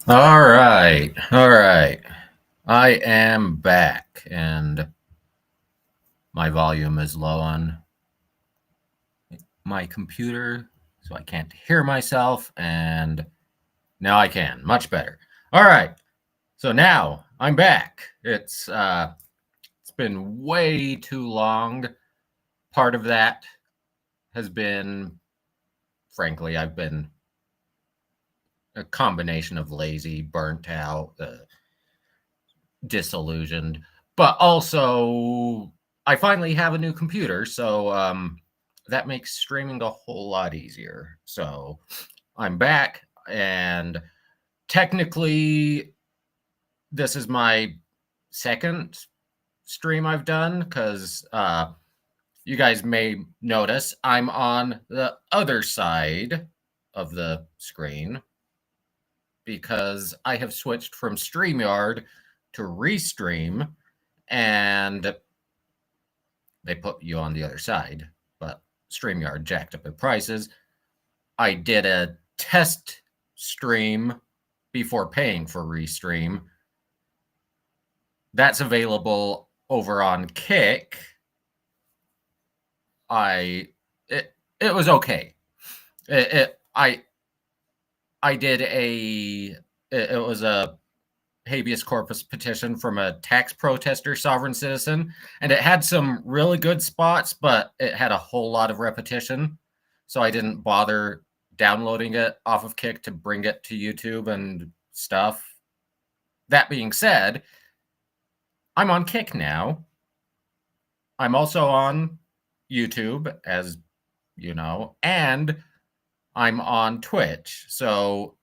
All right. All right. I am back, and my volume is low on my computer, so I can't hear myself, and now I can. Much better. All right. So now I'm back. It's been way too long. Part of that has been, frankly, I've been a combination of lazy, burnt out, disillusioned, but also I finally have a new computer, so that makes streaming a whole lot easier. So I'm back, and technically, this is my second stream I've done because you guys may notice I'm on the other side of the screen because I have switched from StreamYard to Restream, and they put you on the other side. But StreamYard jacked up their prices. I did a test stream before paying for Restream. That's available over on Kick. It was okay. I did it was a habeus corpus petition from a tax protester sovereign citizen, and it had some really good spots, but it had a whole lot of repetition, so I didn't bother downloading it off of Kick to bring it to YouTube and stuff. That being said, I'm on Kick now. I'm also on YouTube, as you know, and I'm on Twitch. So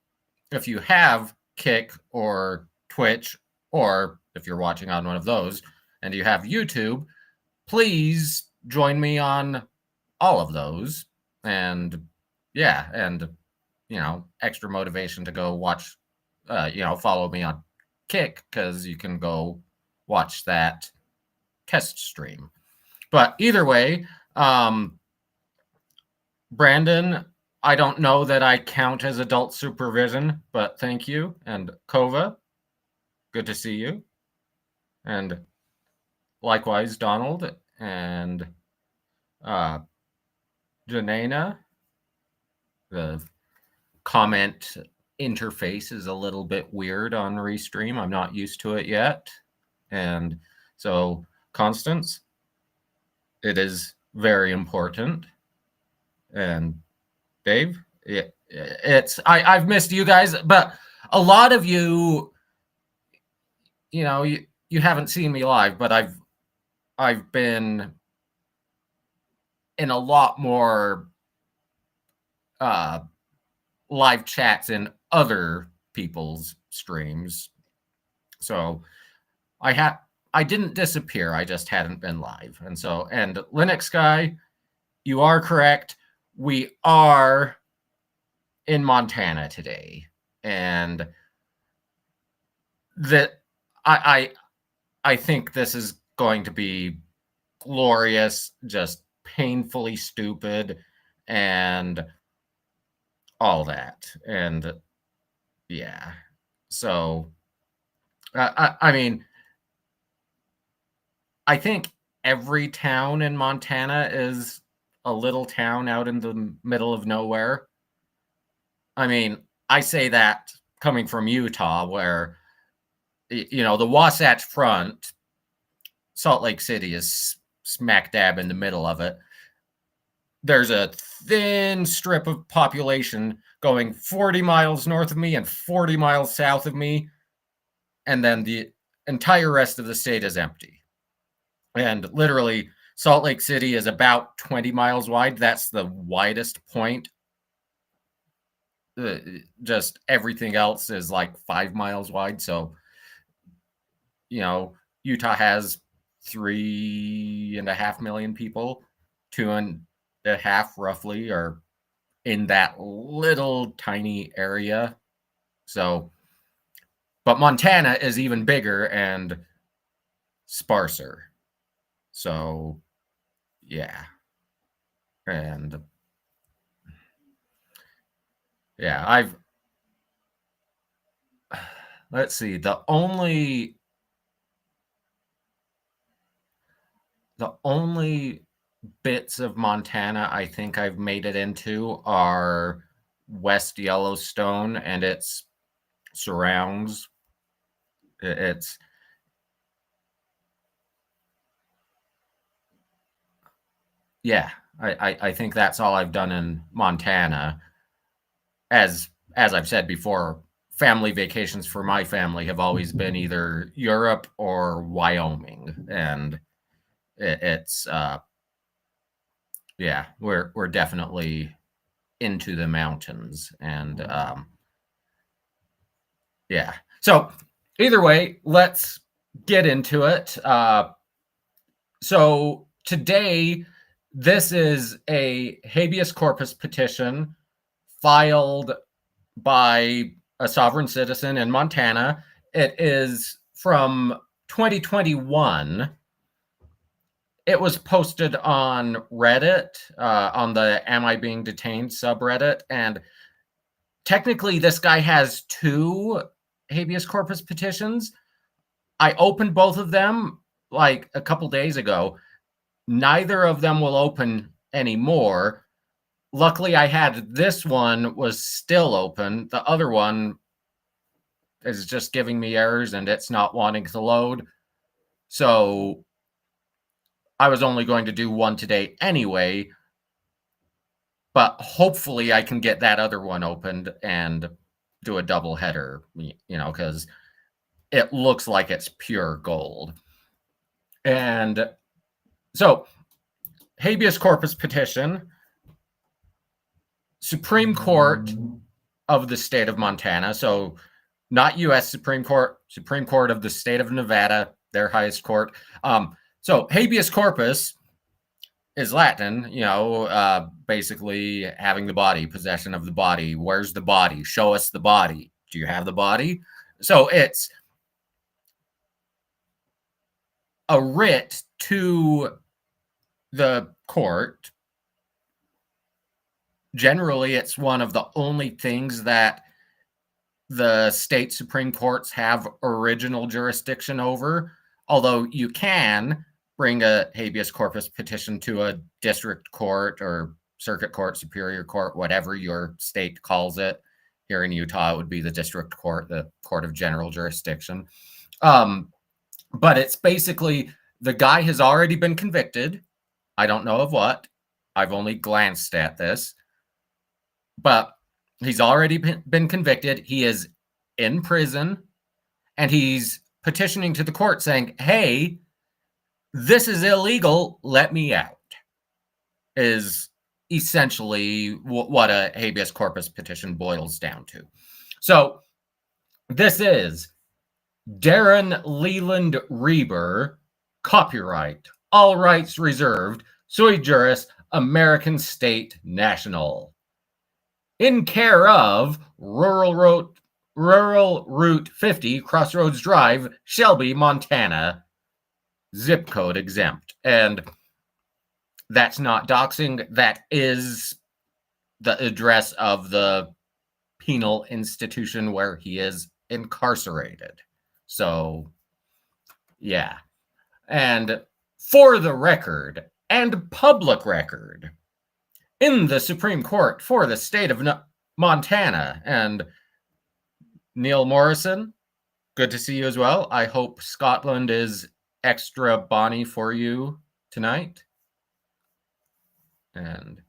if you have Kick or Twitch, or if you're watching on one of those and you have YouTube, please join me on all of those. And yeah, and extra motivation to go watch, follow me on Kick because you can go watch that test stream. But either way, Brandon, I don't know that I count as adult supervision, but thank you. And Kova, good to see you. And likewise, Donald and uh, Janena. The comment interface is a little bit weird on Restream. I'm not used to it yet. And so, Constance, it is very important. And Dave, I've missed you guys, but a lot of you, you haven't seen me live, but I've been in a lot more uh, live chats in other people's streams. So I didn't disappear. I just hadn't been live. And Linux guy, you are correct. We are in Montana today. And that I think this is going to be glorious, just painfully stupid, and all that. And yeah, so I mean, I think every town in Montana is a little town out in the middle of nowhere. I mean, I say that coming from Utah, where the Wasatch Front, Salt Lake City is smack dab in the middle of it. There's a thin strip of population going 40 miles north of me and 40 miles south of me, and then the entire rest of the state is empty. And literally, Salt Lake City is about 20 miles wide. That's the widest point. Just everything else is like 5 miles wide. So, Utah has 3.5 million people, 2.5 roughly are in that little tiny area. So, but Montana is even bigger and sparser. So, yeah. And yeah, let's see. The only bits of Montana I think I've made it into are West Yellowstone and its surrounds. It's yeah, I think that's all I've done in Montana. As I've said before, family vacations for my family have always been either Europe or Wyoming, and it's yeah, we're definitely into the mountains, and yeah. So either way, let's get into it. So today, this is a habeas corpus petition filed by a sovereign citizen in Montana. It is from 2021. It was posted on Reddit, on the Am I Being Detained subreddit. And technically, this guy has 2 habeas corpus petitions. I opened both of them like a couple days ago. Neither of them will open anymore. Luckily, I had this one was still open. The other one is just giving me errors and it's not wanting to load. So I was only going to do one today anyway, but hopefully I can get that other one opened and do a double header, because it looks like it's pure gold. And so, habeas corpus petition, Supreme Court of the state of Montana. So, not U.S. Supreme Court of the state of Nevada, their highest court. So, habeas corpus is Latin, basically having the body, possession of the body. Where's the body? Show us the body. Do you have the body? So it's a writ to the court. Generally, it's one of the only things that the state Supreme Courts have original jurisdiction over, although you can bring a habeas corpus petition to a district court or circuit court, superior court, whatever your state calls it. Here in Utah, it would be the district court, the court of general jurisdiction. But it's basically the guy has already been convicted. I don't know of what. I've only glanced at this. But he's already been convicted. He is in prison, and he's petitioning to the court saying, hey, this is illegal. Let me out. Is essentially what a habeas corpus petition boils down to. So this is Darren Leland Reber, copyright, all rights reserved, sui juris, American State National. In care of Rural Route 50, Crossroads Drive, Shelby, Montana, zip code exempt. And that's not doxing. That is the address of the penal institution where he is incarcerated. So, yeah. And for the record and public record, in the Supreme Court for the state of Montana. And Neil Morrison, good to see you as well. I hope Scotland is extra bonny for you tonight. And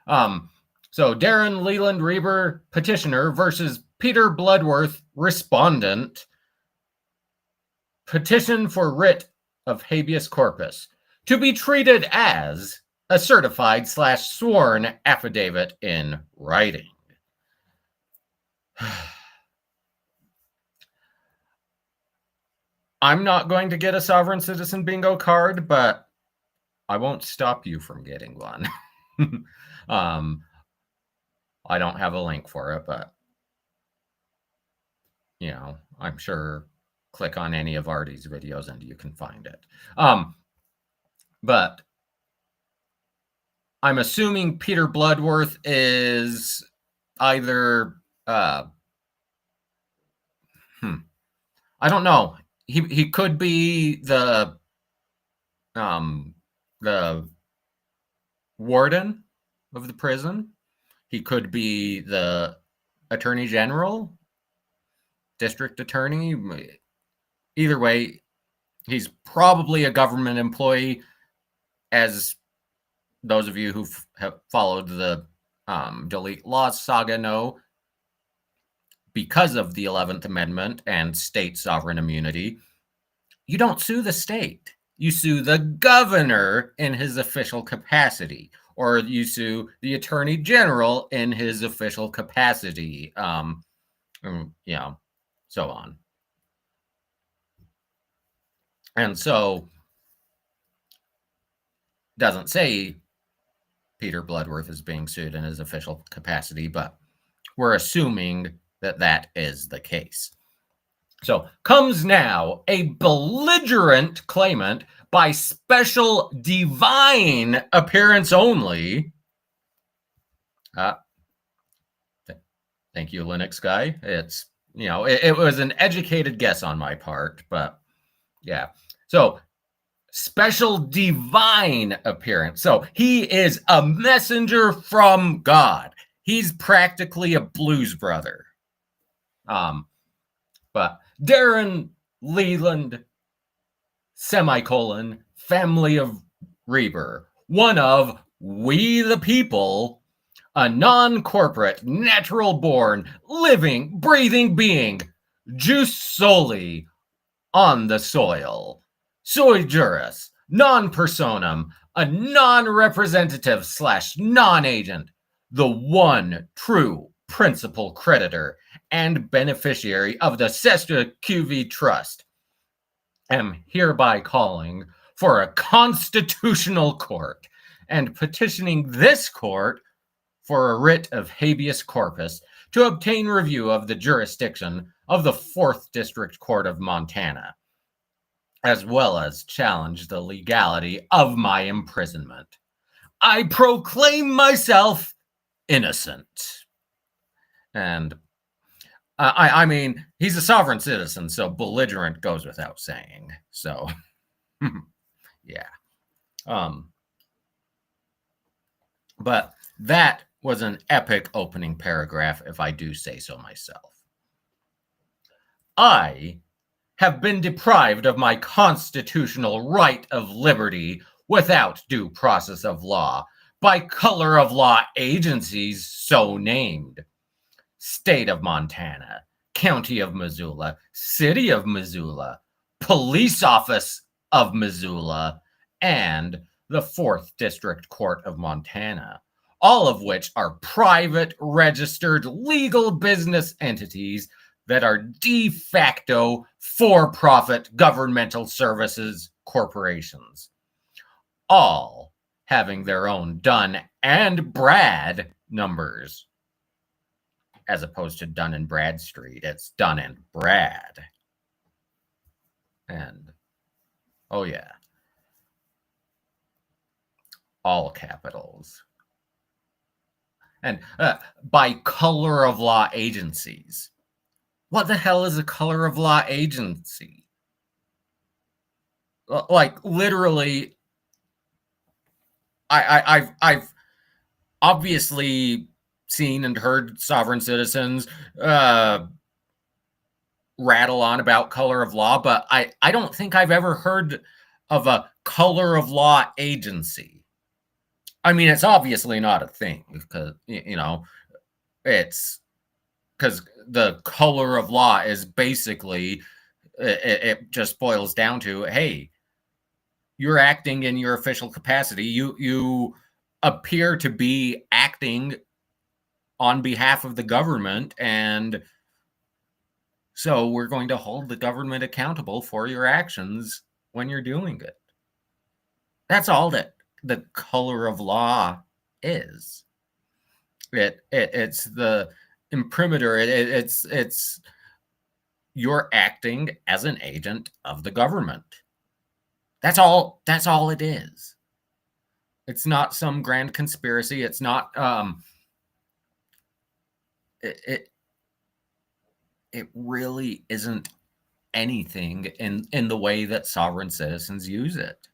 so Darren Leland Reber, petitioner, versus Peter Bloodworth, respondent. Petition for writ of habeas corpus to be treated as a certified / sworn affidavit in writing. I'm not going to get a sovereign citizen bingo card, but I won't stop you from getting one. I don't have a link for it, but I'm sure click on any of Artie's videos and you can find it. But I'm assuming Peter Bloodworth is either I don't know. He could be the warden of the prison. He could be the attorney general, district attorney. Either way, he's probably a government employee, as those of you who have followed the delete laws saga know, because of the 11th Amendment and state sovereign immunity, you don't sue the state. You sue the governor in his official capacity, or you sue the attorney general in his official capacity, so on. And so, doesn't say Peter Bloodworth is being sued in his official capacity, but we're assuming that that is the case. So comes now a belligerent claimant by special divine appearance only. Thank you, Linux guy. It's, it was an educated guess on my part, but yeah. So special divine appearance. So he is a messenger from God. He's practically a blues brother. But Darren Leland, family of Reber, one of we the people, a non-corporate, natural-born, living, breathing being, juice solely on the soil, sui juris, non-personam, a non-representative / non-agent, the one true principal creditor and beneficiary of the Cestui Que Vie Trust, am hereby calling for a constitutional court and petitioning this court for a writ of habeus corpus to obtain review of the jurisdiction of the 4th District Court of Montana, as well as challenge the legality of my imprisonment. I proclaim myself innocent. And I mean, he's a sovereign citizen, so belligerent goes without saying. So, yeah. But that was an epic opening paragraph, if I do say so myself. I have been deprived of my constitutional right of liberty without due process of law by color of law agencies so named. State of Montana, County of Missoula, City of Missoula, Police Office of Missoula, and the 4th District Court of Montana, all of which are private, registered, legal business entities that are de facto for-profit governmental services corporations, all having their own Dun and Brad numbers. As opposed to Dun and Bradstreet, it's Dun and Brad. And, oh yeah, all capitals. And by color of law agencies. What the hell is a color of law agency? Like, literally, I've obviously seen and heard sovereign citizens rattle on about color of law, but I don't think I've ever heard of a color of law agency. I mean, it's obviously not a thing because, it's because the color of law is basically, it just boils down to, hey, you're acting in your official capacity. You appear to be acting on behalf of the government, and so we're going to hold the government accountable for your actions when you're doing it. That's all that the color of law is. It's the imprimatur. It's you're acting as an agent of the government. That's all it is. It's not some grand conspiracy. It's not it really isn't anything in the way that sovereign citizens use it.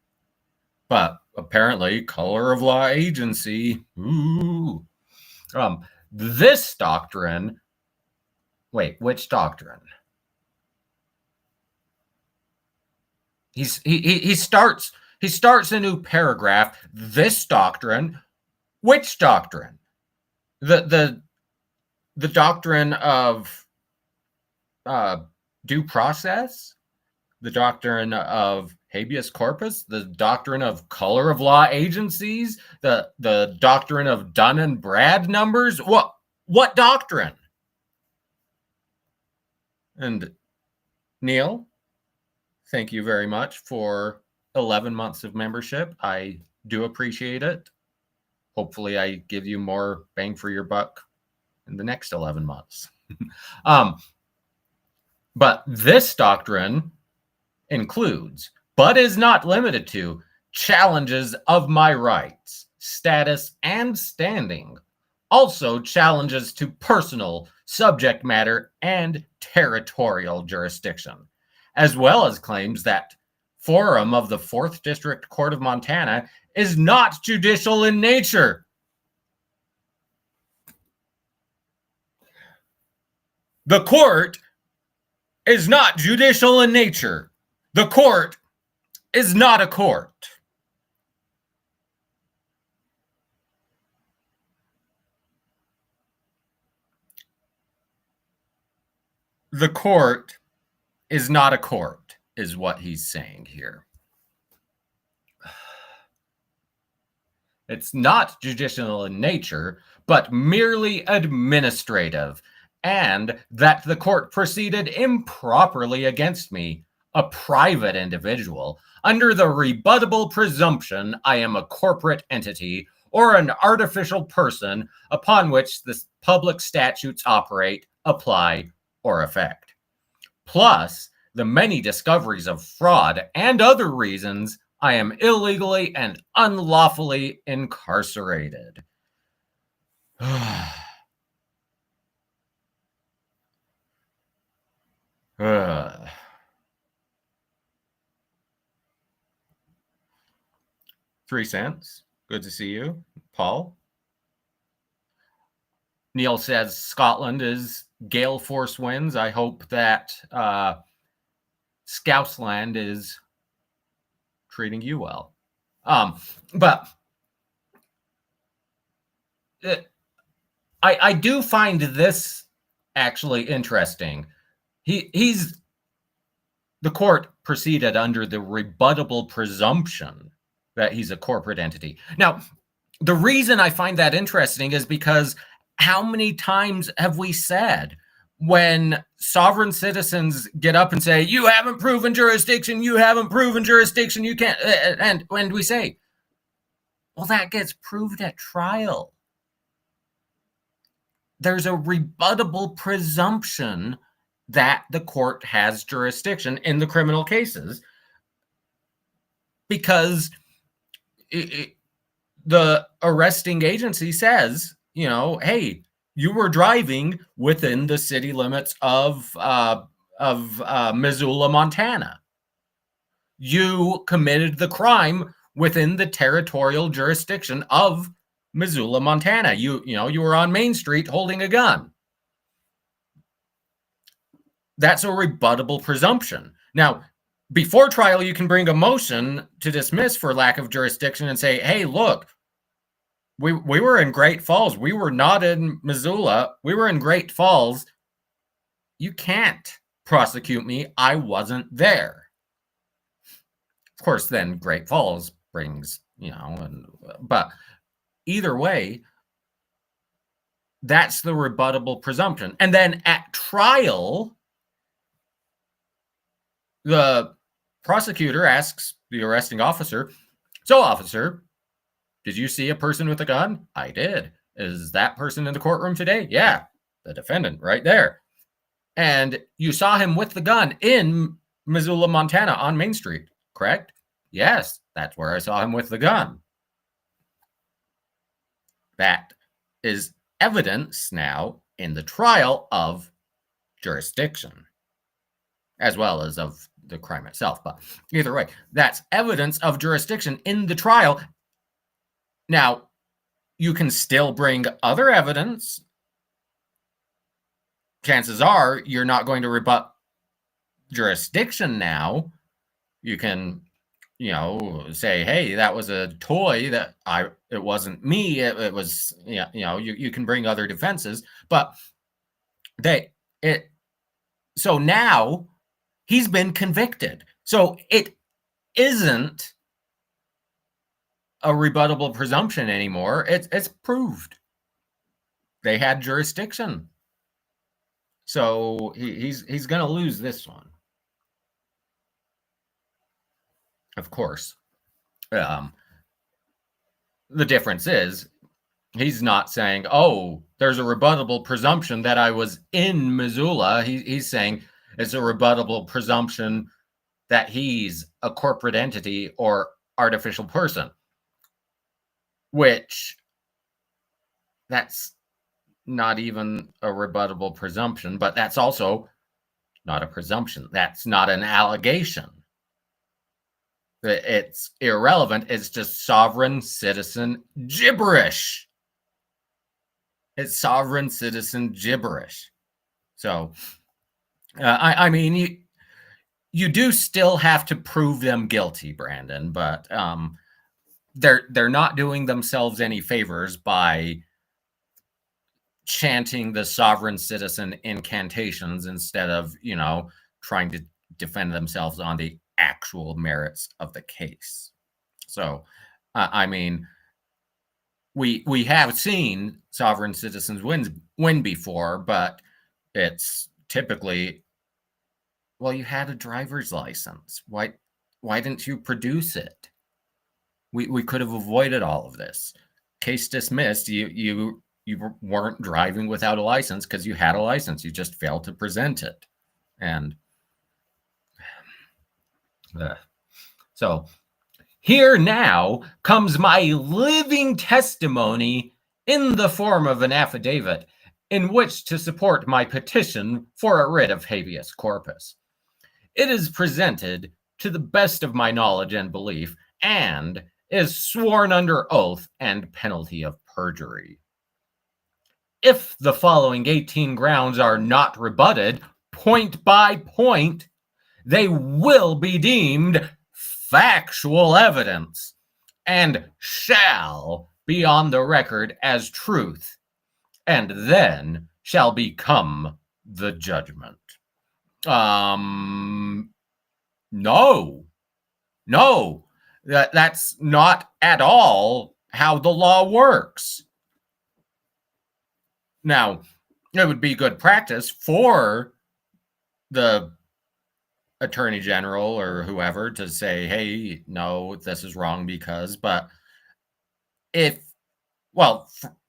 But apparently, color of law agency. Ooh. This doctrine. Wait, which doctrine? He starts a new paragraph. This doctrine. Which doctrine? The doctrine of due process, the doctrine of habeus corpus, the doctrine of color of law agencies, the doctrine of Dun and Brad numbers. What doctrine? And Neil, thank you very much for 11 months of membership. I do appreciate it. Hopefully I give you more bang for your buck in the next 11 months. But this doctrine includes, but is not limited to, challenges of my rights, status, and standing. Also challenges to personal, subject matter, and territorial jurisdiction, as well as claims that forum of the 4th District Court of Montana is not judicial in nature. The court is not judicial in nature. The court is not a court. The court is not a court, is what he's saying here. It's not judicial in nature, but merely administrative, and that the court proceeded improperly against me, a private individual, under the rebuttable presumption I am a corporate entity or an artificial person upon which the public statutes operate, apply, or affect. Plus, the many discoveries of fraud and other reasons I am illegally and unlawfully incarcerated. 3 cents. Good to see you, Paul. Neil says Scotland is gale force winds. I hope that Scousland is treating you well. But I do find this actually interesting. The court proceeded under the rebuttable presumption that he's a corporate entity. Now, the reason I find that interesting is because how many times have we said when sovereign citizens get up and say, you haven't proven jurisdiction, you haven't proven jurisdiction, you can't, and when we say, well, that gets proved at trial. There's a rebuttable presumption that the court has jurisdiction in the criminal cases because the arresting agency says, you know, hey, you were driving within the city limits of Missoula, Montana. You committed the crime within the territorial jurisdiction of Missoula, Montana. You were on Main Street holding a gun. That's a rebuttable presumption. Now, before trial, you can bring a motion to dismiss for lack of jurisdiction and say, hey, look, we were in Great Falls. We were not in Missoula. We were in Great Falls. You can't prosecute me. I wasn't there. Of course, then Great Falls brings, but either way, that's the rebuttable presumption. And then at trial, the prosecutor asks the arresting officer, so officer, did you see a person with a gun? I did. Is that person in the courtroom today? Yeah, the defendant right there. And you saw him with the gun in Missoula, Montana on Main Street, correct? Yes, that's where I saw him with the gun. That is evidence now in the trial of jurisdiction, as well as of the crime itself. But either way, that's evidence of jurisdiction in the trial. Now, you can still bring other evidence. Chances are you're not going to rebut jurisdiction now. You can, say, hey, that was a toy it wasn't me. It was, you can bring other defenses, but so now he's been convicted. So it isn't a rebuttable presumption anymore. It's proved. They had jurisdiction. So he's going to lose this one. Of course. The difference is he's not saying, oh, there's a rebuttable presumption that I was in Missoula. He's saying it's a rebuttable presumption that he's a corporate entity or artificial person, which that's not even a rebuttable presumption, but that's also not a presumption. That's not an allegation. It's irrelevant. It's just sovereign citizen gibberish. It's sovereign citizen gibberish. So, I mean, you do still have to prove them guilty, Brandon, but they're not doing themselves any favors by chanting the sovereign citizen incantations instead of, trying to defend themselves on the actual merits of the case. So, I mean, we have seen sovereign citizens win before, but it's typically, well, you had a driver's license. Why didn't you produce it? We could have avoided all of this. Case dismissed. You weren't driving without a license because you had a license. You just failed to present it. And so here now comes my living testimony in the form of an affidavit in which to support my petition for a writ of habeus corpus. It is presented to the best of my knowledge and belief and is sworn under oath and penalty of perjury. If the following 18 grounds are not rebutted, point by point, they will be deemed factual evidence and shall be on the record as truth, and then shall become the judgment. No, that's not at all how the law works. Now, it would be good practice for the attorney general or whoever to say, hey, no, this is wrong because, but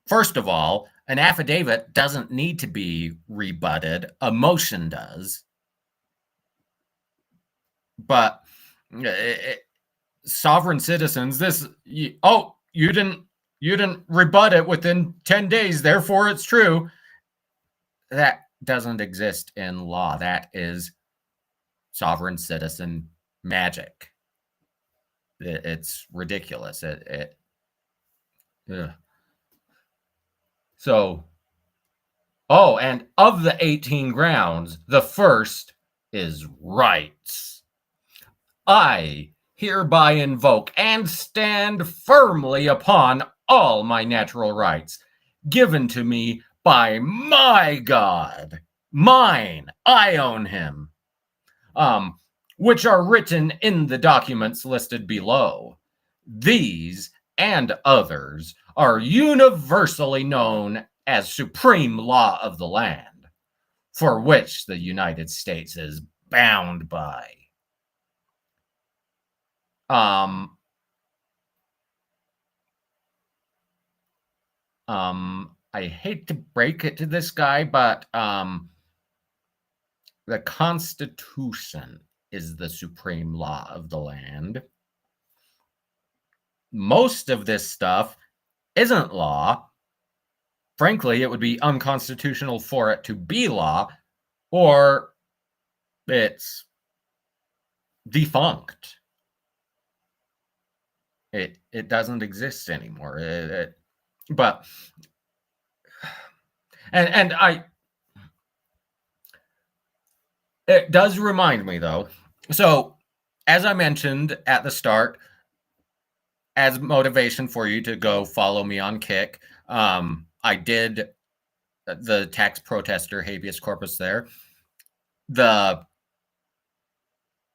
first of all, an affidavit doesn't need to be rebutted. A motion does. But sovereign citizens, you didn't rebut it within 10 days, therefore it's true. That doesn't exist in law. That is sovereign citizen magic. It's ridiculous. So, and of the 18 grounds, the first is rights. I hereby invoke and stand firmly upon all my natural rights given to me by my God. Mine, I own him. Which are written in the documents listed below. These and others are universally known as supreme law of the land, for which the United States is bound by. I hate to break it to this guy, but the Constitution is the supreme law of the land. Most of this stuff isn't law. Frankly, it would be unconstitutional for it to be law, or it's defunct. It doesn't exist anymore. But it does remind me, though. So, as I mentioned at the start, as motivation for you to go follow me on Kick, I did the tax protester habeas corpus there. That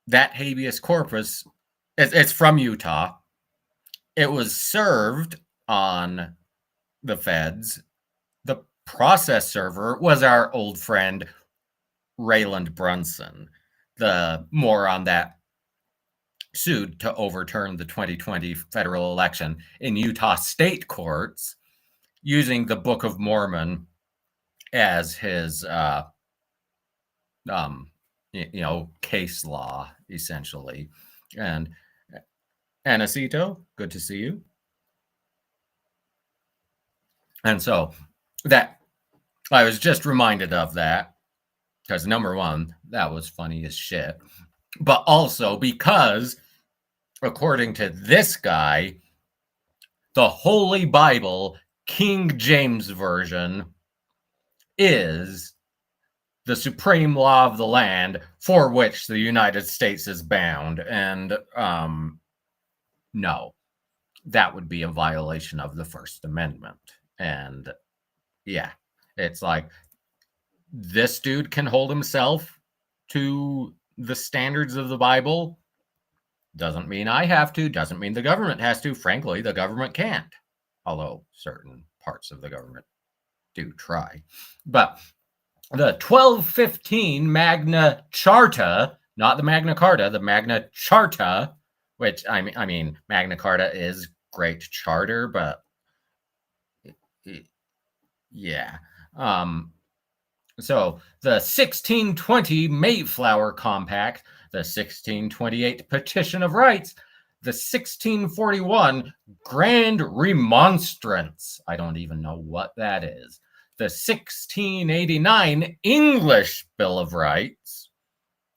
habeas corpus, it's from Utah. It was served on the feds. The process server was our old friend Rayland Brunson, the moron that sued to overturn the 2020 federal election in Utah state courts using the Book of Mormon as his case law, essentially. And Anacito, good to see you. And so that I was just reminded of that because, number one, that was funny as shit. But also because, according to this guy, the Holy Bible, King James Version, is the supreme law of the land for which the United States is bound. And no, that would be a violation of the First Amendment. And yeah, it's like this dude can hold himself to the standards of the Bible. Doesn't mean I have to, doesn't mean the government has to. Frankly, the government can't, although certain parts of the government do try. But the 1215 Magna Charta, not the Magna Carta, the Magna Charta, which I mean Magna Carta is Great Charter, but yeah. So the 1620 Mayflower Compact, the 1628 Petition of Rights, the 1641 Grand Remonstrance. I don't even know what that is. The 1689 English Bill of Rights.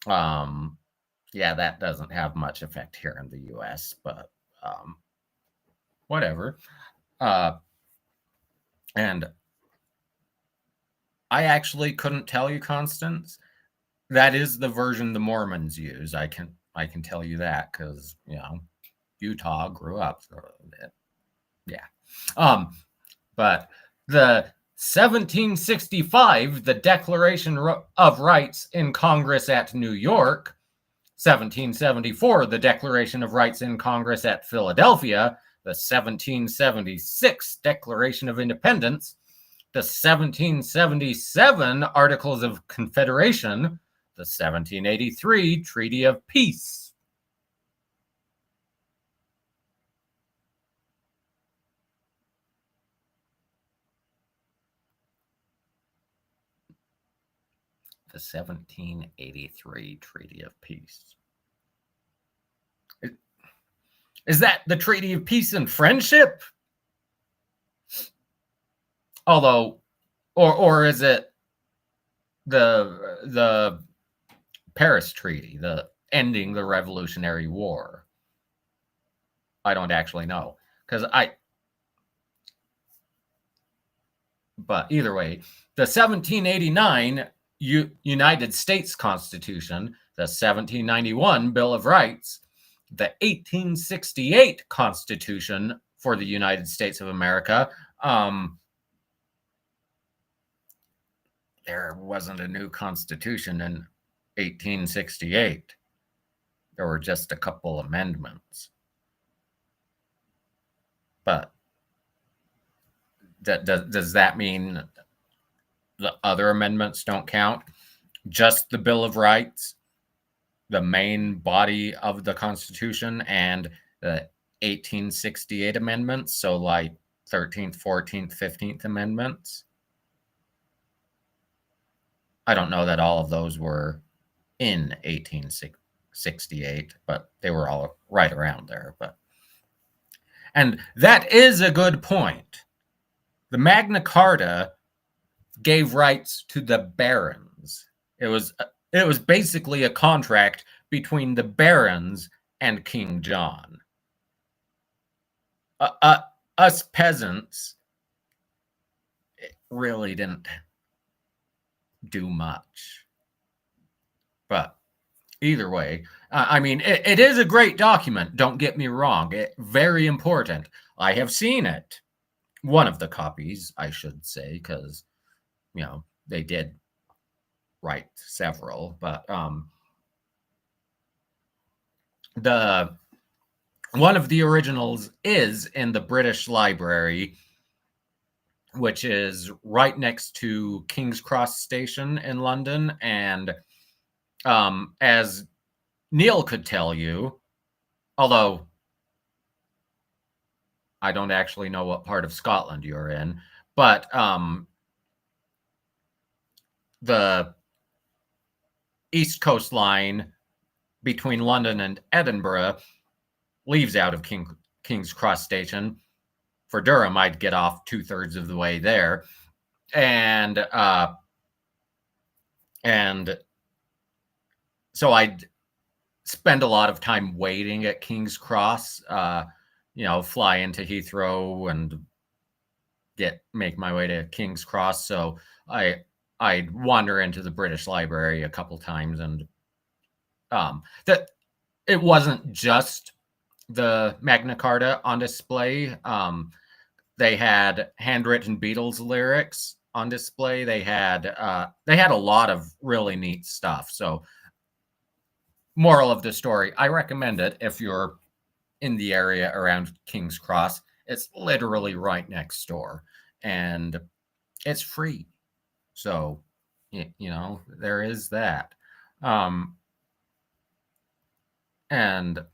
Yeah, that doesn't have much effect here in the US, but whatever. And I actually couldn't tell you, Constance. That is the version the Mormons use. I can tell you that because Utah grew up through it. Yeah. But the 1765, the Declaration of Rights in Congress at New York, 1774, the Declaration of Rights in Congress at Philadelphia, the 1776 Declaration of Independence, the 1777 Articles of Confederation, the 1783 Treaty of Peace. The 1783 Treaty of Peace. Is that the Treaty of Peace and Friendship? Although, or is it the Paris Treaty, the ending the Revolutionary War? I don't actually know but either way, the 1789 United States Constitution, the 1791 Bill of Rights, the 1868 Constitution for the United States of America. There wasn't a new constitution in 1868. There were just a couple amendments. But does that mean the other amendments don't count? Just the Bill of Rights, the main body of the Constitution, and the 1868 amendments, so like 13th, 14th, 15th amendments? I don't know that all of those were in 1868, but they were all right around there. And that is a good point. The Magna Carta gave rights to the barons. It was basically a contract between the barons and King John. Us peasants really didn't do much. But either way, I mean, it is a great document. Don't get me wrong. Very important. I have seen it. One of the copies, I should say, because, they did write several. But one of the originals is in the British Library, which is right next to King's Cross Station in London. And as Neil could tell you, although I don't actually know what part of Scotland you're in, but the East Coast line between London and Edinburgh leaves out of King's Cross Station. For Durham, I'd get off 2/3 of the way there. And so I'd spend a lot of time waiting at King's Cross, fly into Heathrow and make my way to King's Cross. So I'd wander into the British Library a couple times, and that it wasn't just the Magna Carta on display. They had handwritten Beatles lyrics on display. They had a lot of really neat stuff. So, moral of the story, I recommend it if you're in the area around King's Cross. It's literally right next door, and it's free. So, there is that. And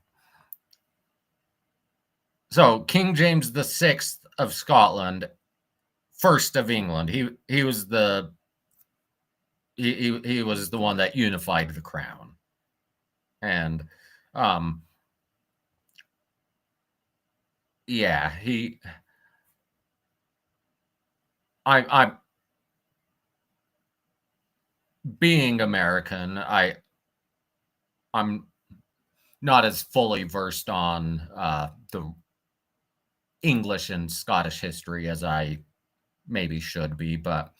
so King James VI of Scotland, first of England, he was the one that unified the crown. And yeah, I'm being American, I'm not as fully versed on the English and Scottish history as I maybe should be, but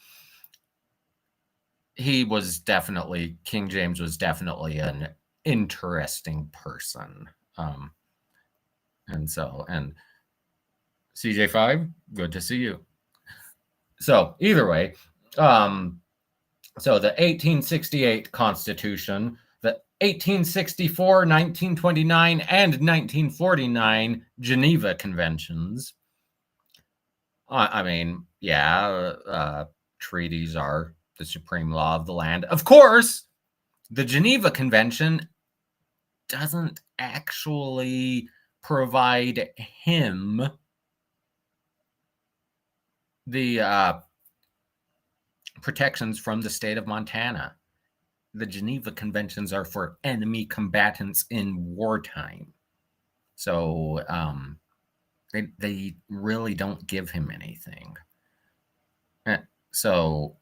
King James was definitely an interesting person. And CJ5, good to see you. So either way, so the 1868 Constitution, the 1864, 1929, and 1949 Geneva Conventions. Treaties are the supreme law of the land. Of course, the Geneva Convention doesn't actually provide him the protections from the state of Montana. The Geneva Conventions are for enemy combatants in wartime. So they really don't give him anything. So,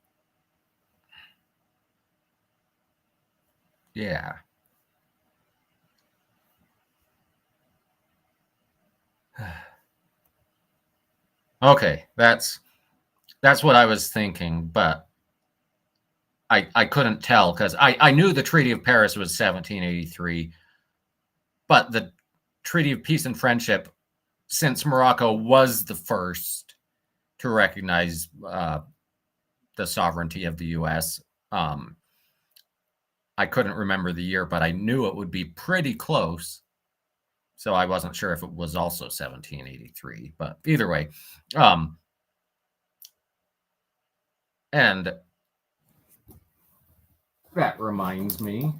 yeah. Okay, that's what I was thinking, but I couldn't tell because I knew the Treaty of Paris was 1783, but the Treaty of Peace and Friendship, since Morocco was the first to recognize the sovereignty of the U.S., I couldn't remember the year, but I knew it would be pretty close. So I wasn't sure if it was also 1783, but either way. And that reminds me,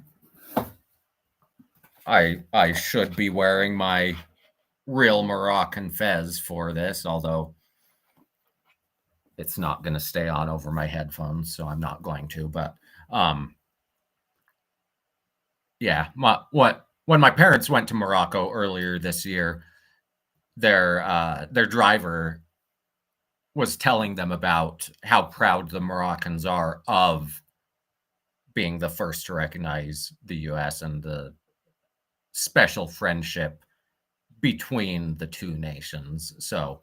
I should be wearing my real Moroccan fez for this, although it's not going to stay on over my headphones, so I'm not going to. But yeah, when my parents went to Morocco earlier this year, their driver was telling them about how proud the Moroccans are of being the first to recognize the U.S. and the special friendship between the two nations. So,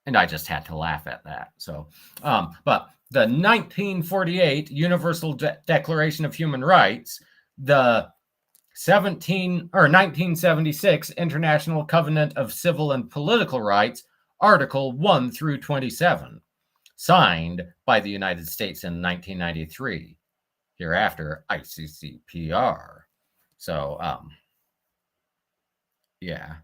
and I just had to laugh at that. So, but the 1948 Universal Declaration of Human Rights, the 1976 International Covenant of Civil and Political Rights, Article 1 through 27, signed by the United States in 1993, hereafter ICCPR. So, yeah.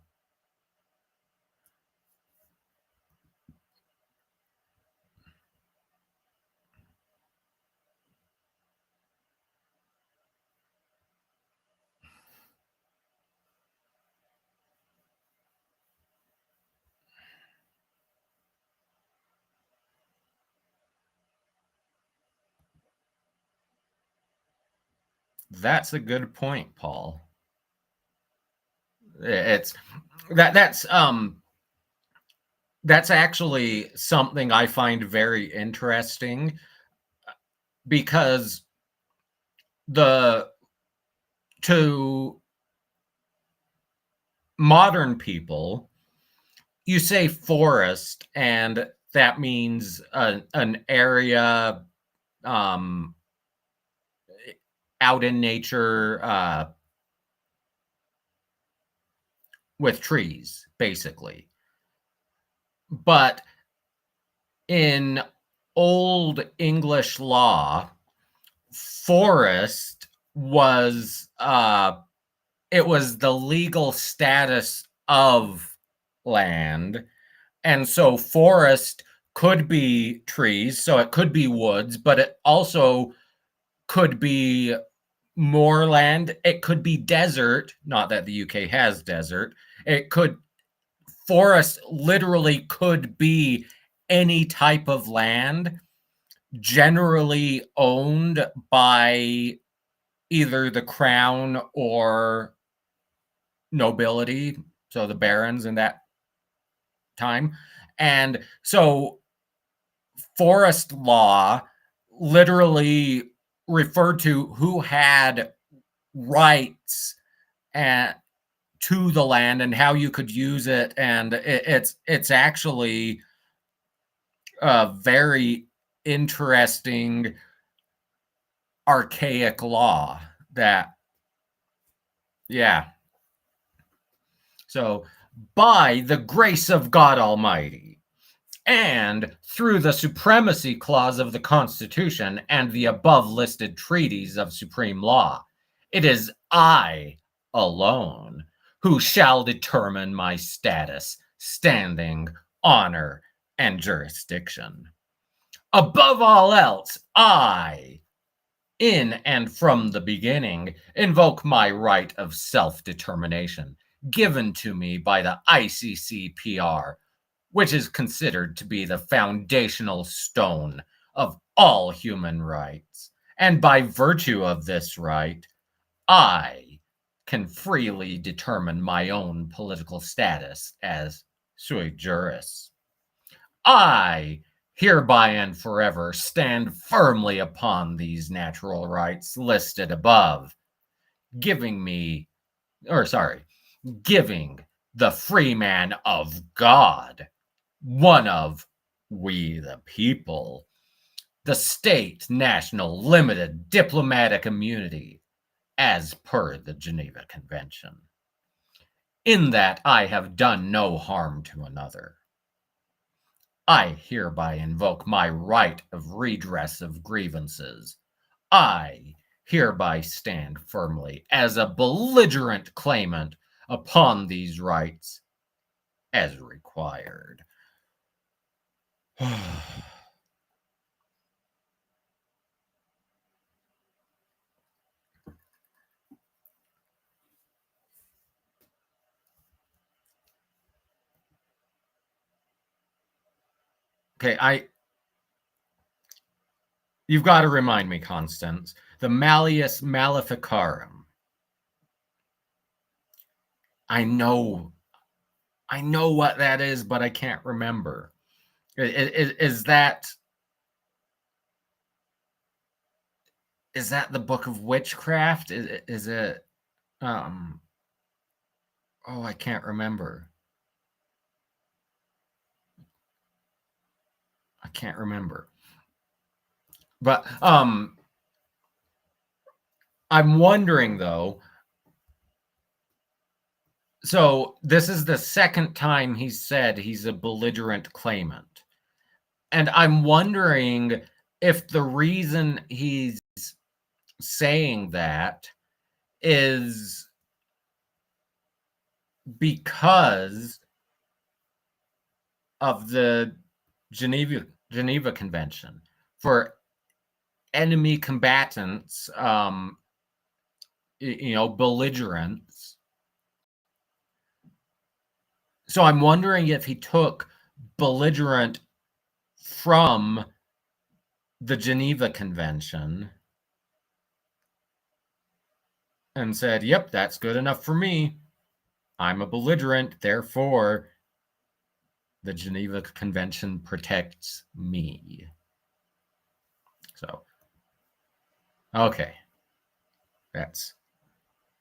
That's a good point, Paul. It's that's actually something I find very interesting, because to modern people, you say forest, and that means an area out in nature with trees, basically. But in Old English law, forest was it was the legal status of land. And so forest could be trees, so it could be woods, but it also could be moorland. It could be desert, not that the UK has desert. Forest literally could be any type of land, generally owned by either the crown or nobility, so the barons in that time. And so forest law literally referred to who had rights to the land and how you could use it. And it's actually a very interesting archaic law that, yeah. So, by the grace of God Almighty, and through the Supremacy Clause of the Constitution and the above listed treaties of supreme law, it is I alone who shall determine my status, standing, honor, and jurisdiction. Above all else, I, in and from the beginning, invoke my right of self-determination, given to me by the ICCPR, which is considered to be the foundational stone of all human rights. And by virtue of this right, I can freely determine my own political status as sui juris. I hereby and forever stand firmly upon these natural rights listed above, giving the free man of God, one of we the people, the state, national, limited diplomatic immunity as per the Geneva Convention, in that I have done no harm to another. I hereby invoke my right of redress of grievances. I hereby stand firmly as a belligerent claimant upon these rights as required. Okay, you've got to remind me, Constance, the Malleus Maleficarum. I know what that is, but I can't remember. Is that is that the Book of Witchcraft? Is it oh, I can't remember. I can't remember. But I'm wondering though. So this is the second time he said he's a belligerent claimant. And I'm wondering if the reason he's saying that is because of the Geneva Convention for enemy combatants, belligerents. So I'm wondering if he took belligerent from the Geneva Convention and said, yep, that's good enough for me. I'm a belligerent, therefore the Geneva Convention protects me. So, okay. That's,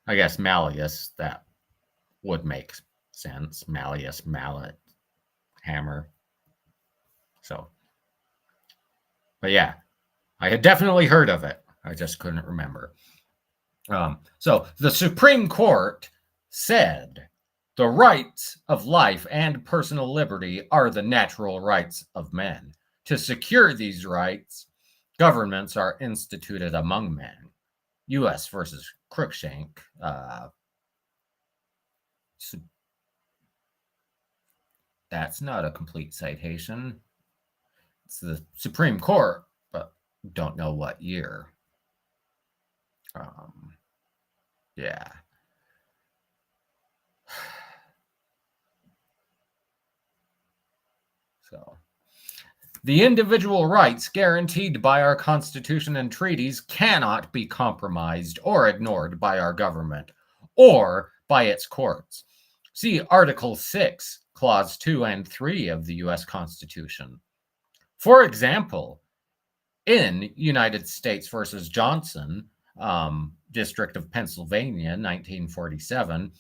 I guess, Malleus, that would make sense. Malleus, mallet, hammer. So, but yeah, I had definitely heard of it. I just couldn't remember. So the Supreme Court said the rights of life and personal liberty are the natural rights of men. To secure these rights, governments are instituted among men. U.S. versus Cruikshank. That's not a complete citation. It's the Supreme Court, but don't know what year. Yeah. So, the individual rights guaranteed by our Constitution and treaties cannot be compromised or ignored by our government or by its courts. See Article 6, Clause 2 and 3 of the U.S. Constitution. For example, in United States versus Johnson, District of Pennsylvania, 1947,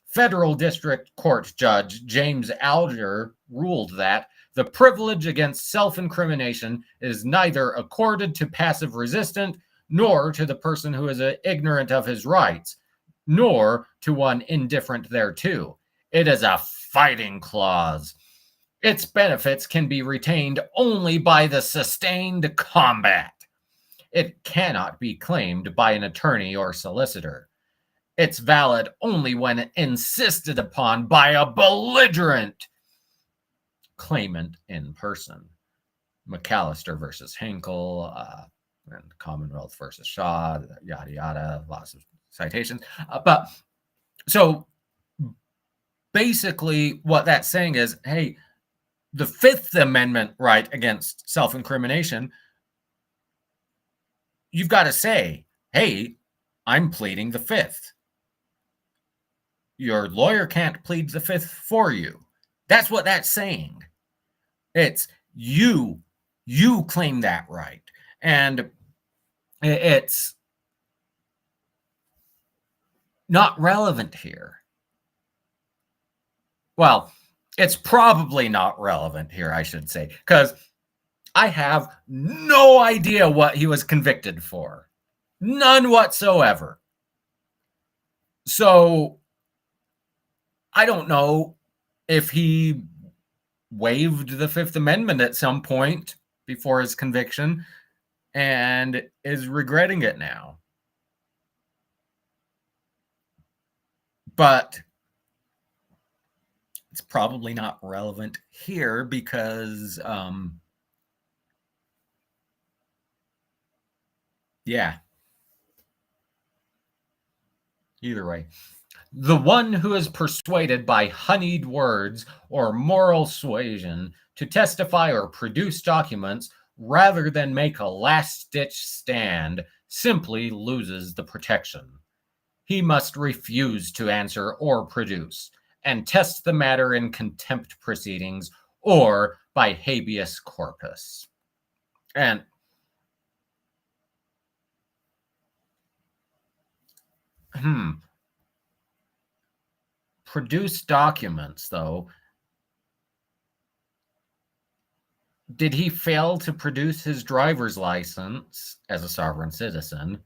Federal District Court Judge James Alger ruled that the privilege against self-incrimination is neither accorded to passive resistant, nor to the person who is ignorant of his rights, nor to one indifferent thereto. It is a fighting clause. Its benefits can be retained only by the sustained combat. It cannot be claimed by an attorney or solicitor. It's valid only when insisted upon by a belligerent claimant in person. McAllister versus Hinkle, and Commonwealth versus Shaw, yada yada, lots of citations. But so basically, what that's saying is, hey, the Fifth Amendment right against self-incrimination, you've got to say, hey, I'm pleading the Fifth. Your lawyer can't plead the Fifth for you. That's what that's saying. It's you claim that right. And it's not relevant here. Well, it's probably not relevant here, I should say, because I have no idea what he was convicted for. None whatsoever. So I don't know if he waived the Fifth Amendment at some point before his conviction and is regretting it now. But it's probably not relevant here because, yeah. Either way. The one who is persuaded by honeyed words or moral suasion to testify or produce documents rather than make a last-ditch stand simply loses the protection. He must refuse to answer or produce and test the matter in contempt proceedings or by habeus corpus. And Produce documents, though. Did he fail to produce his driver's license as a sovereign citizen?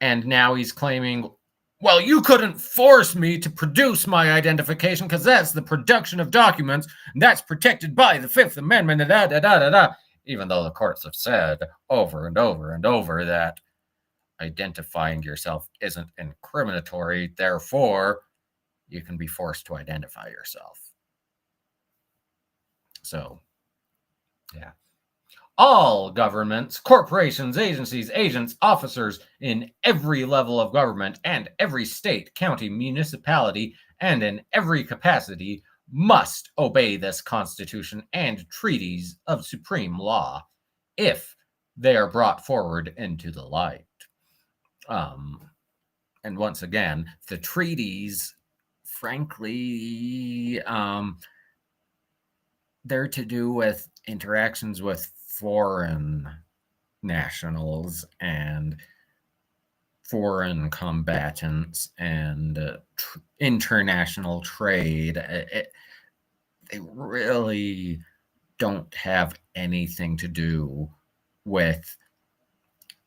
And now he's claiming, well, you couldn't force me to produce my identification because that's the production of documents, and that's protected by the Fifth Amendment, even though the courts have said over and over and over that identifying yourself isn't incriminatory, therefore you can be forced to identify yourself. So, yeah. All governments, corporations, agencies, agents, officers in every level of government and every state, county, municipality, and in every capacity must obey this Constitution and treaties of supreme law if they are brought forward into the light. And once again, the treaties, frankly, they're to do with interactions with foreign nationals and foreign combatants and international trade. They really don't have anything to do with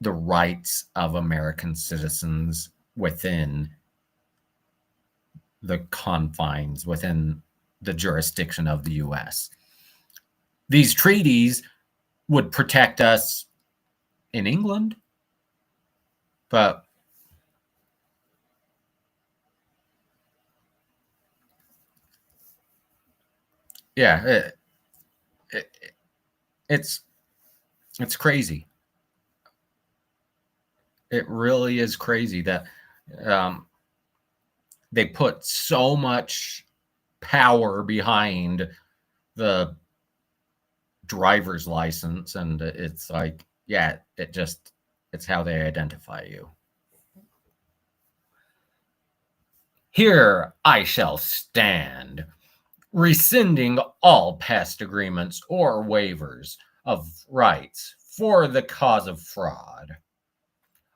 the rights of American citizens within the confines, within the jurisdiction of the U.S. These treaties would protect us in England, but yeah, it's crazy. It really is crazy that they put so much power behind the driver's license, and it's like, yeah, it's how they identify you. Here I shall stand, rescinding all past agreements or waivers of rights for the cause of fraud.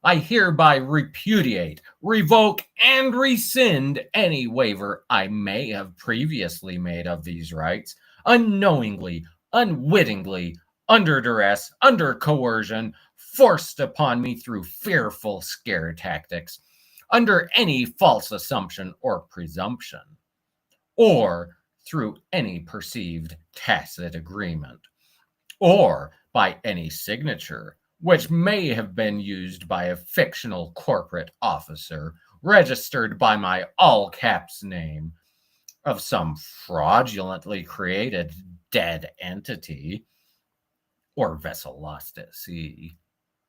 I hereby repudiate, revoke, and rescind any waiver I may have previously made of these rights, unknowingly, unwittingly, under duress, under coercion, forced upon me through fearful scare tactics, under any false assumption or presumption, or through any perceived tacit agreement, or by any signature which may have been used by a fictional corporate officer registered by my all-caps name of some fraudulently created dead entity or vessel lost at sea,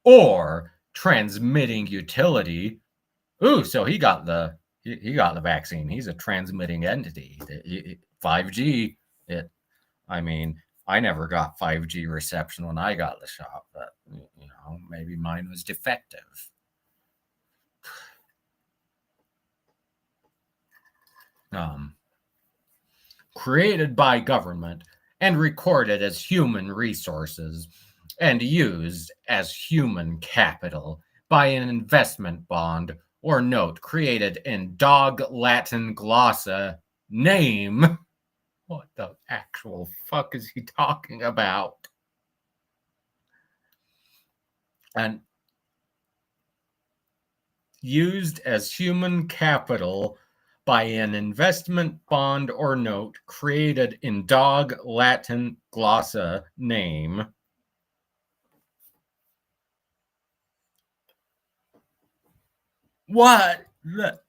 or transmitting utility. Ooh, so he got the vaccine. He's a transmitting entity. 5G. I never got 5G reception when I got the shot, but maybe mine was defective. Created by government and recorded as human resources and used as human capital by an investment bond or note created in dog Latin glossa name. What the actual fuck is he talking about? And used as human capital by an investment bond or note created in dog Latin glossa name. What the?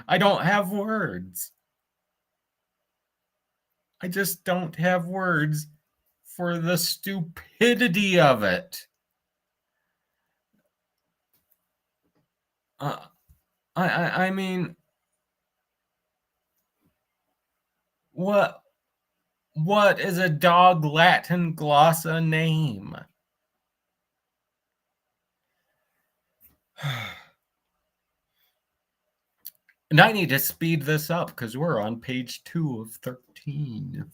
I don't have words. I just don't have words for the stupidity of it. I mean, what is a dog Latin glossa name? And I need to speed this up because we're on page 2 of 13.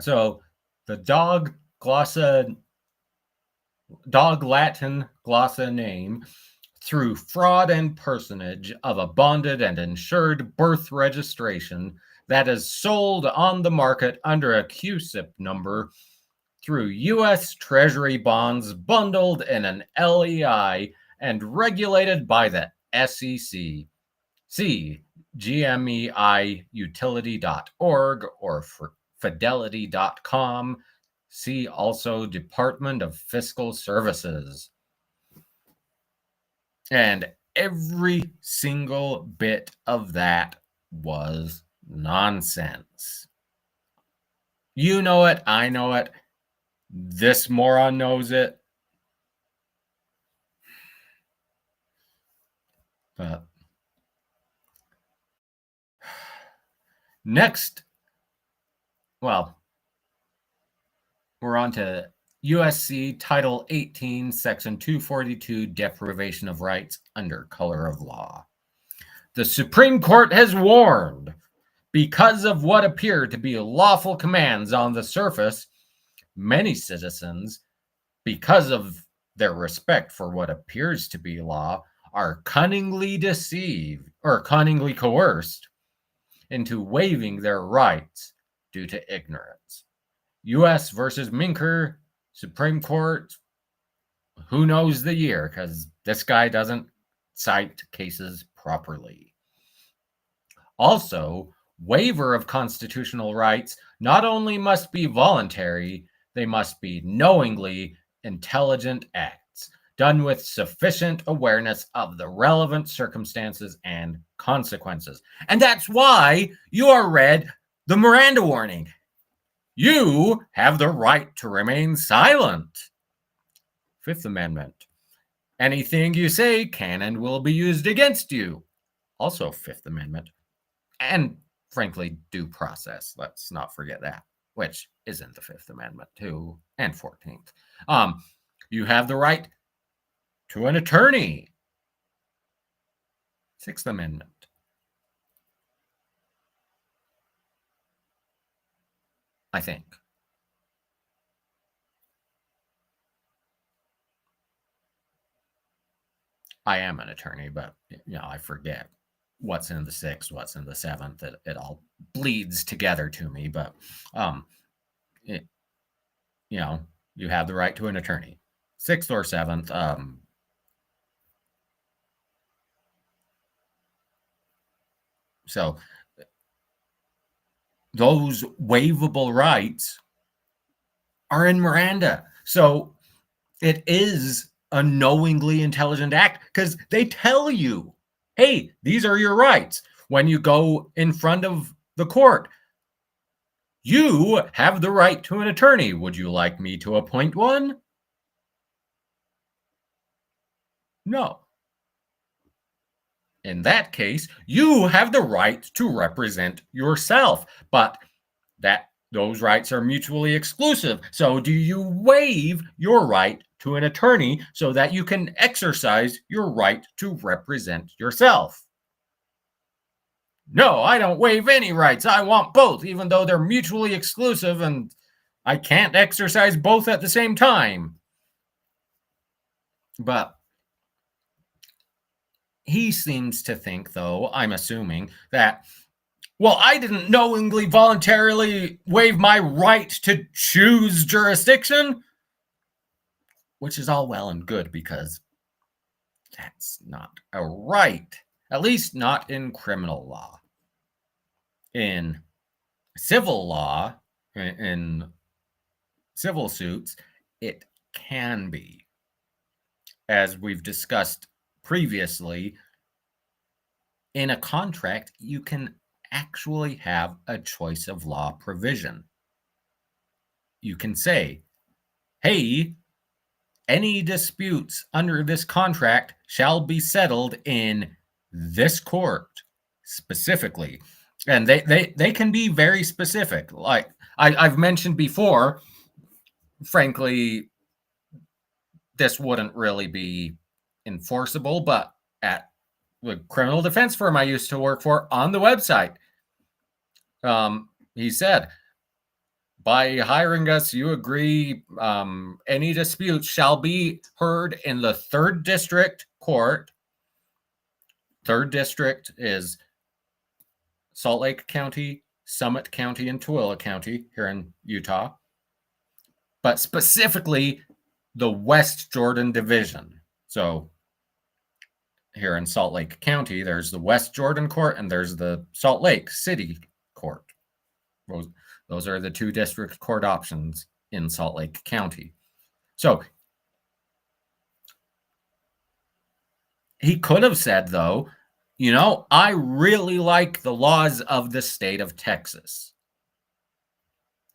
So the dog Latin glossa name through fraud and personage of a bonded and insured birth registration that is sold on the market under a QSIP number through U.S. Treasury bonds bundled in an LEI and regulated by the SEC. See gmeiutility.org or fidelity.com. See also Department of Fiscal Services. And every single bit of that was nonsense. You know it, I know it, this moron knows it. But next, well, we're on to USC Title 18, Section 242, Deprivation of Rights under Color of Law. The Supreme Court has warned, because of what appear to be lawful commands on the surface, many citizens, because of their respect for what appears to be law, are cunningly deceived or cunningly coerced into waiving their rights due to ignorance. U.S. versus Minker, Supreme Court, who knows the year, because this guy doesn't cite cases properly. Also, waiver of constitutional rights not only must be voluntary, they must be knowingly intelligent acts, done with sufficient awareness of the relevant circumstances and consequences. And that's why you are read the Miranda warning. You have the right to remain silent. Fifth Amendment. Anything you say can and will be used against you. Also Fifth Amendment. And frankly, due process. Let's not forget that, which is in the Fifth Amendment too, and 14th. You have the right to an attorney. Sixth Amendment. I think. I am an attorney, but I forget what's in the sixth, what's in the seventh. It all bleeds together to me, but you have the right to an attorney. Sixth or seventh. So those waivable rights are in Miranda. So it is a knowingly intelligent act because they tell you, hey, these are your rights. When you go in front of the court, you have the right to an attorney. Would you like me to appoint one? No. In that case, you have the right to represent yourself, but those rights are mutually exclusive. So do you waive your right to an attorney so that you can exercise your right to represent yourself? No, I don't waive any rights. I want both, even though they're mutually exclusive and I can't exercise both at the same time. But he seems to think, though, I'm assuming, that, well, I didn't knowingly, voluntarily waive my right to choose jurisdiction, which is all well and good because that's not a right, at least not in criminal law. In civil law, in civil suits, it can be. As we've discussed previously, in a contract, you can actually have a choice of law provision. You can say, hey, any disputes under this contract shall be settled in this court specifically. And they can be very specific. Like I've mentioned before, frankly, this wouldn't really be enforceable, but at the criminal defense firm I used to work for on the website. He said, by hiring us, you agree any disputes shall be heard in the 3rd District Court. 3rd District is Salt Lake County, Summit County, and Tooele County here in Utah. But specifically, the West Jordan Division. So here in Salt Lake County, there's the West Jordan Court and there's the Salt Lake City Court. Those are the 2 district court options in Salt Lake County. So he could have said, though, you know, I really like the laws of the state of Texas.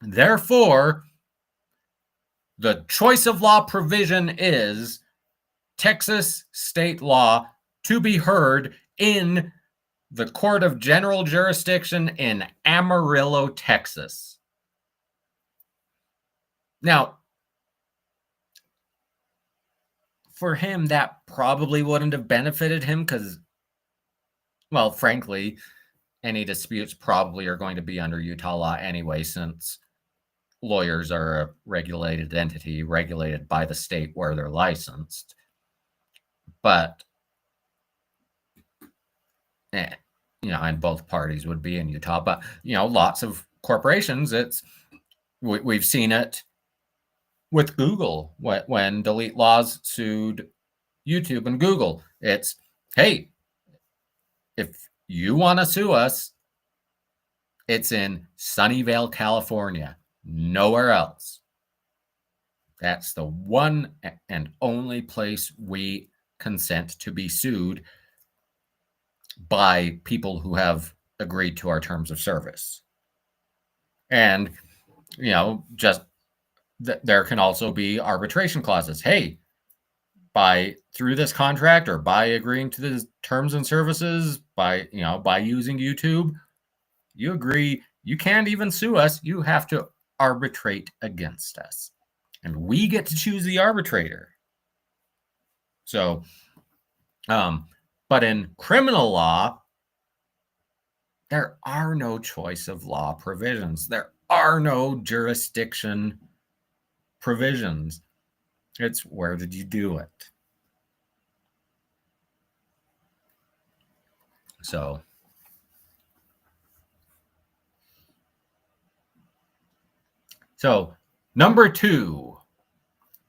Therefore, the choice of law provision is Texas state law to be heard in the Court of General Jurisdiction in Amarillo, Texas. Now, for him, that probably wouldn't have benefited him because, well, frankly, any disputes probably are going to be under Utah law anyway, since lawyers are a regulated entity, regulated by the state where they're licensed. But you know, and both parties would be in Utah. But, you know, lots of corporations, we've seen it with Google when Delete Laws sued YouTube and Google. It's, hey, if you want to sue us, it's in Sunnyvale, California, nowhere else. That's the one and only place we consent to be sued by people who have agreed to our terms of service. And, you know, just there can also be arbitration clauses. Hey, through this contract or by agreeing to the terms and services, by using YouTube, you agree you can't even sue us. You have to arbitrate against us. And we get to choose the arbitrator. So, but in criminal law, there are no choice of law provisions. There are no jurisdiction provisions. It's where did you do it? So, number 2,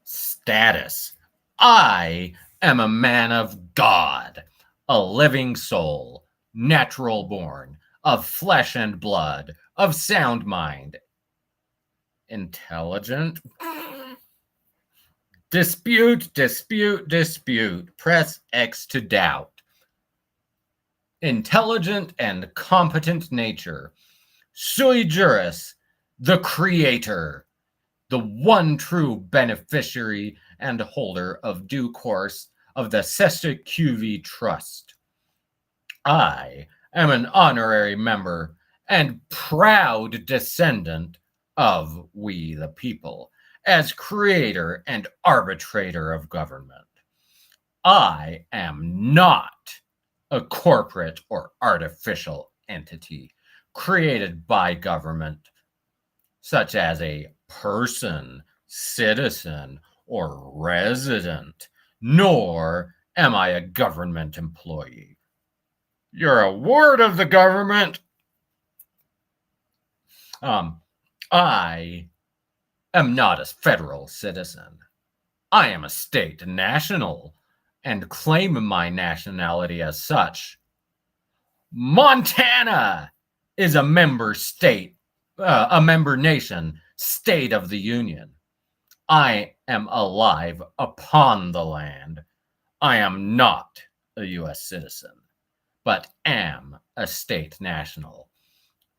status. I am a man of God, a living soul, natural born, of flesh and blood, of sound mind, intelligent. Dispute. Press X to doubt. Intelligent and competent nature. Sui juris, the creator, the one true beneficiary and holder of due course of the Cestui Que Vie trust. I am an honorary member and proud descendant of we the people, as creator and arbitrator of government. I am not a corporate or artificial entity created by government, such as a person, citizen, or resident, nor am I a government employee. You're a ward of the government. I am not a federal citizen. I am a state national and claim my nationality as such. Montana is a member state, a member nation, state of the Union. I am alive upon the land. I am not a U.S. citizen, but am a state national,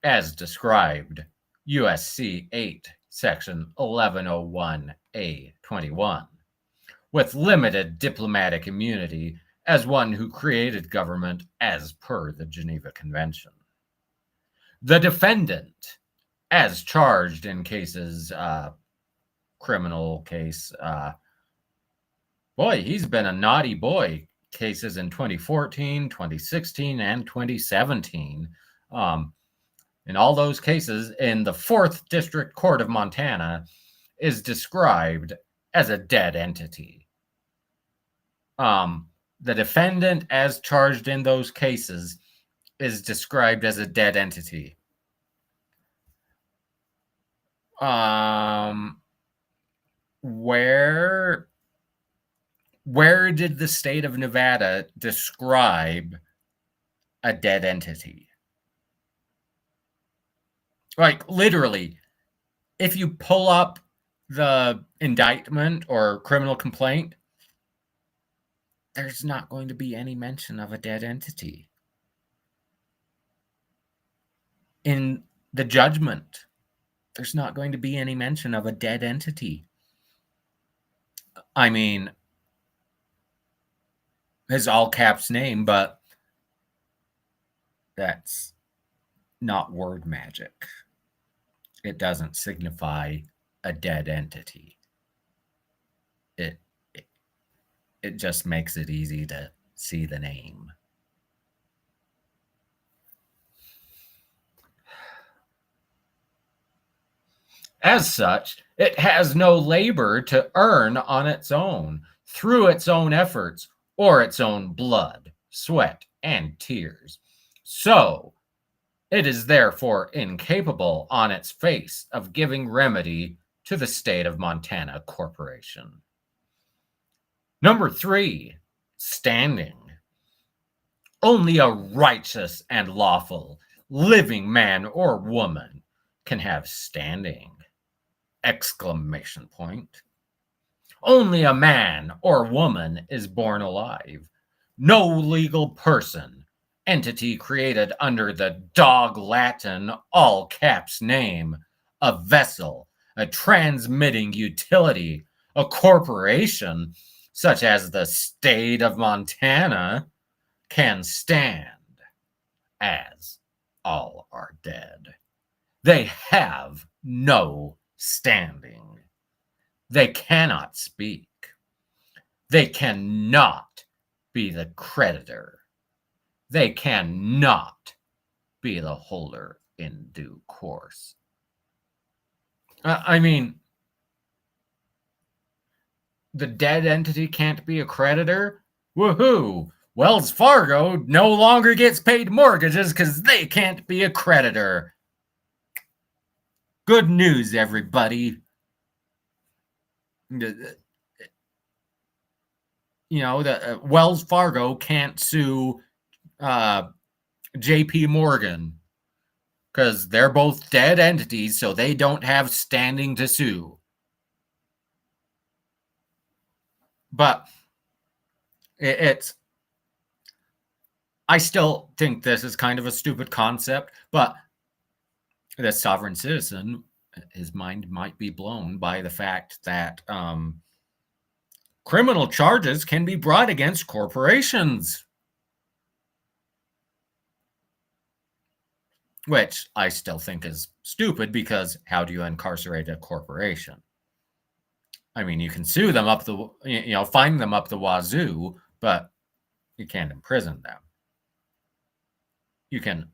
as described USC 8, Section 1101A21, with limited diplomatic immunity as one who created government as per the Geneva Convention. The defendant, as charged in cases, criminal case, boy, he's been a naughty boy cases in 2014, 2016, and 2017. In all those cases, in the 4th District Court of Montana is described as a dead entity. The defendant as charged in those cases is described as a dead entity. Where did the state of Nevada describe a dead entity? Like, literally, if you pull up the indictment or criminal complaint, there's not going to be any mention of a dead entity. In the judgment, there's not going to be any mention of a dead entity. I mean, his all caps name, but that's not word magic. It doesn't signify a dead entity. It just makes it easy to see the name. As such, it has no labor to earn on its own, through its own efforts, or its own blood, sweat, and tears. So, it is therefore incapable on its face of giving remedy to the state of Montana Corporation. Number 3, standing. Only a righteous and lawful, living man or woman can have standing! Exclamation point. Only a man or woman is born alive. No legal person, entity created under the dog Latin all caps name, a vessel, a transmitting utility, a corporation, such as the state of Montana, can stand, as all are dead. They have no standing. They cannot speak. They cannot be the creditor. They cannot be the holder in due course. I mean, the dead entity can't be a creditor? Woohoo! Wells Fargo no longer gets paid mortgages because they can't be a creditor. Good news, everybody. You know, the Wells Fargo can't sue JP Morgan because they're both dead entities, so they don't have standing to sue. But I still think this is kind of a stupid concept, but the sovereign citizen, his mind might be blown by the fact that criminal charges can be brought against corporations. Which I still think is stupid, because how do you incarcerate a corporation? I mean, you can sue them up the, fine them up the wazoo, but you can't imprison them. You can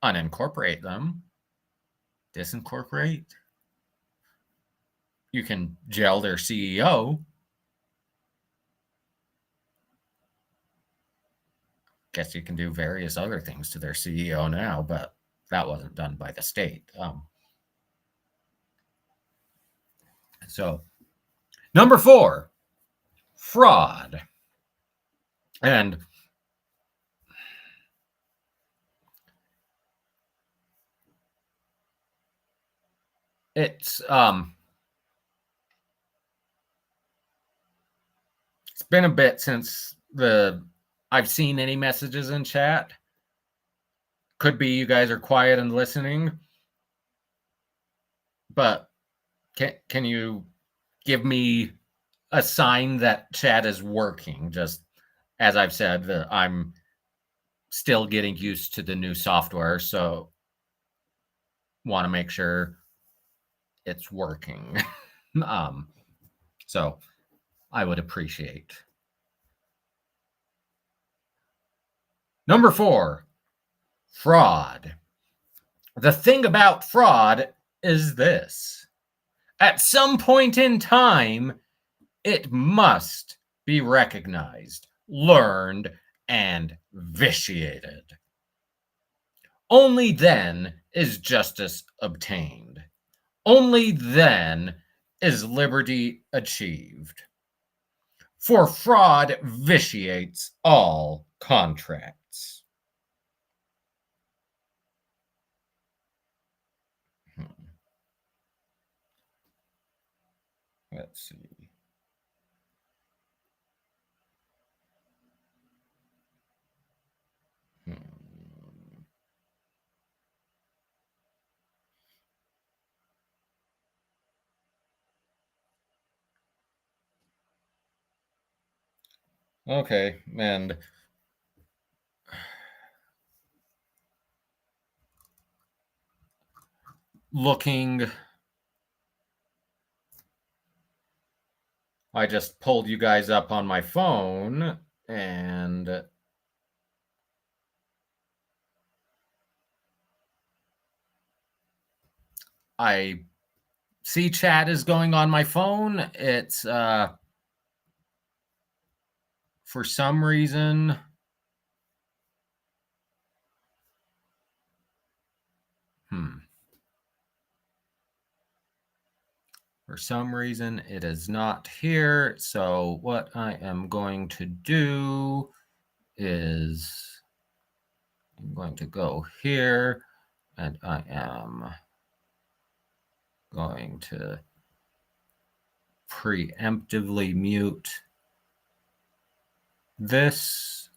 unincorporate them, disincorporate. You can jail their CEO. Guess you can do various other things to their CEO now, but that wasn't done by the state. So, number 4, fraud. And it's been a bit since I've seen any messages in chat. Could be you guys are quiet and listening, but can you give me a sign that chat is working? Just as I've said, I'm still getting used to the new software, so want to make sure it's working. So I would appreciate Number 4, fraud. The thing about fraud is this. At some point in time, it must be recognized, learned, and vitiated. Only then is justice obtained. Only then is liberty achieved. For fraud vitiates all contracts. Let's see. Okay, and looking, I just pulled you guys up on my phone, and I see chat is going on my phone. It's for some reason, for some reason it is not here. So what I am going to do is I'm going to go here, and I am going to preemptively mute this,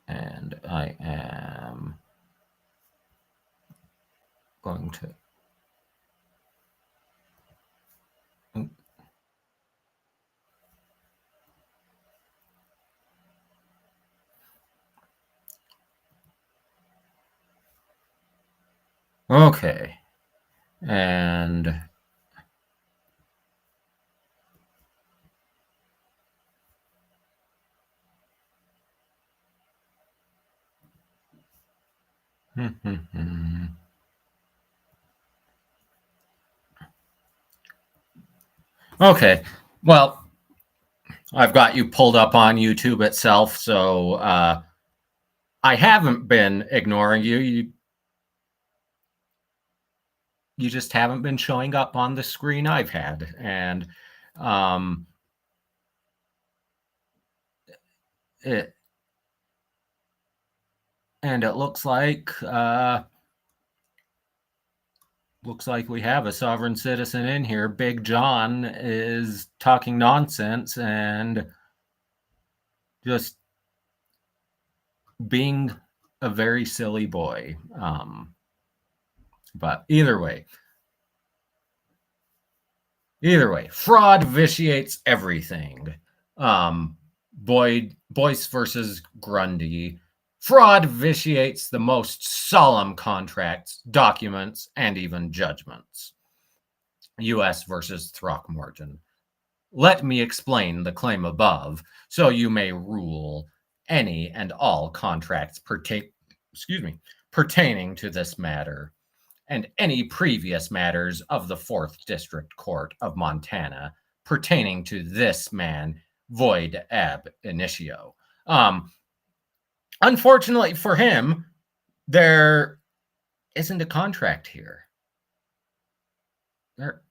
and I am going to okay, and okay, well, I've got you pulled up on YouTube itself, so I haven't been ignoring you. You just haven't been showing up on the screen I've had, and it looks like we have a sovereign citizen in here. Big John is talking nonsense and just being a very silly boy. But either way, fraud vitiates everything. Boyce versus Grundy. Fraud vitiates the most solemn contracts, documents, and even judgments. U.S. versus Throckmorton. Let me explain the claim above, so you may rule any and all contracts pertaining to this matter, and any previous matters of the 4th District Court of Montana pertaining to this man void ab initio. Unfortunately for him, there isn't a contract here.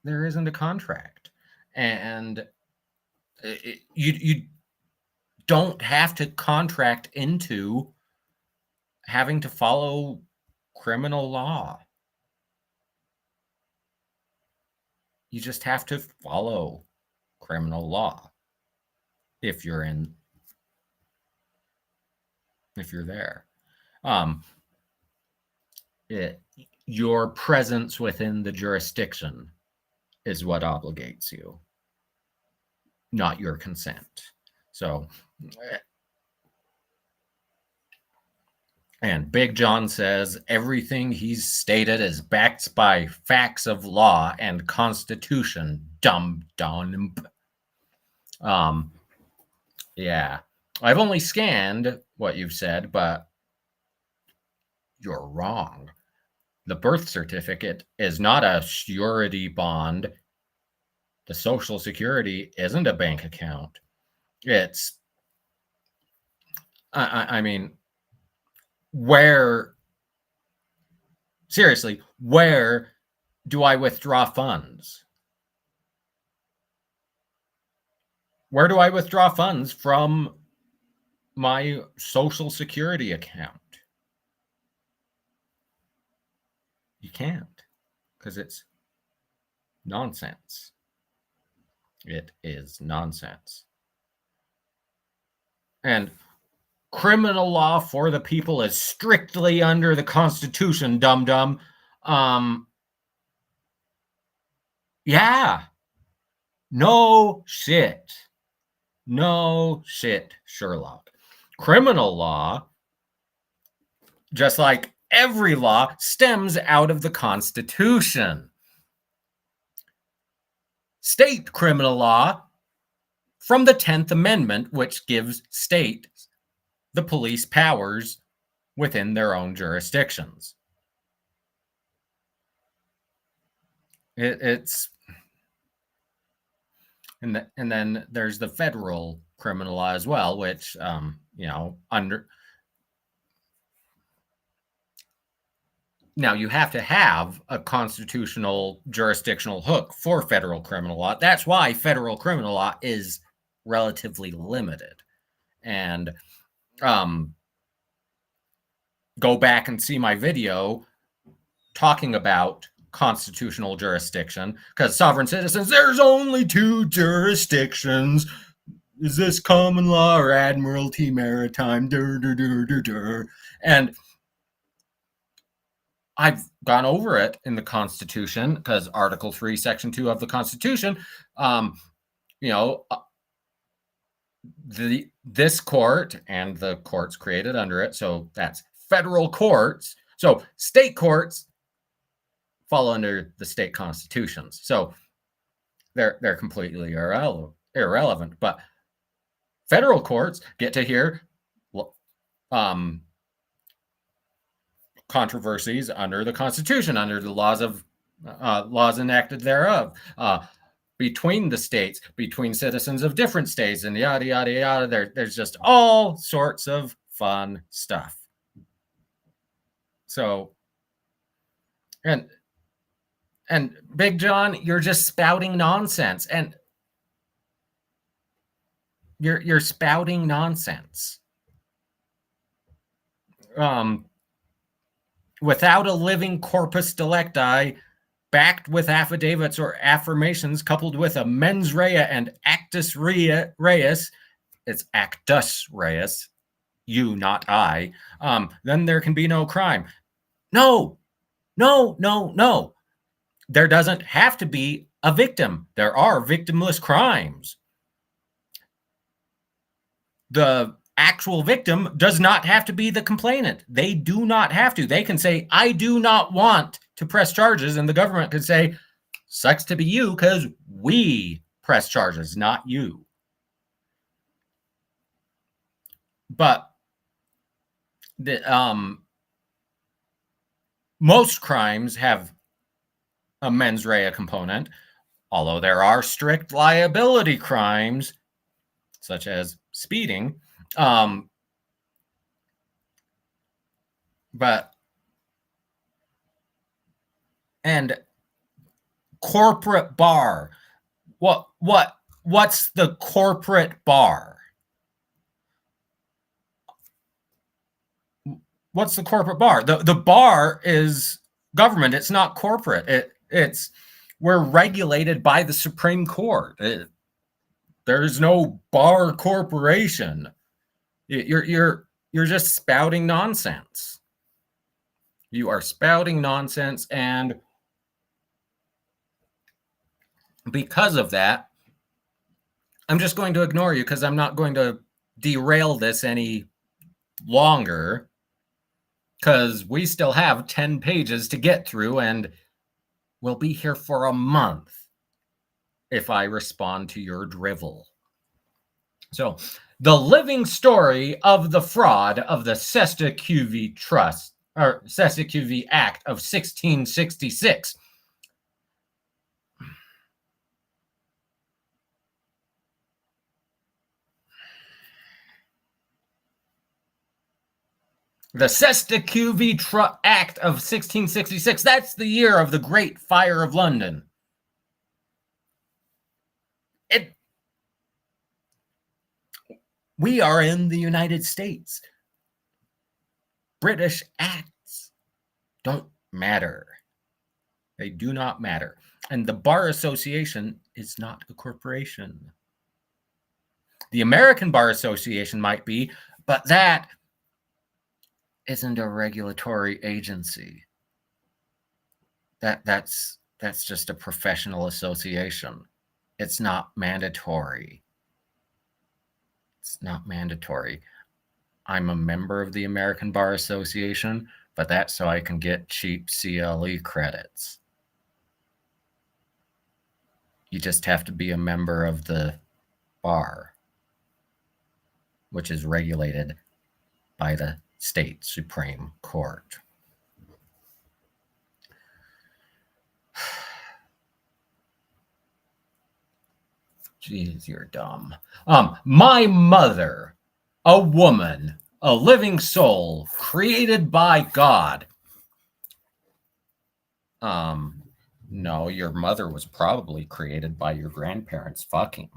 There isn't a contract, and you don't have to contract into having to follow criminal law. You just have to follow criminal law if you're there. Your presence within the jurisdiction is what obligates you, not your consent. So, and Big John says everything he's stated is backed by facts of law and constitution. Dumb. Yeah, I've only scanned what you've said, but you're wrong. The birth certificate is not a surety bond. The Social Security isn't a bank account. It's, I mean, seriously, where do I withdraw funds? Where do I withdraw funds from my Social Security account? You can't, because it's nonsense. It is nonsense. And criminal law for the people is strictly under the Constitution, dum-dum. Yeah. No shit. No shit, Sherlock. Criminal law, just like every law, stems out of the Constitution. State criminal law from the 10th Amendment, which gives states the police powers within their own jurisdictions. It's and then there's the federal criminal law as well, which now you have to have a constitutional jurisdictional hook for federal criminal law. That's why federal criminal law is relatively limited. And go back and see my video talking about constitutional jurisdiction, because sovereign citizens, there's only 2 jurisdictions. Is this common law or admiralty maritime? And I've gone over it in the Constitution, because Article 3, Section 2 of the Constitution, this court and the courts created under it, so that's federal courts. So state courts fall under the state constitutions. So they're completely irrelevant. But federal courts get to hear controversies under the Constitution, under the laws enacted thereof, between the states, between citizens of different states, and yada yada yada. There's just all sorts of fun stuff. So, and Big John, you're just spouting nonsense, and you're spouting nonsense. Without a living corpus delicti, backed with affidavits or affirmations, coupled with a mens rea and actus reus, it's actus reus, you, not I, then there can be no crime. No. There doesn't have to be a victim. There are victimless crimes. The actual victim does not have to be the complainant. They do not have to. They can say, I do not want to press charges, and the government could say, sucks to be you, because we press charges, not you. But most crimes have a mens rea component, although there are strict liability crimes, such as speeding. And corporate bar. What's the corporate bar? What's the corporate bar? The bar is government. It's not corporate. We're regulated by the Supreme Court. There's no bar corporation. You're just spouting nonsense. You are spouting nonsense, and because of that, I'm just going to ignore you, because I'm not going to derail this any longer, because we still have 10 pages to get through, and we'll be here for a month if I respond to your drivel. So, the living story of the fraud of the Cestui Que Vie Trust or Cestui Que Vie Act of 1666. The Cestui Que Vie Act of 1666. That's the year of the Great Fire of London. We are in the United States. British acts don't matter. They do not matter. And the Bar Association is not a corporation. The American Bar Association might be, but that isn't a regulatory agency. That's just a professional association. It's not mandatory. It's not mandatory. I'm a member of the American Bar Association, but that's so I can get cheap CLE credits. You just have to be a member of the bar, which is regulated by the state Supreme Court. Jeez, you're dumb. My mother, a woman, a living soul, created by God. No, your mother was probably created by your grandparents fucking.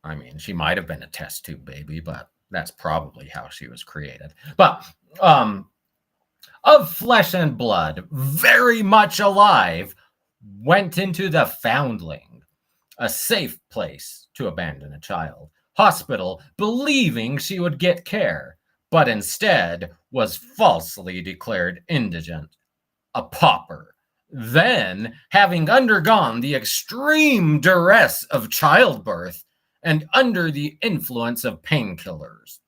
I mean, she might have been a test tube baby, but that's probably how she was created. But of flesh and blood, very much alive, went into the foundling, a safe place to abandon a child, hospital, believing she would get care, but instead was falsely declared indigent, a pauper. Then, having undergone the extreme duress of childbirth and under the influence of painkillers.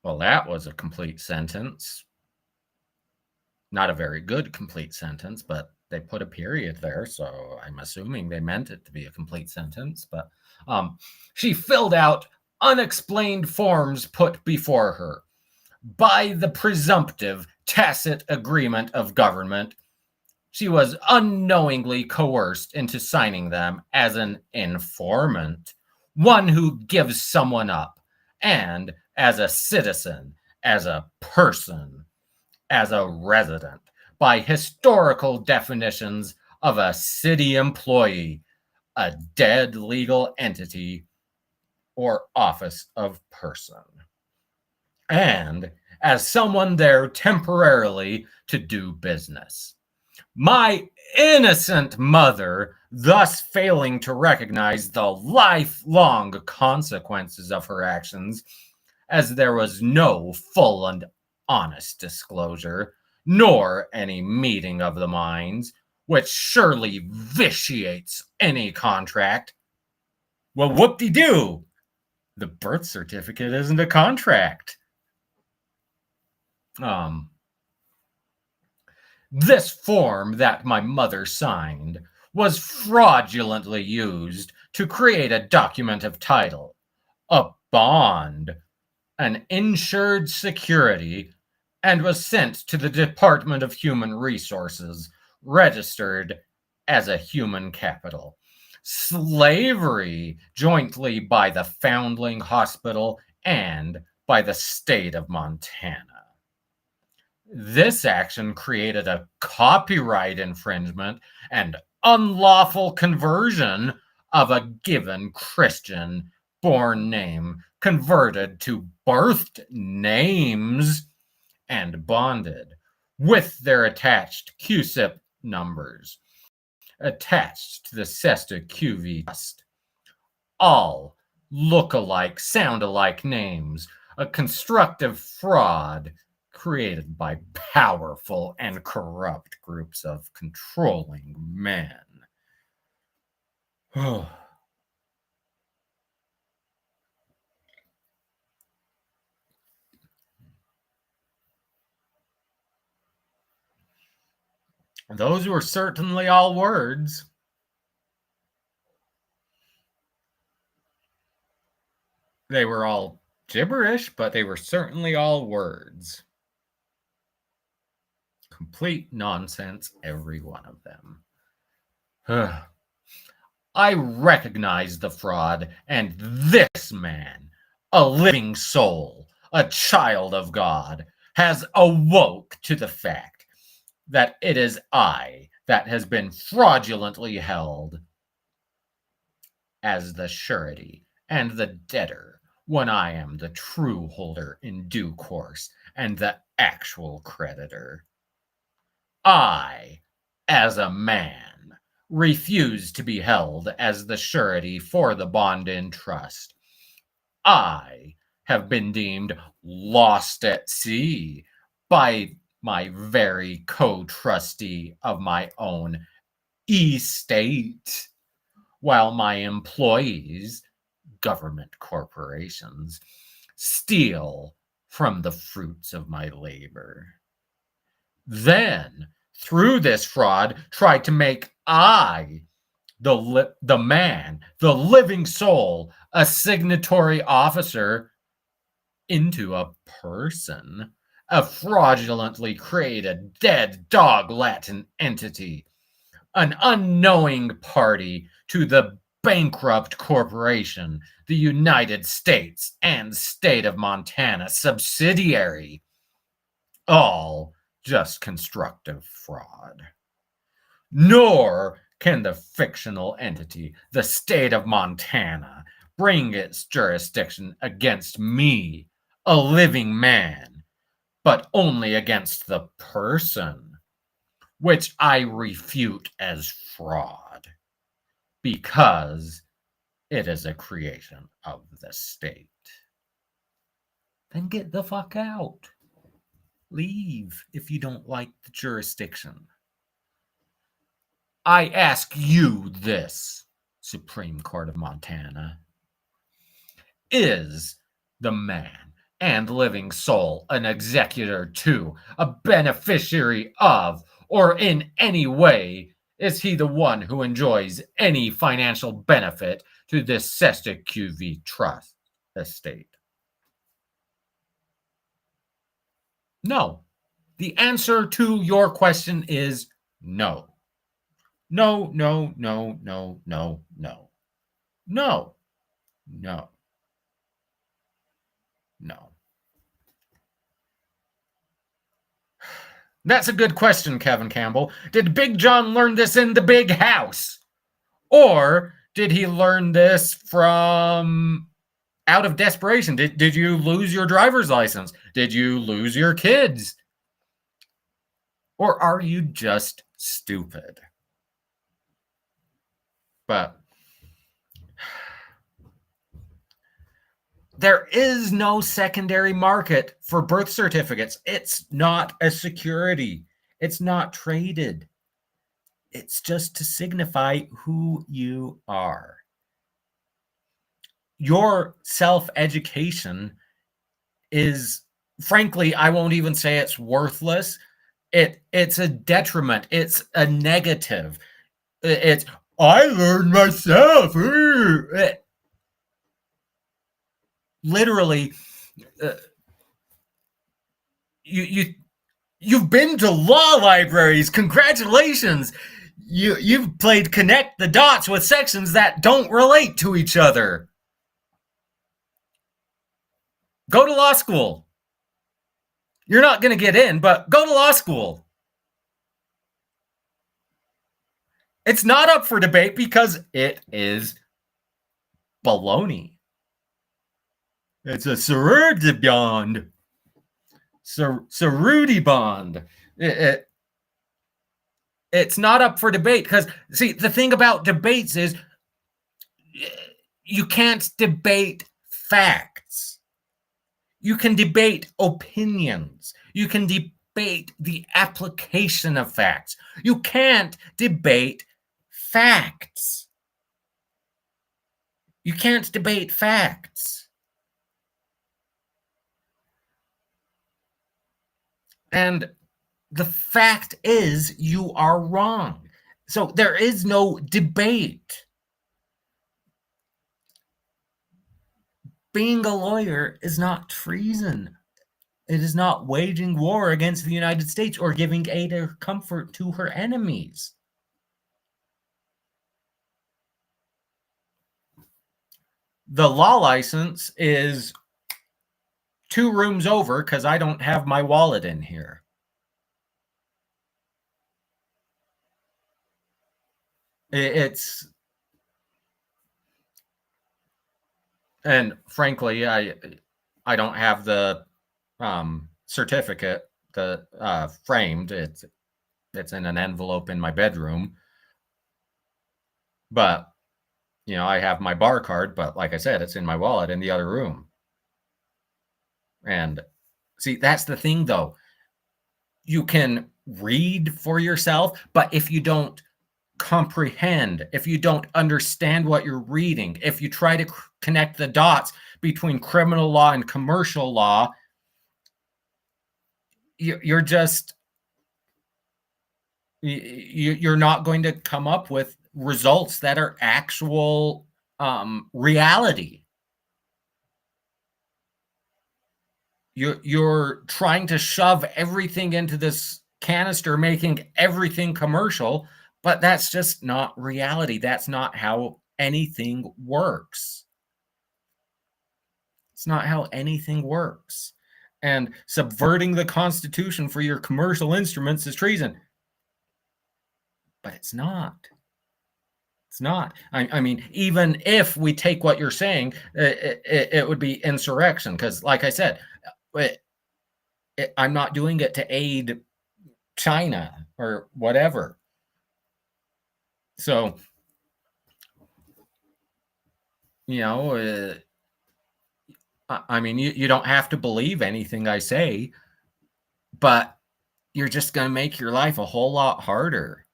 Well, that was a complete sentence. Not a very good complete sentence, but they put a period there, so I'm assuming they meant it to be a complete sentence. But she filled out unexplained forms put before her by the presumptive tacit agreement of government. She was unknowingly coerced into signing them as an informant, one who gives someone up, and as a citizen, as a person, as a resident, by historical definitions of a city employee, a dead legal entity, or office of person, and as someone there temporarily to do business. My innocent mother, thus failing to recognize the lifelong consequences of her actions, as there was no full and honest disclosure, nor any meeting of the minds, which surely vitiates any contract. Well, whoop-de-doo! The birth certificate isn't a contract. This form that my mother signed was fraudulently used to create a document of title, a bond, an insured security, and was sent to the Department of Human Resources, registered as a human capital. Slavery jointly by the Foundling Hospital and by the state of Montana. This action created a copyright infringement and unlawful conversion of a given Christian born name converted to birthed names and bonded with their attached QSIP numbers attached to the Cestui Que Vie trust. All look-alike, sound-alike names, a constructive fraud created by powerful and corrupt groups of controlling men. Those were certainly all words. They were all gibberish, but they were certainly all words. Complete nonsense, every one of them. I recognize the fraud, and this man, a living soul, a child of God, has awoke to the fact that it is I that has been fraudulently held as the surety and the debtor, when I am the true holder in due course and the actual creditor. I, as a man, refuse to be held as the surety for the bond in trust. I have been deemed lost at sea by my very co-trustee of my own estate, while my employees, government corporations, steal from the fruits of my labor. Then, through this fraud, try to make I, the man, the living soul, a signatory officer, into a person, a fraudulently created dead dog Latin entity, an unknowing party to the bankrupt corporation, the United States and state of Montana subsidiary. All just constructive fraud. Nor can the fictional entity, the state of Montana, bring its jurisdiction against me, a living man, but only against the person, which I refute as fraud, because it is a creation of the state. Then get the fuck out. Leave if you don't like the jurisdiction. I ask you this, Supreme Court of Montana. Is the man and living soul an executor to, a beneficiary of, or in any way is he the one who enjoys any financial benefit to this Cestui Que Vie trust estate? No. The answer to your question is no. No, no, no, no, no, no. No. No. No. That's a good question, Kevin Campbell. Did Big John learn this in the big house? Or did he learn this from out of desperation? Did you lose your driver's license? Did you lose your kids? Or are you just stupid? But there is no secondary market for birth certificates. It's not a security. It's not traded. It's just to signify who you are. Your self-education is, frankly, I won't even say it's worthless. It's a detriment. It's a negative. It's, I learned myself. Literally, you've been to law libraries. Congratulations. You've played connect the dots with sections that don't relate to each other. Go to law school. You're not going to get in, but go to law school. It's not up for debate because it is baloney. It's a sorority bond. Sorority bond. It's not up for debate because, see, the thing about debates is you can't debate facts. You can debate opinions. You can debate the application of facts. You can't debate facts. You can't debate facts. And the fact is, you are wrong. So there is no debate. being a lawyer is not treason. It is not waging war against the United States or giving aid or comfort to her enemies. The law license is 2 rooms over because I don't have my wallet in here. It's, and frankly, I don't have the certificate, the framed. It's in an envelope in my bedroom. But I have my bar card, but like I said, it's in my wallet in the other room. And see, that's the thing, though. You can read for yourself, but if you don't comprehend, if you don't understand what you're reading, if you try to connect the dots between criminal law and commercial law, you're not going to come up with results that are actual reality. You're trying to shove everything into this canister, making everything commercial, but that's just not reality. That's not how anything works. It's not how anything works. And subverting the Constitution for your commercial instruments is treason. But it's not. It's not. I mean, even if we take what you're saying, it would be insurrection. Because, like I said, I'm not doing it to aid China or whatever. So, I mean, you don't have to believe anything I say, but you're just going to make your life a whole lot harder.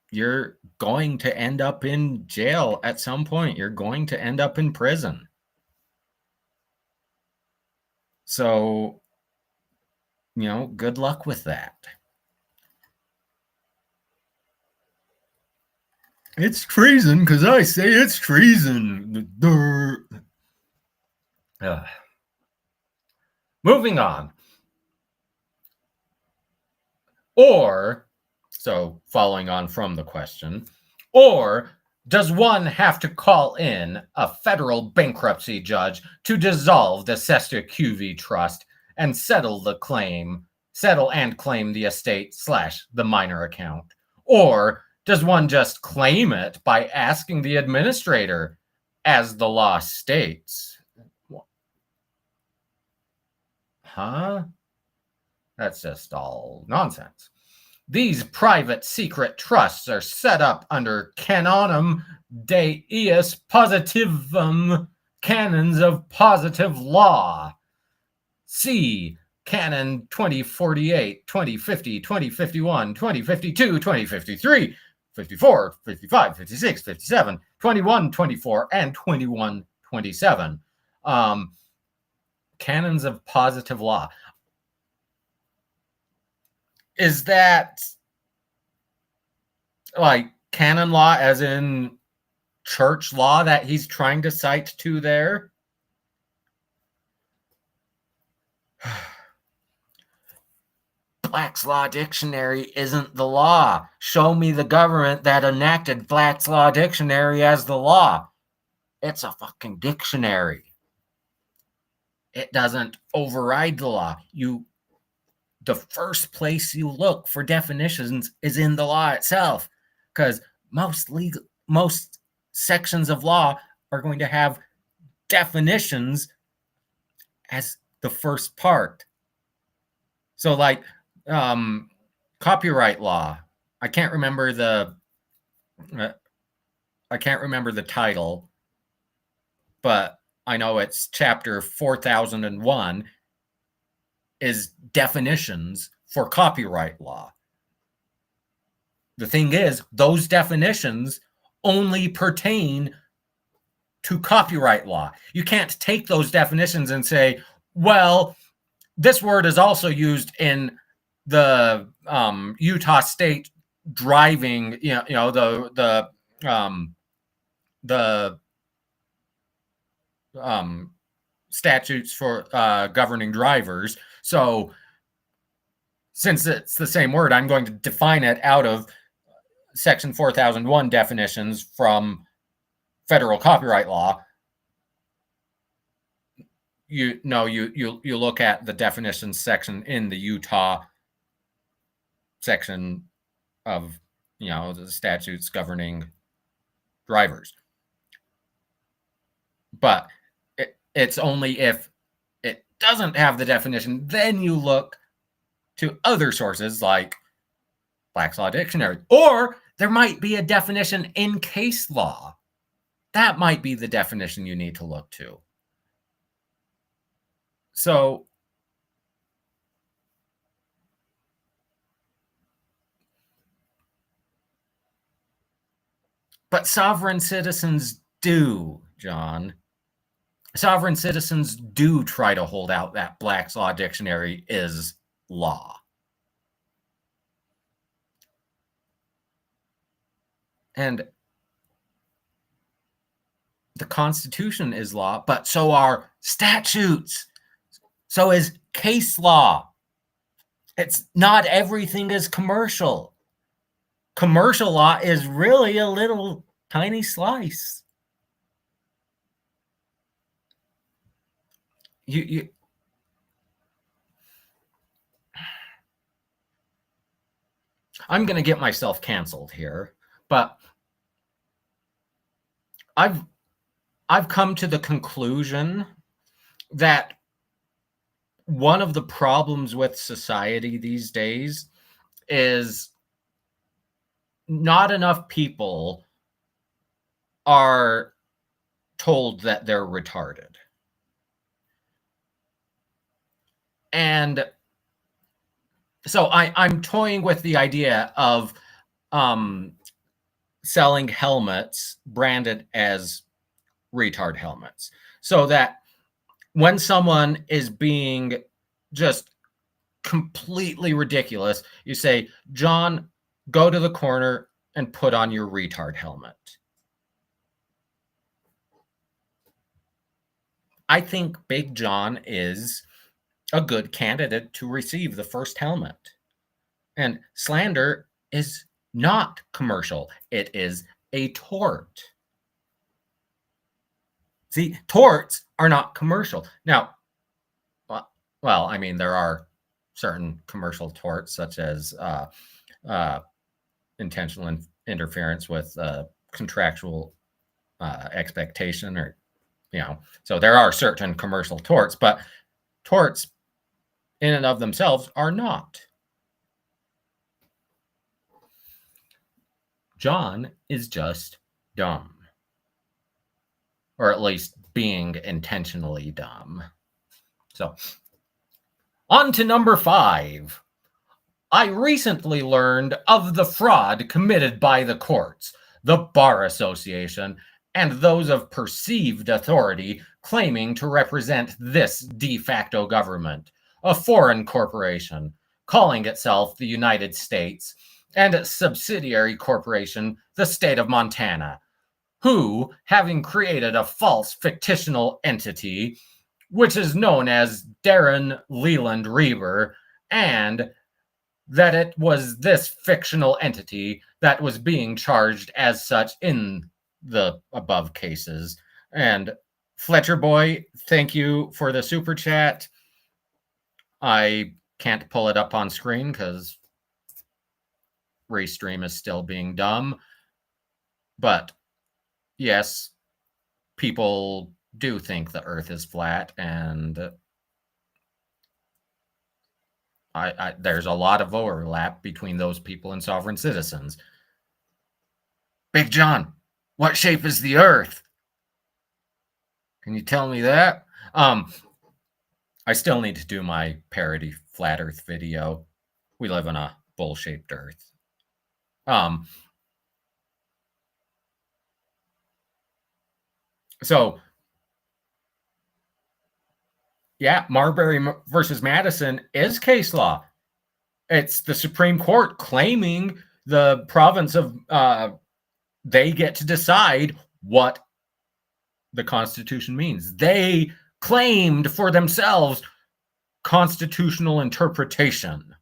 You're going to end up in jail at some point. You're going to end up in prison. So, good luck with that. It's treason because I say it's treason. Moving on. Or, so following on from the question, or does one have to call in a federal bankruptcy judge to dissolve the Cestui Que Vie trust and settle and claim the estate / the minor account? Or does one just claim it by asking the administrator, as the law states? Huh? That's just all nonsense. These private secret trusts are set up under canonum de ius positivum, canons of positive law. See Canon 2048, 2050, 2051, 2052, 2053, 54, 55, 56, 57, 21, 24, and 21, 27. Canons of positive law. Is that like canon law as in church law that he's trying to cite to there? Black's Law Dictionary isn't the law. Show me the government that enacted Black's Law Dictionary as the law. It's a fucking dictionary. It doesn't override the law. The first place you look for definitions is in the law itself, because most sections of law are going to have definitions as the first part. So, like copyright law, I can't remember the title, but I know it's chapter 4001 is definitions for copyright law. The thing is, those definitions only pertain to copyright law. You can't take those definitions and say, well, this word is also used in the Utah State driving, the statutes for governing drivers. So since it's the same word, I'm going to define it out of Section 4001 definitions from federal copyright law. You look at the definitions section in the Utah section of the statutes governing drivers. But it's only if it doesn't have the definition, then you look to other sources like Black's Law Dictionary, or there might be a definition in case law. That might be the definition you need to look to. So but sovereign citizens do, John. Sovereign citizens do try to hold out that Black's Law Dictionary is law. And the Constitution is law, but so are statutes. So is case law. It's not everything is commercial. Commercial law is really a little tiny slice. I'm going to get myself canceled here, but I've come to the conclusion that one of the problems with society these days is not enough people are told that they're retarded. And so I'm toying with the idea of selling helmets branded as retard helmets, so that when someone is being just completely ridiculous, you say, John, go to the corner and put on your retard helmet. I think Big John is a good candidate to receive the first helmet. And slander is not commercial. It is a tort. See, torts are not commercial. Now, well, I mean, there are certain commercial torts, such as intentional interference with contractual expectation, or, so there are certain commercial torts, but torts in and of themselves are not. John is just dumb. Or at least being intentionally dumb. So, on to number 5. I recently learned of the fraud committed by the courts, the Bar Association, and those of perceived authority claiming to represent this de facto government, a foreign corporation, calling itself the United States, and a subsidiary corporation, the state of Montana, who, having created a false fictional entity, which is known as Darren Leland Reber, and that it was this fictional entity that was being charged as such in the above cases. And Fletcher Boy, thank you for the super chat. I can't pull it up on screen because Restream is still being dumb. But yes, people do think the Earth is flat, and there's a lot of overlap between those people and sovereign citizens. Big John, what shape is the Earth? Can you tell me that? I still need to do my parody flat Earth video. We live on a bowl-shaped Earth. So, yeah, Marbury versus Madison is case law. It's the Supreme Court claiming the province of, they get to decide what the Constitution means. They claimed for themselves constitutional interpretation.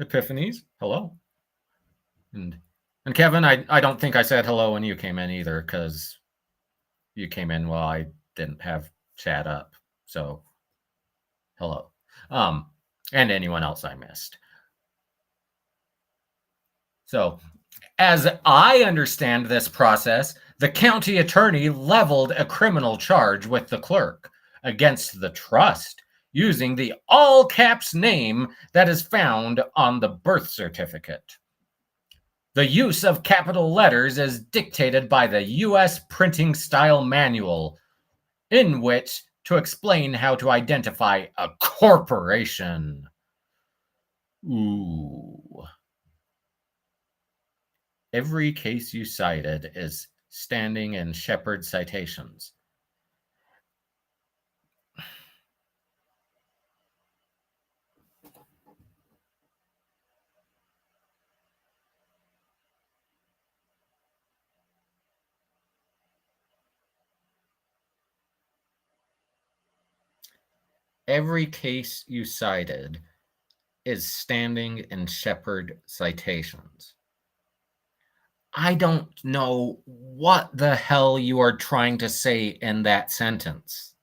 Epiphanies, hello. And Kevin, I don't think I said hello when you came in either, because you came in while I didn't have chat up. So hello. And anyone else I missed. So as I understand this process, the county attorney leveled a criminal charge with the clerk against the trust using the all caps name that is found on the birth certificate. The use of capital letters is dictated by the U.S. Printing Style Manual, in which to explain how to identify a corporation. Ooh. Every case you cited is standing in Shepard citations. Every case you cited is standing in Shepard citations. I don't know what the hell you are trying to say in that sentence.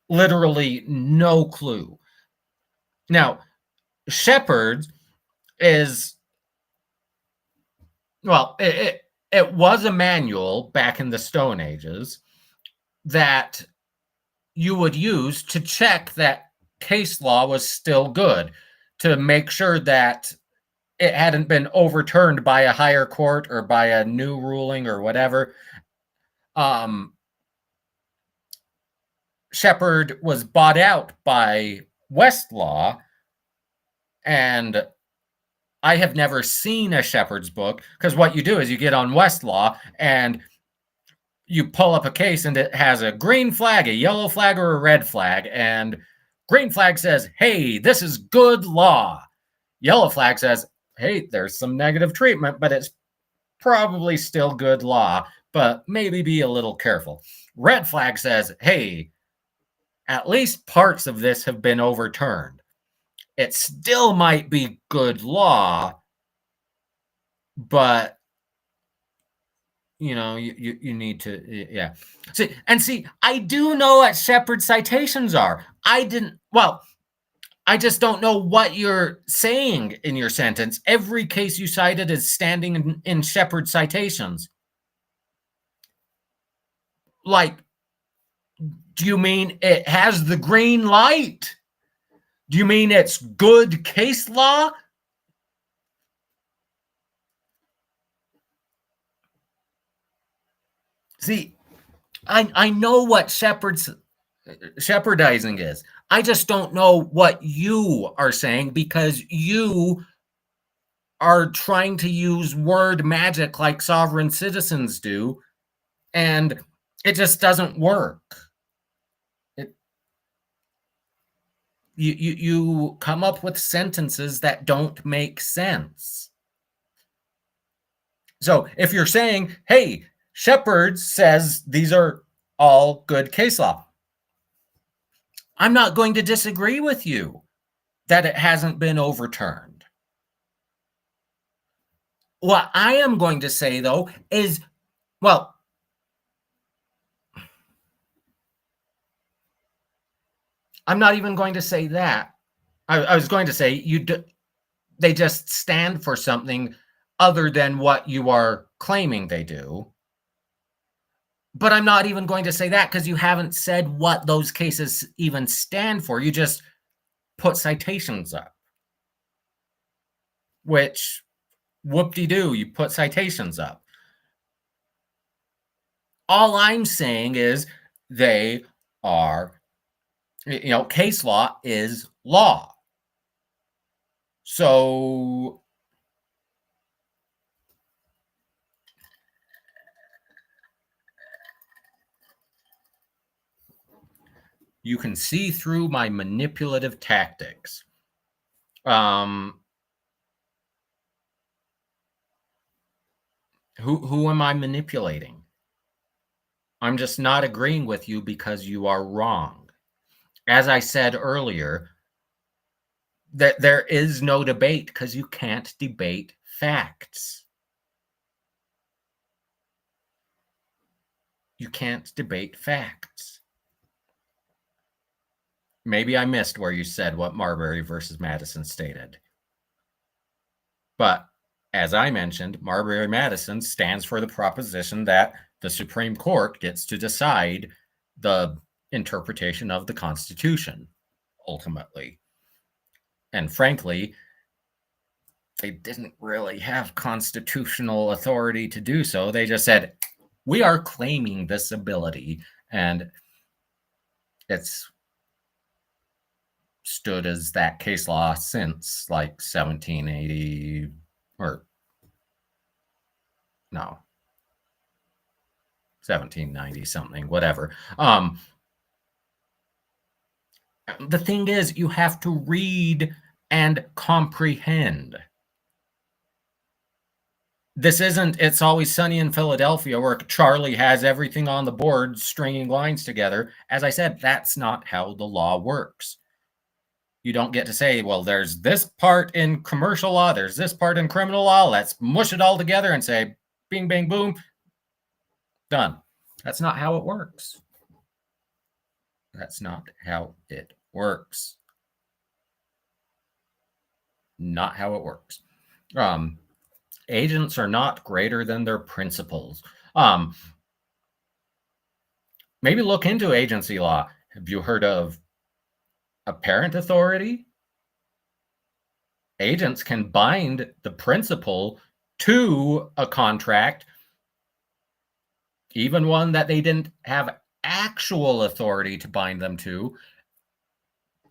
Literally no clue. Now, Shepard is, well, it was a manual back in the Stone Ages that you would use to check that case law was still good, to make sure that it hadn't been overturned by a higher court or by a new ruling or whatever. Shepard was bought out by Westlaw, and I have never seen a Shepard's book, because what you do is you get on Westlaw and you pull up a case and it has a green flag, a yellow flag, or a red flag. And green flag says, hey, this is good law. Yellow flag says, hey, there's some negative treatment, but it's probably still good law, but maybe be a little careful. Red flag says, hey, at least parts of this have been overturned. It still might be good law, but you know, you need to, yeah. See, I do know what Shepard citations are. I just don't know what you're saying in your sentence. Every case you cited is standing in Shepard citations. Like, do you mean it has the green light? Do you mean it's good case law? See, I know what Shepardizing is. I just don't know what you are saying, because you are trying to use word magic like sovereign citizens do, and it just doesn't work. You come up with sentences that don't make sense. So if you're saying, hey, Shepard says these are all good case law, I'm not going to disagree with you that it hasn't been overturned. What I am going to say, though, is, well, I'm not even going to say that. I was going to say they just stand for something other than what you are claiming they do. But I'm not even going to say that, because you haven't said what those cases even stand for. You just put citations up, which, whoop-de-doo, you put citations up. All I'm saying is they are, you know, case law is law. So you can see through my manipulative tactics. Who am I manipulating? I'm just not agreeing with you because you are wrong. As I said earlier, that there is no debate because you can't debate facts. You can't debate facts. Maybe I missed where you said what Marbury versus Madison stated. But as I mentioned, Marbury Madison stands for the proposition that the Supreme Court gets to decide the interpretation of the Constitution, ultimately. And frankly, they didn't really have constitutional authority to do so. They just said, we are claiming this ability. And it's stood as that case law since like 1780 or no, 1790 something, whatever. The thing is, you have to read and comprehend. This isn't It's Always Sunny in Philadelphia where Charlie has everything on the board stringing lines together. As I said, that's not how the law works. You don't get to say, well, there's this part in commercial law, there's this part in criminal law, let's mush it all together and say, bing, bang, boom, done. That's not how it works. That's not how it works. Not how it works. Agents are not greater than their principals. Maybe look into agency law. Have you heard of apparent authority? Agents can bind the principal to a contract, even one that they didn't have actual authority to bind them to,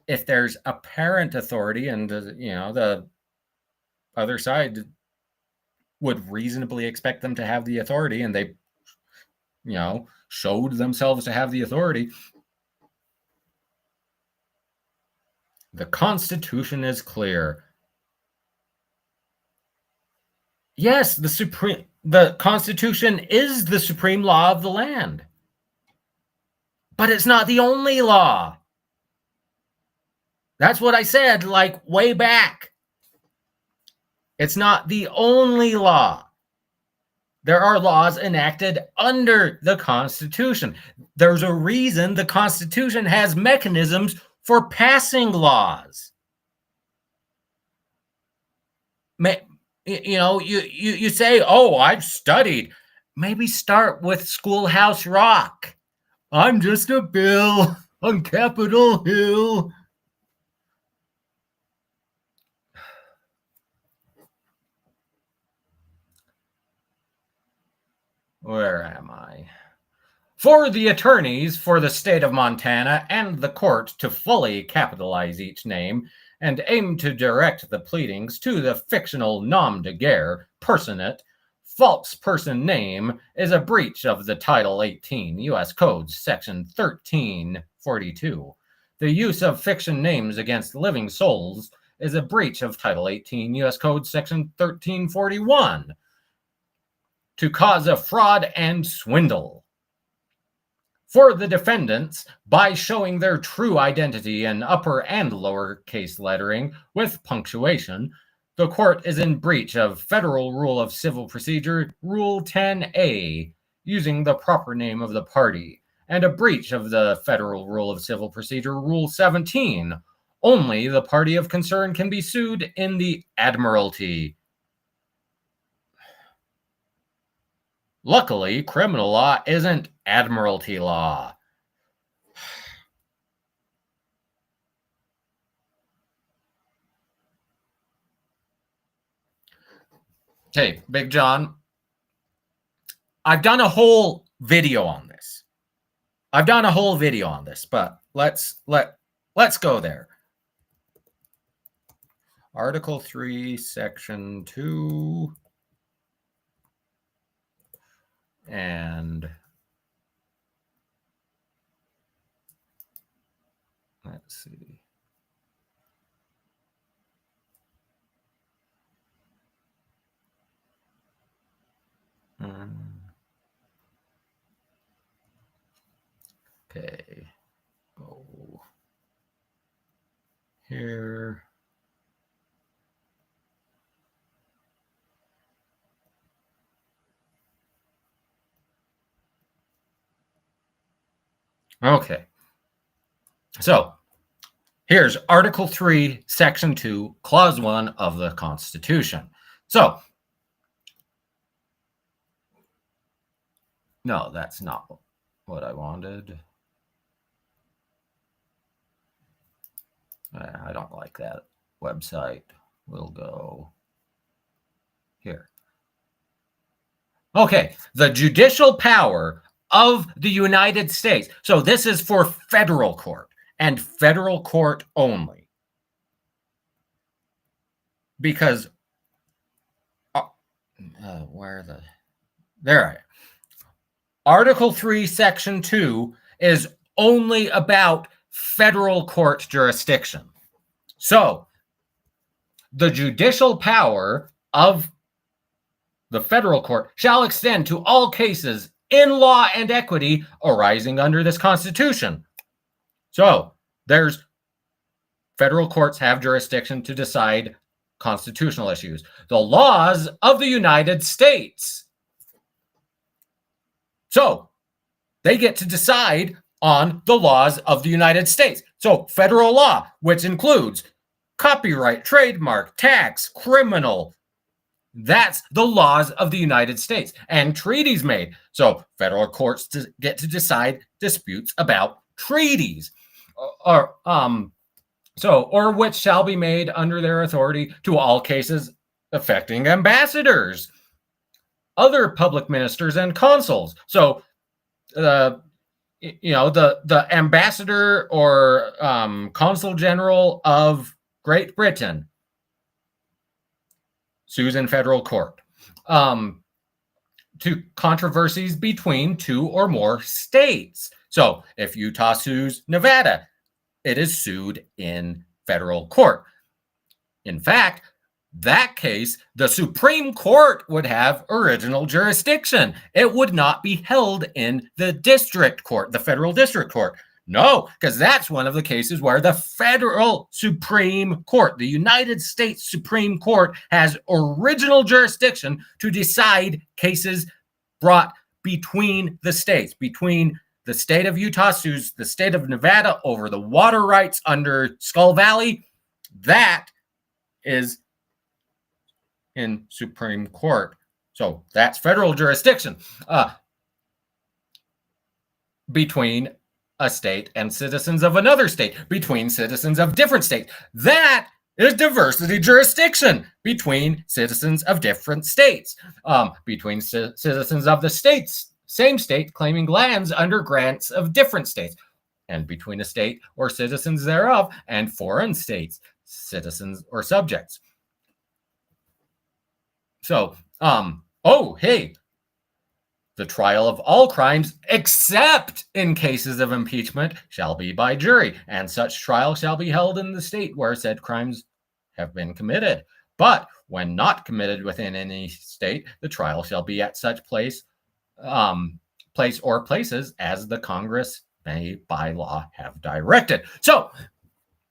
if there's apparent authority and the other side would reasonably expect them to have the authority and they showed themselves to have the authority. The Constitution is clear. Yes, the Constitution is the supreme law of the land. But it's not the only law. That's what I said, like, way back. It's not the only law. There are laws enacted under the Constitution. There's a reason the Constitution has mechanisms for passing laws. You say, oh, I've studied. Maybe start with Schoolhouse Rock. I'm just a bill on Capitol Hill. Where am I? For the attorneys for the state of Montana and the court to fully capitalize each name and aim to direct the pleadings to the fictional nom de guerre personate, false person name is a breach of the Title 18 U.S. Code, Section 1342. The use of fiction names against living souls is a breach of Title 18 U.S. Code, Section 1341. To cause a fraud and swindle. For the defendants, by showing their true identity in upper and lower case lettering with punctuation, the court is in breach of Federal Rule of Civil Procedure Rule 10A, using the proper name of the party, and a breach of the Federal Rule of Civil Procedure Rule 17. Only the party of concern can be sued in the Admiralty. Luckily, criminal law isn't admiralty law. Okay, Big John, I've done a whole video on this. But let's go there. Article 3, Section 2. And let's see. Okay, go here. Okay, so here's Article 3, Section 2, Clause 1 of the Constitution. So, no, that's not what I wanted. I don't like that website. We'll go here. Okay, the judicial power of the United States. So this is for federal court and federal court only. Because, where are the, there I am. Article 3, Section 2 is only about federal court jurisdiction. So, the judicial power of the federal court shall extend to all cases in law and equity arising under this Constitution. So, there's federal courts have jurisdiction to decide constitutional issues. The laws of the United States. So, they get to decide on the laws of the United States. So, federal law, which includes copyright, trademark, tax, criminal, that's the laws of the United States. And treaties made. So, federal courts get to decide disputes about treaties. Or which shall be made under their authority to all cases affecting ambassadors, other public ministers, and consuls. So, the ambassador or consul general of Great Britain sues in federal court to controversies between two or more states. So, if Utah sues Nevada, it is sued in federal court. In fact, that case, the Supreme Court would have original jurisdiction. It would not be held in the district court, the federal district court. No, because that's one of the cases where the federal Supreme Court, the United States Supreme Court, has original jurisdiction to decide cases brought between the states, between the state of Utah sues the state of Nevada over the water rights under Skull Valley. That is in Supreme Court. So that's federal jurisdiction between a state and citizens of another state, between citizens of different states. That is diversity jurisdiction between citizens of different states, between citizens of the states, same state claiming lands under grants of different states, and between a state or citizens thereof and foreign states, citizens or subjects. So, the trial of all crimes, except in cases of impeachment, shall be by jury, and such trial shall be held in the state where said crimes have been committed. But when not committed within any state, the trial shall be at such place or places as the Congress may by law have directed. So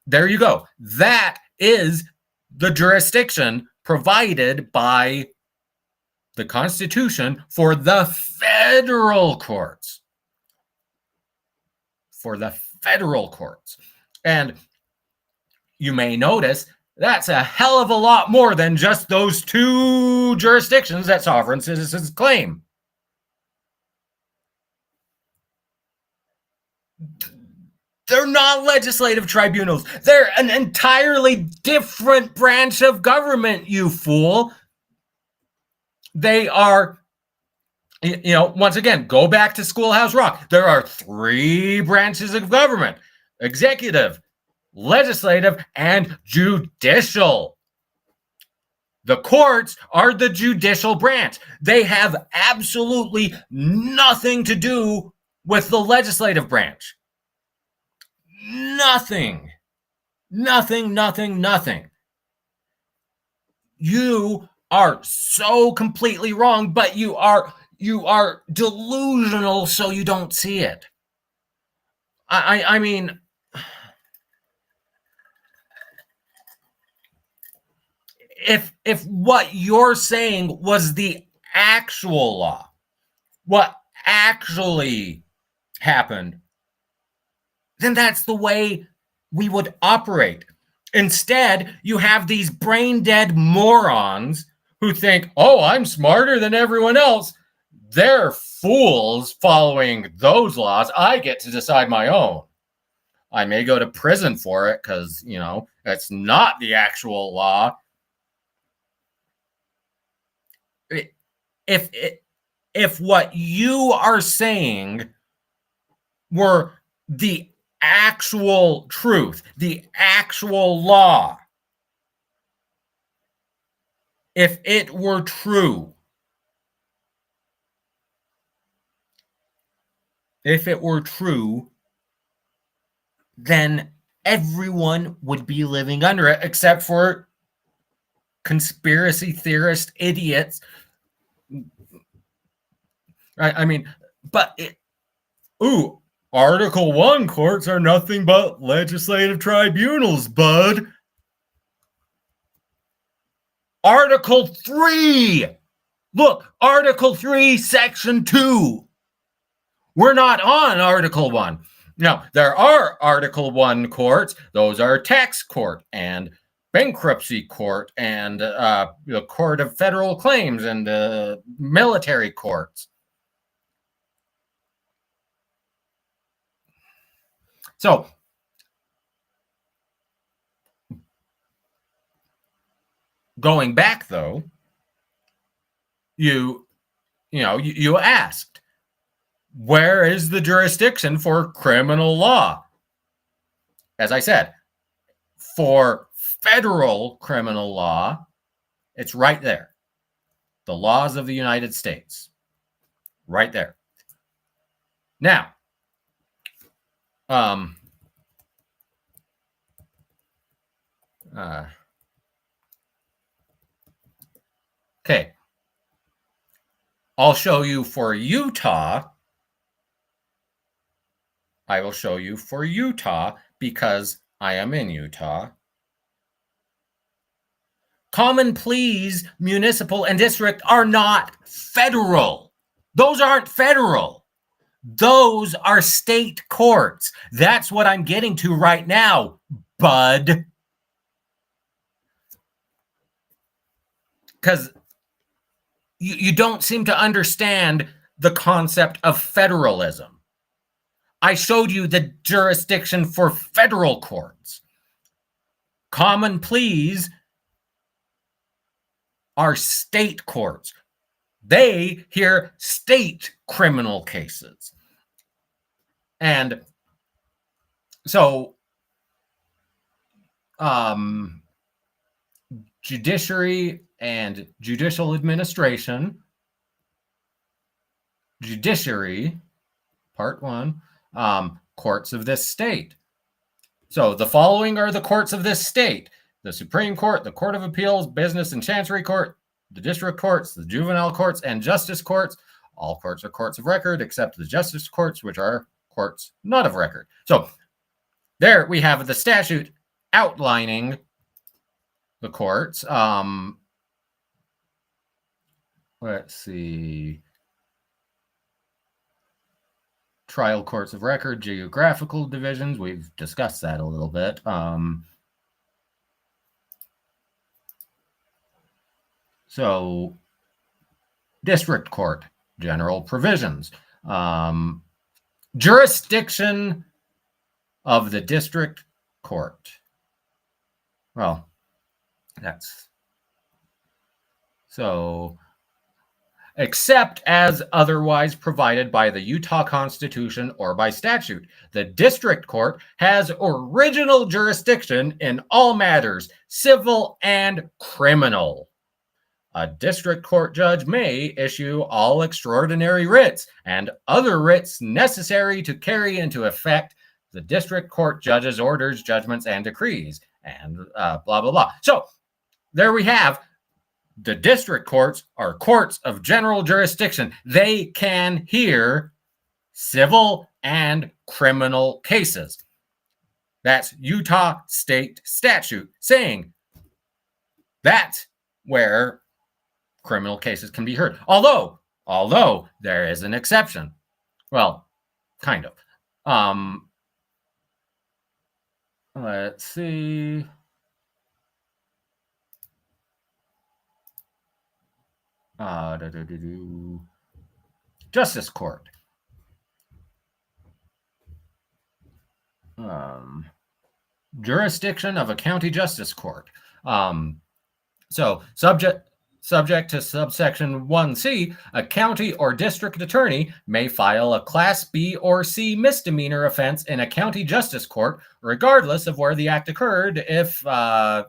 there you go. That is the jurisdiction provided by the Constitution for the federal courts. For the federal courts. And you may notice that's a hell of a lot more than just those two jurisdictions that sovereign citizens claim. They're not legislative tribunals. They're an entirely different branch of government, you fool. They are, once again, go back to Schoolhouse Rock. There are 3 branches of government: executive, legislative, and judicial. The courts are the judicial branch. They have absolutely nothing to do with the legislative branch. Nothing. You are so completely wrong, but you are delusional, so you don't see it. I mean, if what you're saying was the actual law, what actually happened, then that's the way we would operate. Instead, you have these brain dead morons who think, oh, I'm smarter than everyone else. They're fools following those laws. I get to decide my own. I may go to prison for it because, it's not the actual law. If what you are saying were the actual truth, the actual law, if it were true, then everyone would be living under it except for conspiracy theorist idiots. I mean, but Article 1 courts are nothing but legislative tribunals, bud. Article 3. Look, Article 3, Section 2. We're not on Article 1. Now, there are Article 1 courts. Those are tax court and bankruptcy court and the Court of Federal Claims and military courts. So, going back though, you asked, where is the jurisdiction for criminal law? As I said, for federal criminal law, it's right there. The laws of the United States. Right there. Now, okay. I'll show you for Utah. I will show you for Utah because I am in Utah. Common pleas, municipal and district are not federal. Those aren't federal. Those are state courts. That's what I'm getting to right now, bud. Because you don't seem to understand the concept of federalism. I showed you the jurisdiction for federal courts. Common pleas are state courts. They hear state criminal cases. And so, judiciary and judicial administration, judiciary, part 1, courts of this state. So the following are the courts of this state: the Supreme Court, the Court of Appeals, Business and Chancery Court, the District Courts, the Juvenile Courts, and Justice Courts. All courts are courts of record except the Justice Courts, which are courts not of record. So there we have the statute outlining the courts. Let's see. Trial courts of record, geographical divisions. We've discussed that a little bit. So, district court, general provisions. Jurisdiction of the district court. Well, that's so. Except as otherwise provided by the Utah Constitution or by statute. The district court has original jurisdiction in all matters, civil and criminal. A district court judge may issue all extraordinary writs and other writs necessary to carry into effect the district court judge's orders, judgments, and decrees, and blah, blah, blah. So there we have. The district courts are courts of general jurisdiction. They can hear civil and criminal cases. That's Utah state statute saying that's where criminal cases can be heard. Although there is an exception. Well, kind of. Let's see. Justice Court. Jurisdiction of a county justice court. So subject to subsection 1C, a county or district attorney may file a Class B or C misdemeanor offense in a county justice court, regardless of where the act occurred, if the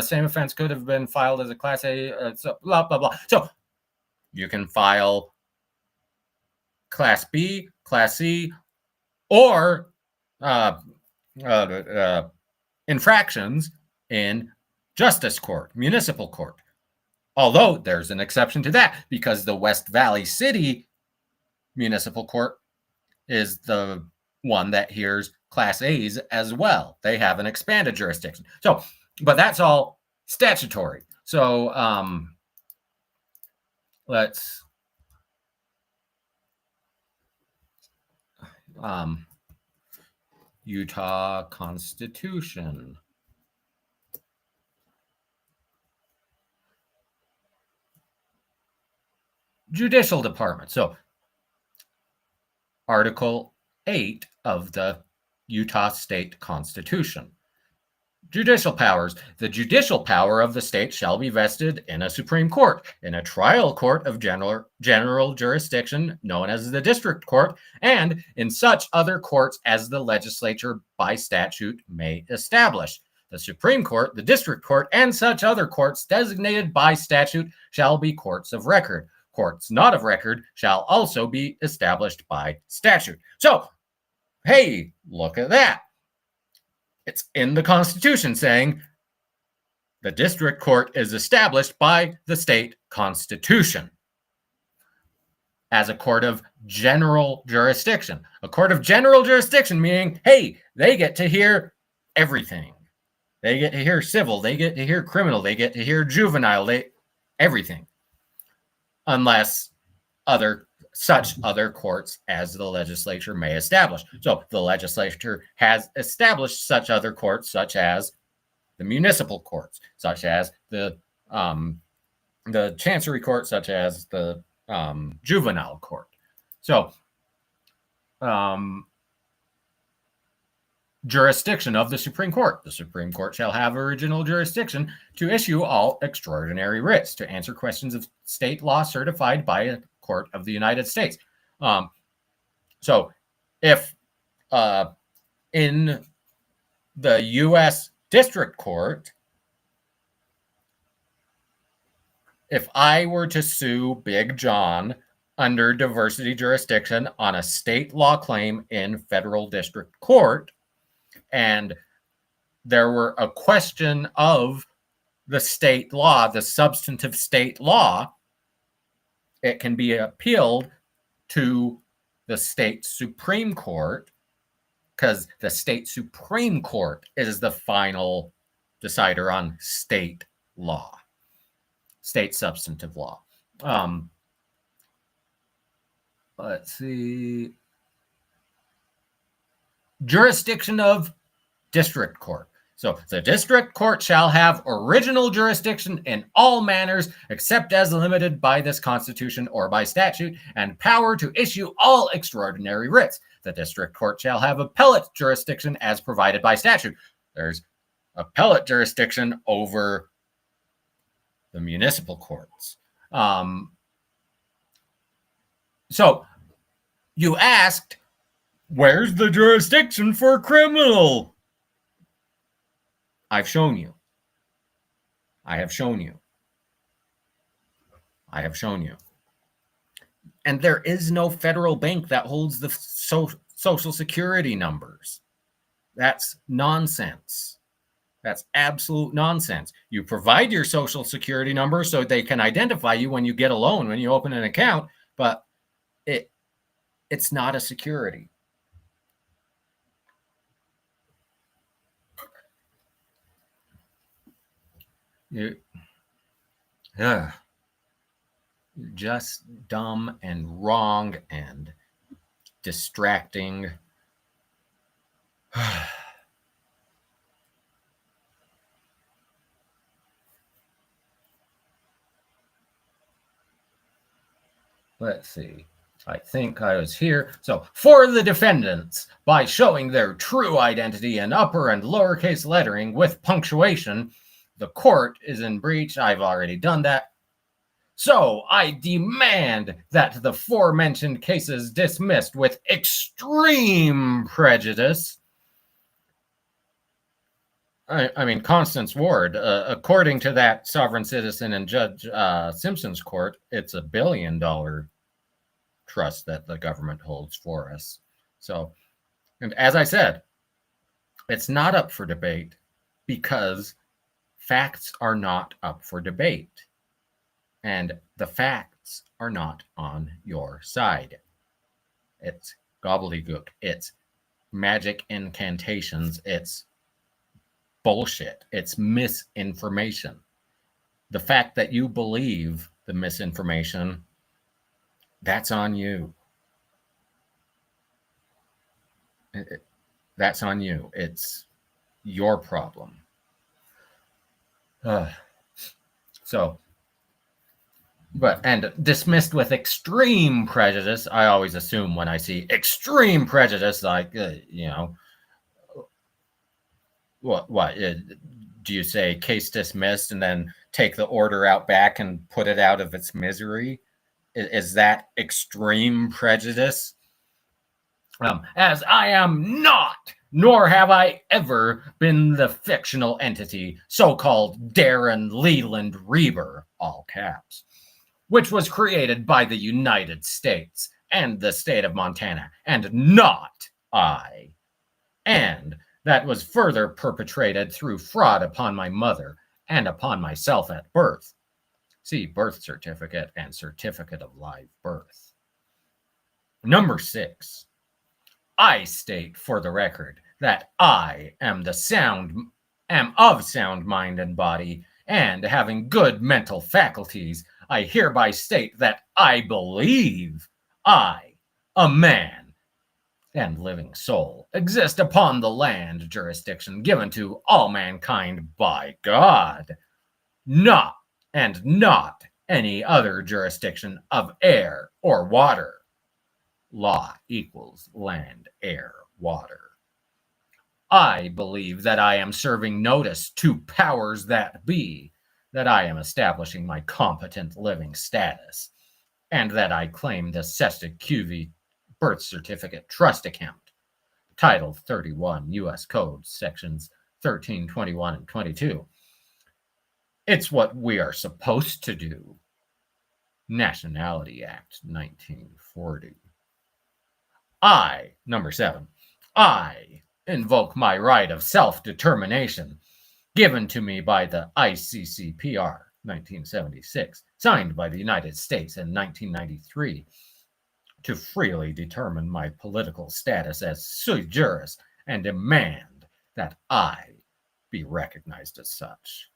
same offense could have been filed as a Class A, so blah, blah, blah. So you can file Class B, Class C, or infractions in justice court, municipal court. Although there's an exception to that, because the West Valley City Municipal Court is the one that hears Class A's as well. They have an expanded jurisdiction. So, but that's all statutory. So let's Utah Constitution. Judicial Department. So Article 8 of the Utah State Constitution. Judicial powers. The judicial power of the state shall be vested in a Supreme Court, in a trial court of general jurisdiction known as the district court, and in such other courts as the legislature by statute may establish. The Supreme Court, the district court, and such other courts designated by statute shall be courts of record. Courts not of record shall also be established by statute. So, hey, look at that. It's in the Constitution saying the district court is established by the state constitution as a court of general jurisdiction. A court of general jurisdiction meaning, hey, they get to hear everything. They get to hear civil, they get to hear criminal, they get to hear juvenile, everything. Unless such other courts as the legislature may establish. So the legislature has established such other courts, such as the municipal courts, such as the chancery court, such as the juvenile court. So jurisdiction of the Supreme Court. The Supreme Court shall have original jurisdiction to issue all extraordinary writs, to answer questions of state law certified by a court of the United States. So if in the U.S. District Court, if I were to sue Big John under diversity jurisdiction on a state law claim in federal district court, and there were a question of the state law, the substantive state law, it can be appealed to the state Supreme Court, because the state Supreme Court is the final decider on state law, state substantive law. Let's see. Jurisdiction of district court. So the district court shall have original jurisdiction in all manners except as limited by this constitution or by statute, and power to issue all extraordinary writs. The district court shall have appellate jurisdiction as provided by statute. There's appellate jurisdiction over the municipal courts. So you asked, where's the jurisdiction for criminal? I've shown you. I have shown you. I have shown you. And there is no federal bank that holds the social security numbers. That's nonsense. That's absolute nonsense. You provide your social security number so they can identify you when you get a loan, when you open an account, but It's not a security. You, ugh, just dumb and wrong and distracting. Let's see. I think I was here. So, for the defendants, by showing their true identity in upper and lowercase lettering with punctuation, the court is in breach. I've already done that. So, I demand that the aforementioned cases dismissed with extreme prejudice. I mean, Constance Ward, according to that sovereign citizen and Judge Simpson's court, it's $1 billion trust that the government holds for us. So, and as I said, it's not up for debate because facts are not up for debate. And the facts are not on your side. It's gobbledygook. It's magic incantations. It's bullshit. It's misinformation. The fact that you believe the misinformation, that's on you. That's on you. It's your problem. So, and dismissed with extreme prejudice. I always assume when I see extreme prejudice, like, what do you say? Case dismissed, and then take the order out back and put it out of its misery? Is that extreme prejudice? As I am not, nor have I ever been the fictional entity, so-called Darren Leland Reber, all caps, which was created by the United States and the state of Montana, and not I. And that was further perpetrated through fraud upon my mother and upon myself at birth. See birth certificate and certificate of live birth. Number 6. I state for the record that I am of sound mind and body, and having good mental faculties, I hereby state that I believe I, a man and living soul, exist upon the land jurisdiction given to all mankind by God, not any other jurisdiction of air or water. Law equals land, air, water. I believe that I am serving notice to powers that be, that I am establishing my competent living status, and that I claim the Cestui Que Vie birth certificate trust account, Title 31 U.S. Code, Sections 13, 21, and 22. It's what we are supposed to do. Nationality Act 1940. Number 7, I invoke my right of self-determination given to me by the ICCPR 1976, signed by the United States in 1993, to freely determine my political status as sui juris and demand that I be recognized as such.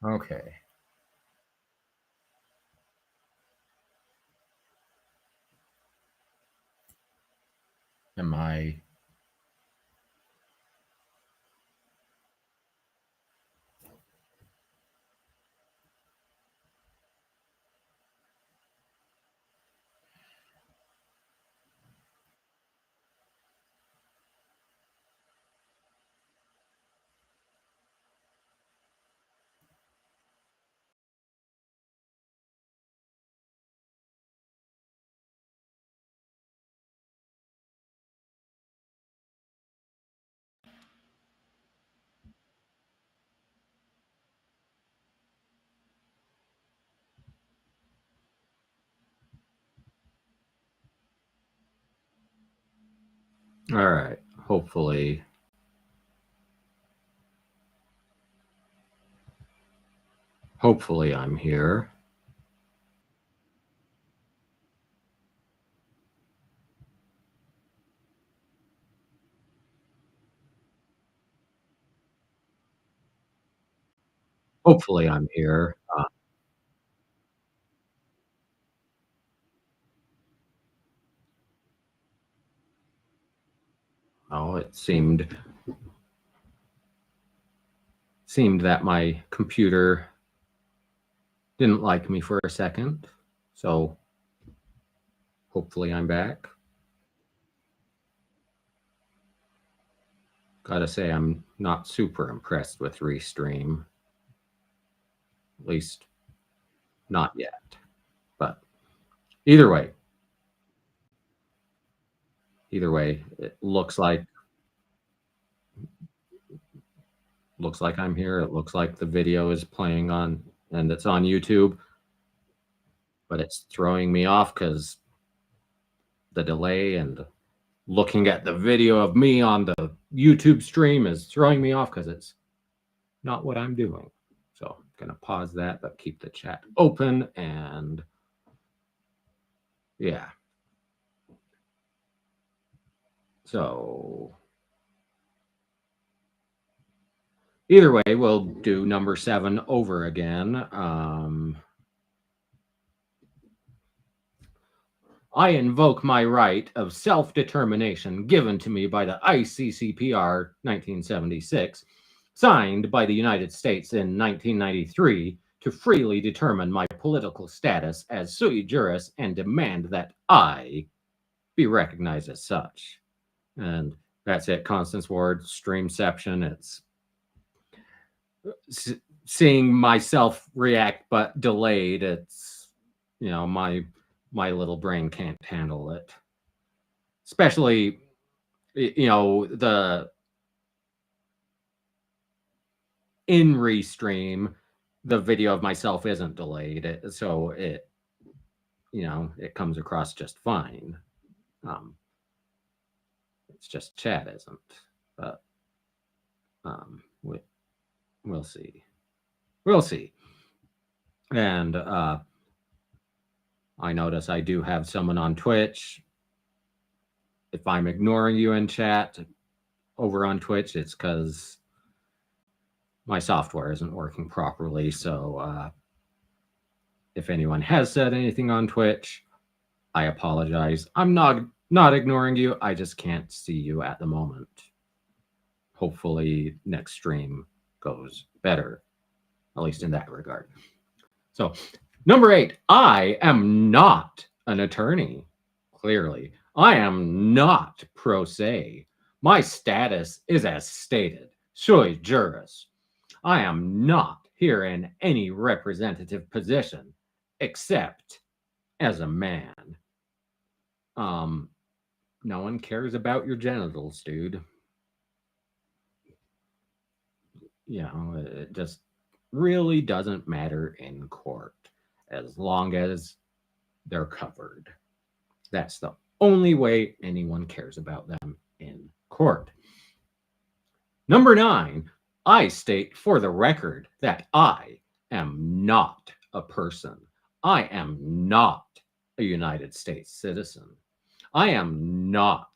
Okay. Am I? All right. Hopefully I'm here. Hopefully I'm here. Oh, it seemed that my computer didn't like me for a second. So hopefully I'm back. Gotta say, I'm not super impressed with Restream. At least not yet. But either way, it looks like I'm here. It looks like the video is playing on, and it's on YouTube, but it's throwing me off because the delay and looking at the video of me on the YouTube stream is throwing me off because it's not what I'm doing. So I'm going to pause that, but keep the chat open. And yeah. So either way, we'll do number 7 over again. I invoke my right of self-determination given to me by the ICCPR 1976, signed by the United States in 1993, to freely determine my political status as sui juris and demand that I be recognized as such. And that's it. Constance Ward, Streamception. It's seeing myself react, but delayed. It's, my little brain can't handle it. Especially, the in Restream, the video of myself isn't delayed. So it comes across just fine. It's just chat isn't. But we'll see. We'll see. And I notice I do have someone on Twitch. If I'm ignoring you in chat over on Twitch, it's because my software isn't working properly. So if anyone has said anything on Twitch, I apologize. I'm not ignoring you. I just can't see you at the moment. Hopefully next stream goes better, at least in that regard. So number 8, I am not an attorney. Clearly, I am not pro se. My status is as stated, sui juris. I am not here in any representative position, except as a man. No one cares about your genitals, dude. It just really doesn't matter in court as long as they're covered. That's the only way anyone cares about them in court. Number 9, I state for the record that I am not a person. I am not a United States citizen. I am not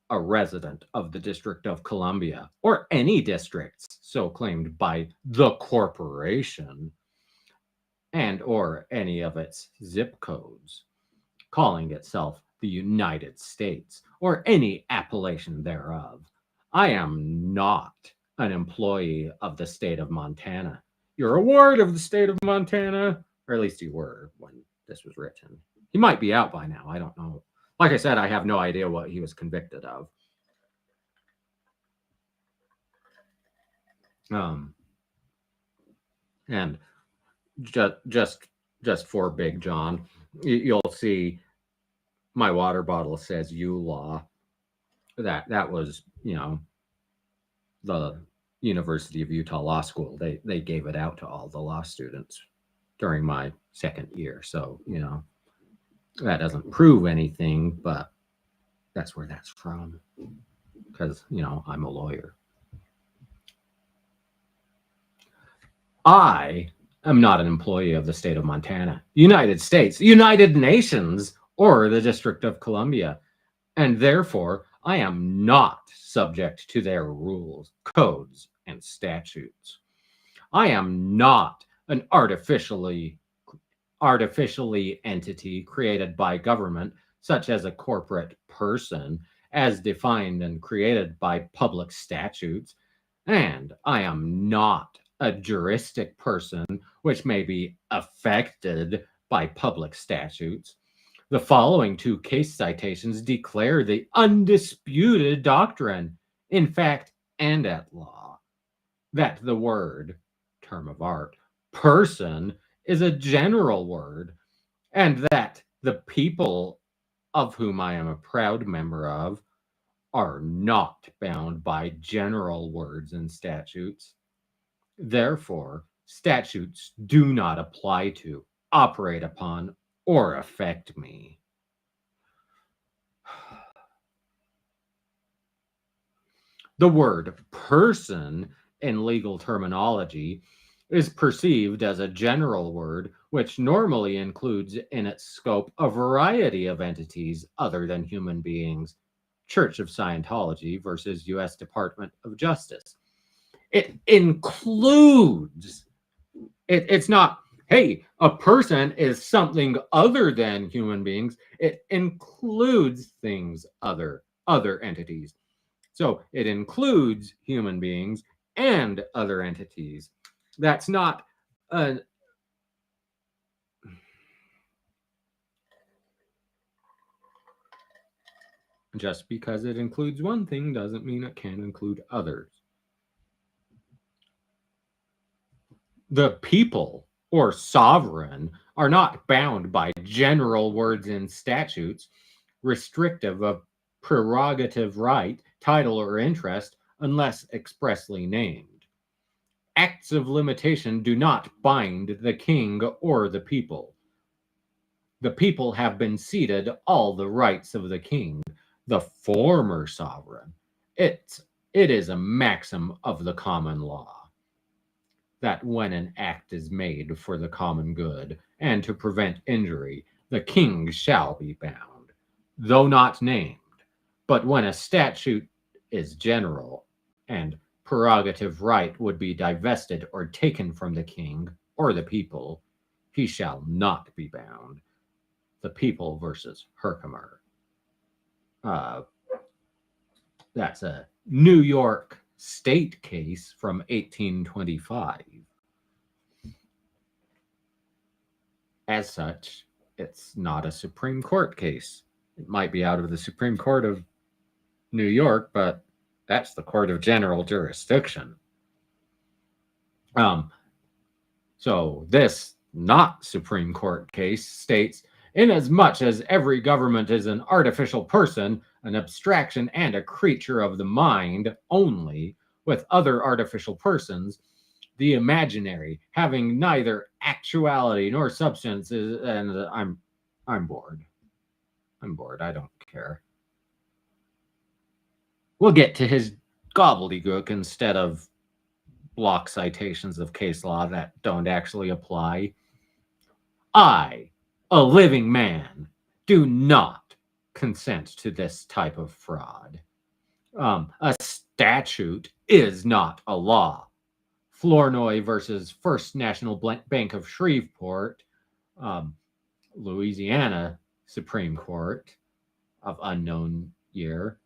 a resident of the District of Columbia or any districts so claimed by the corporation and or any of its zip codes, calling itself the United States or any appellation thereof. I am not an employee of the state of Montana. You're a ward of the state of Montana, or at least you were when this was written. He might be out by now. I don't know. Like I said, I have no idea what he was convicted of. And just for Big John, you'll see my water bottle says U Law. That was, the University of Utah Law School. They gave it out to all the law students during my second year. So, that doesn't prove anything, but that's where that's from. because, I'm a lawyer. I am not an employee of the state of Montana, United States, United Nations, or the District of Columbia, and therefore I am not subject to their rules, codes, and statutes. I am not an artificially entity created by government, such as a corporate person, as defined and created by public statutes, and I am not a juristic person, which may be affected by public statutes. The following two case citations declare the undisputed doctrine, in fact and at law, that the word, term of art, person is a general word, and that the people of whom I am a proud member of are not bound by general words and statutes. Therefore, statutes do not apply to, operate upon, or affect me. The word person in legal terminology is perceived as a general word which normally includes in its scope a variety of entities other than human beings. Church of Scientology versus U.S. Department of Justice. It includes, it's not, hey, a person is something other than human beings. It includes things other entities. So it includes human beings and other entities. That's not a just because it includes one thing doesn't mean it can't include others. The people or sovereign are not bound by general words and statutes restrictive of prerogative right, title, or interest unless expressly named. Acts of limitation do not bind the king or the people. The people have been ceded all the rights of the king, the former sovereign. It is a maxim of the common law that when an act is made for the common good and to prevent injury, the king shall be bound, though not named. But when a statute is general and prerogative right would be divested or taken from the king or the people, he shall not be bound. The People versus Herkimer. That's a New York state case from 1825. As such, it's not a Supreme Court case. It might be out of the Supreme Court of New York, but that's the court of general jurisdiction. So this not Supreme Court case states, inasmuch as every government is an artificial person, an abstraction, and a creature of the mind only, with other artificial persons, the imaginary, having neither actuality nor substance, is, and I'm bored. I'm bored. I don't care. We'll get to his gobbledygook instead of block citations of case law that don't actually apply. I, a living man, do not consent to this type of fraud. A statute is not a law. Flournoy versus First National Bank of Shreveport, Louisiana Supreme Court of unknown year.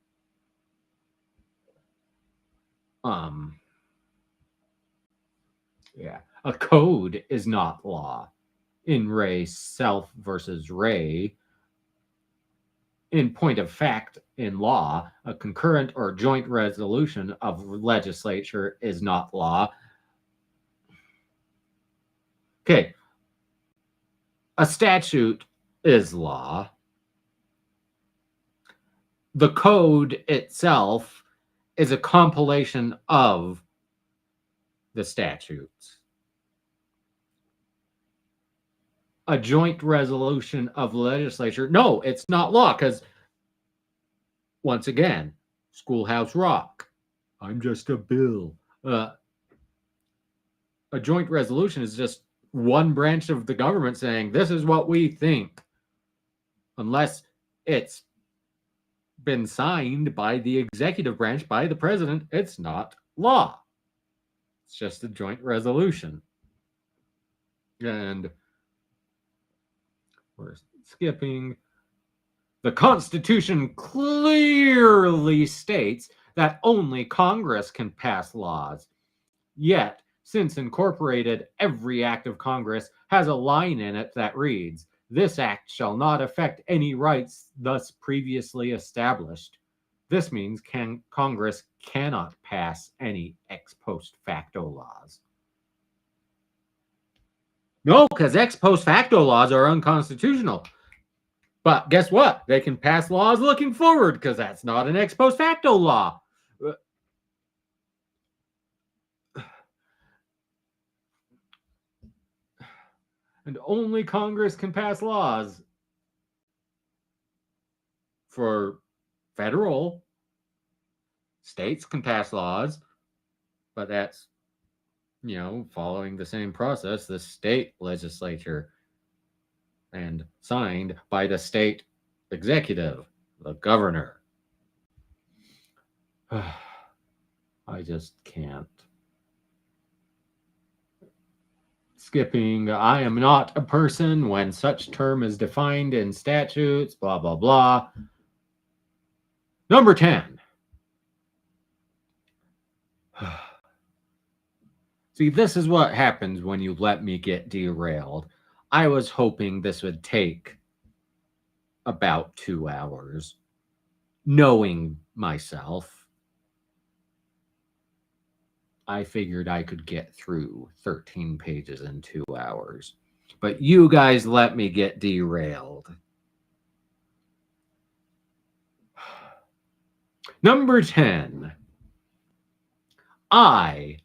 A code is not law. In Ray Self versus Ray, in point of fact, in law, a concurrent or joint resolution of legislature is not law. Okay. A statute is law. The code itself is a compilation of the statutes. A joint resolution of legislature, no, it's not law, because once again, Schoolhouse Rock. I'm just a bill. A joint resolution is just one branch of the government saying, this is what we think. Unless it's been signed by the executive branch, by the president, it's not law. It's just a joint resolution. And we're skipping. The Constitution clearly states that only Congress can pass laws. Yet, since incorporated, every act of Congress has a line in it that reads, "This act shall not affect any rights thus previously established." This means Congress cannot pass any ex post facto laws. No, because ex post facto laws are unconstitutional. But guess what? They can pass laws looking forward because that's not an ex post facto law. And only Congress can pass laws for federal. States can pass laws, but that's, following the same process, the state legislature, and signed by the state executive, the governor. I just can't. Skipping, I am not a person when such term is defined in statutes, blah, blah, blah. Number 10. See, this is what happens when you let me get derailed. I was hoping this would take about 2 hours. Knowing myself, I figured I could get through 13 pages in 2 hours. But you guys let me get derailed. Number 10. I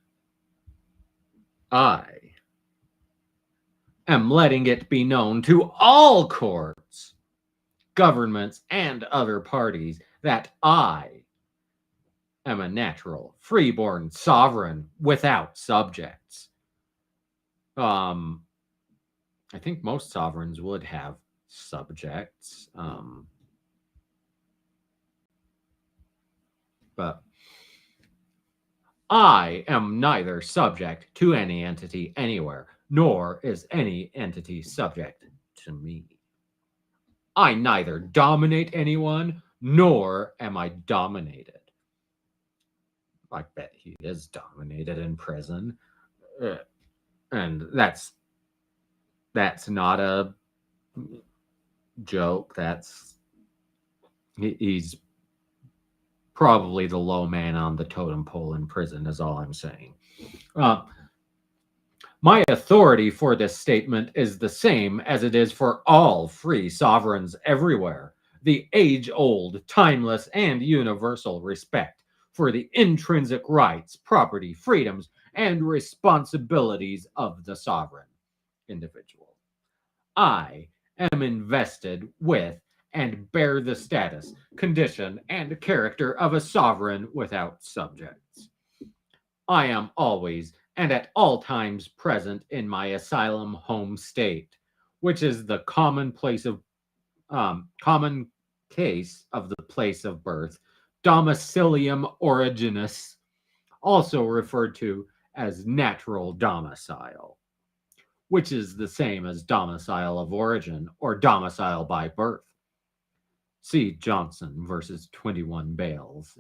am letting it be known to all courts, governments, and other parties that I am a natural, freeborn sovereign without subjects. I think most sovereigns would have subjects, but I am neither subject to any entity anywhere, nor is any entity subject to me. I neither dominate anyone, nor am I dominated. I bet he is dominated in prison. And that's not a joke. He's probably the low man on the totem pole in prison, is all I'm saying. My authority for this statement is the same as it is for all free sovereigns everywhere. The age-old, timeless, and universal respect for the intrinsic rights, property, freedoms, and responsibilities of the sovereign individual. I am invested with and bear the status, condition, and character of a sovereign without subjects. I am always and at all times present in my asylum home state, which is the common case of the place of birth, domicilium originis, also referred to as natural domicile, which is the same as domicile of origin or domicile by birth. See Johnson versus 21 Bales.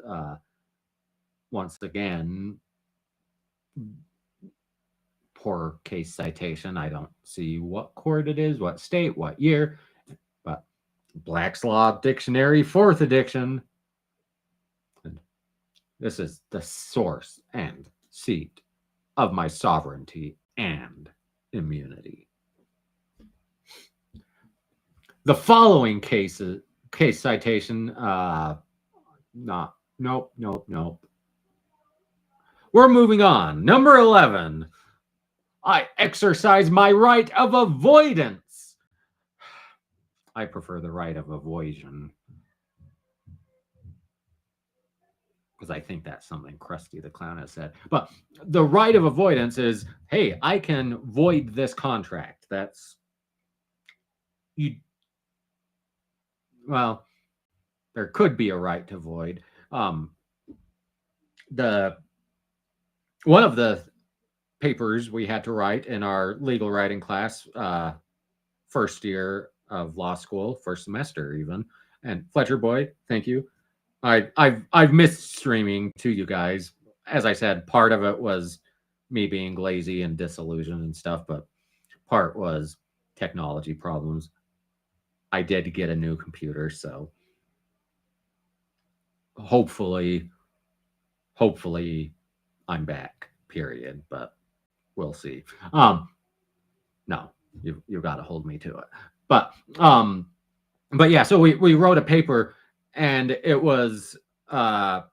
Once again, poor case citation. I don't see what court it is, what state, what year, but Black's Law Dictionary, 4th edition. And this is the source and seat of my sovereignty and immunity. The following case citation, nope. We're moving on. Number 11. I exercise my right of avoidance. I prefer the right of avoidance. because I think that's something Krusty the Clown has said. But the right of avoidance is, hey, I can void this contract. That's you. Well, there could be a right to void. The one of the papers we had to write in our legal writing class, first year of law school, first semester even. And Fletcher Boy, thank you. I've missed streaming to you guys. As I said, part of it was me being lazy and disillusioned and stuff, but part was technology problems. I did get a new computer, so hopefully I'm back, period, but we'll see. No, you've got to hold me to it. But yeah, so we wrote a paper, and it was the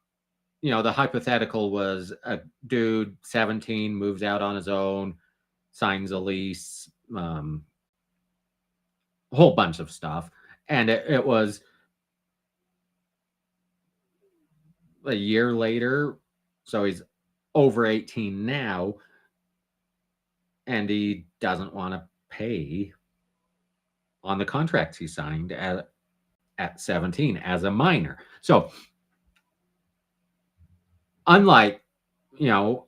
hypothetical was a dude 17 moves out on his own, signs a lease, a whole bunch of stuff, and it was a year later, so he's over 18 now, and he doesn't want to pay on the contracts he signed at 17 as a minor. So unlike,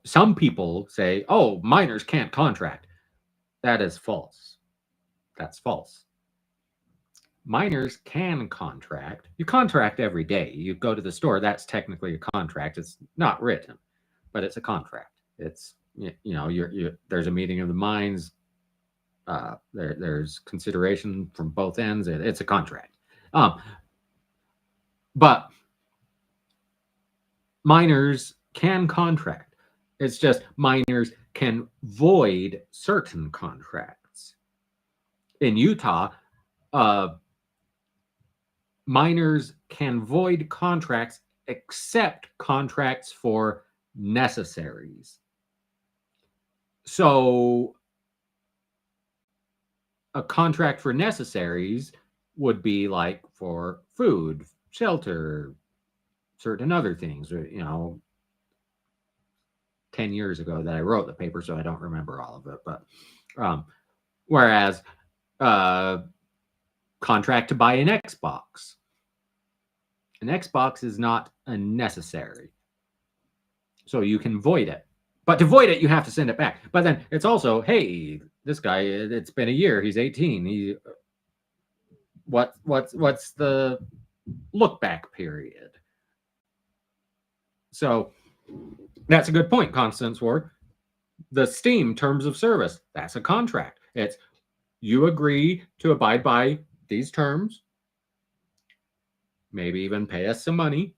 some people say, oh, minors can't contract. That is false. That's false. Minors can contract. You contract every day. You go to the store. That's technically a contract. It's not written, but it's a contract. It's, there's a meeting of the minds. There's consideration from both ends. It's a contract. But minors can contract. It's just minors can void certain contracts. In Utah, minors can void contracts except contracts for necessaries. So a contract for necessaries would be like for food, shelter, certain other things, 10 years ago that I wrote the paper, so I don't remember all of it. But whereas contract to buy an Xbox is not a necessary. So you can void it. But to void it, you have to send it back. But then it's also, hey, this guy, it's been a year, he's 18. What's the look back period? So that's a good point, Constance Ward. The Steam terms of service, that's a contract. It's you agree to abide by these terms, maybe even pay us some money.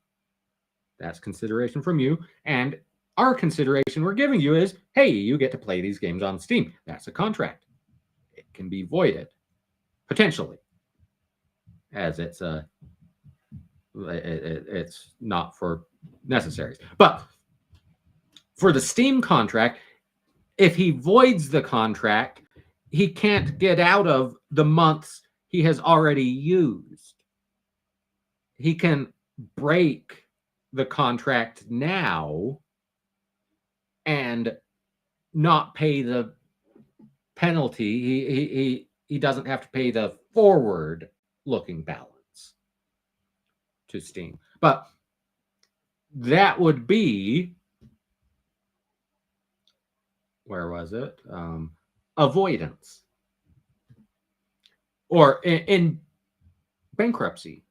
That's consideration from you. And our consideration we're giving you is, hey, you get to play these games on Steam. That's a contract. It can be voided, potentially, as it's not for necessaries. But for the Steam contract, if he voids the contract, he can't get out of the months he has already used. He can break the contract now and not pay the penalty. He doesn't have to pay the forward looking balance to Steam. But that would be, where was it? Avoidance. Or in bankruptcy,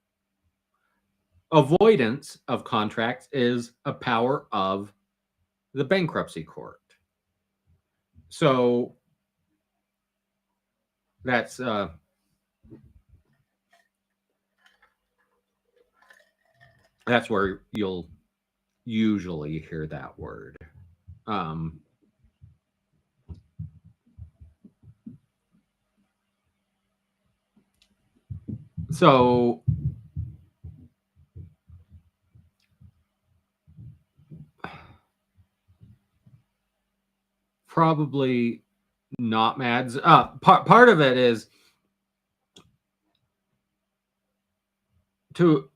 avoidance of contracts is a power of the bankruptcy court. So that's where you'll usually hear that word. So probably not Mads. Part of it is to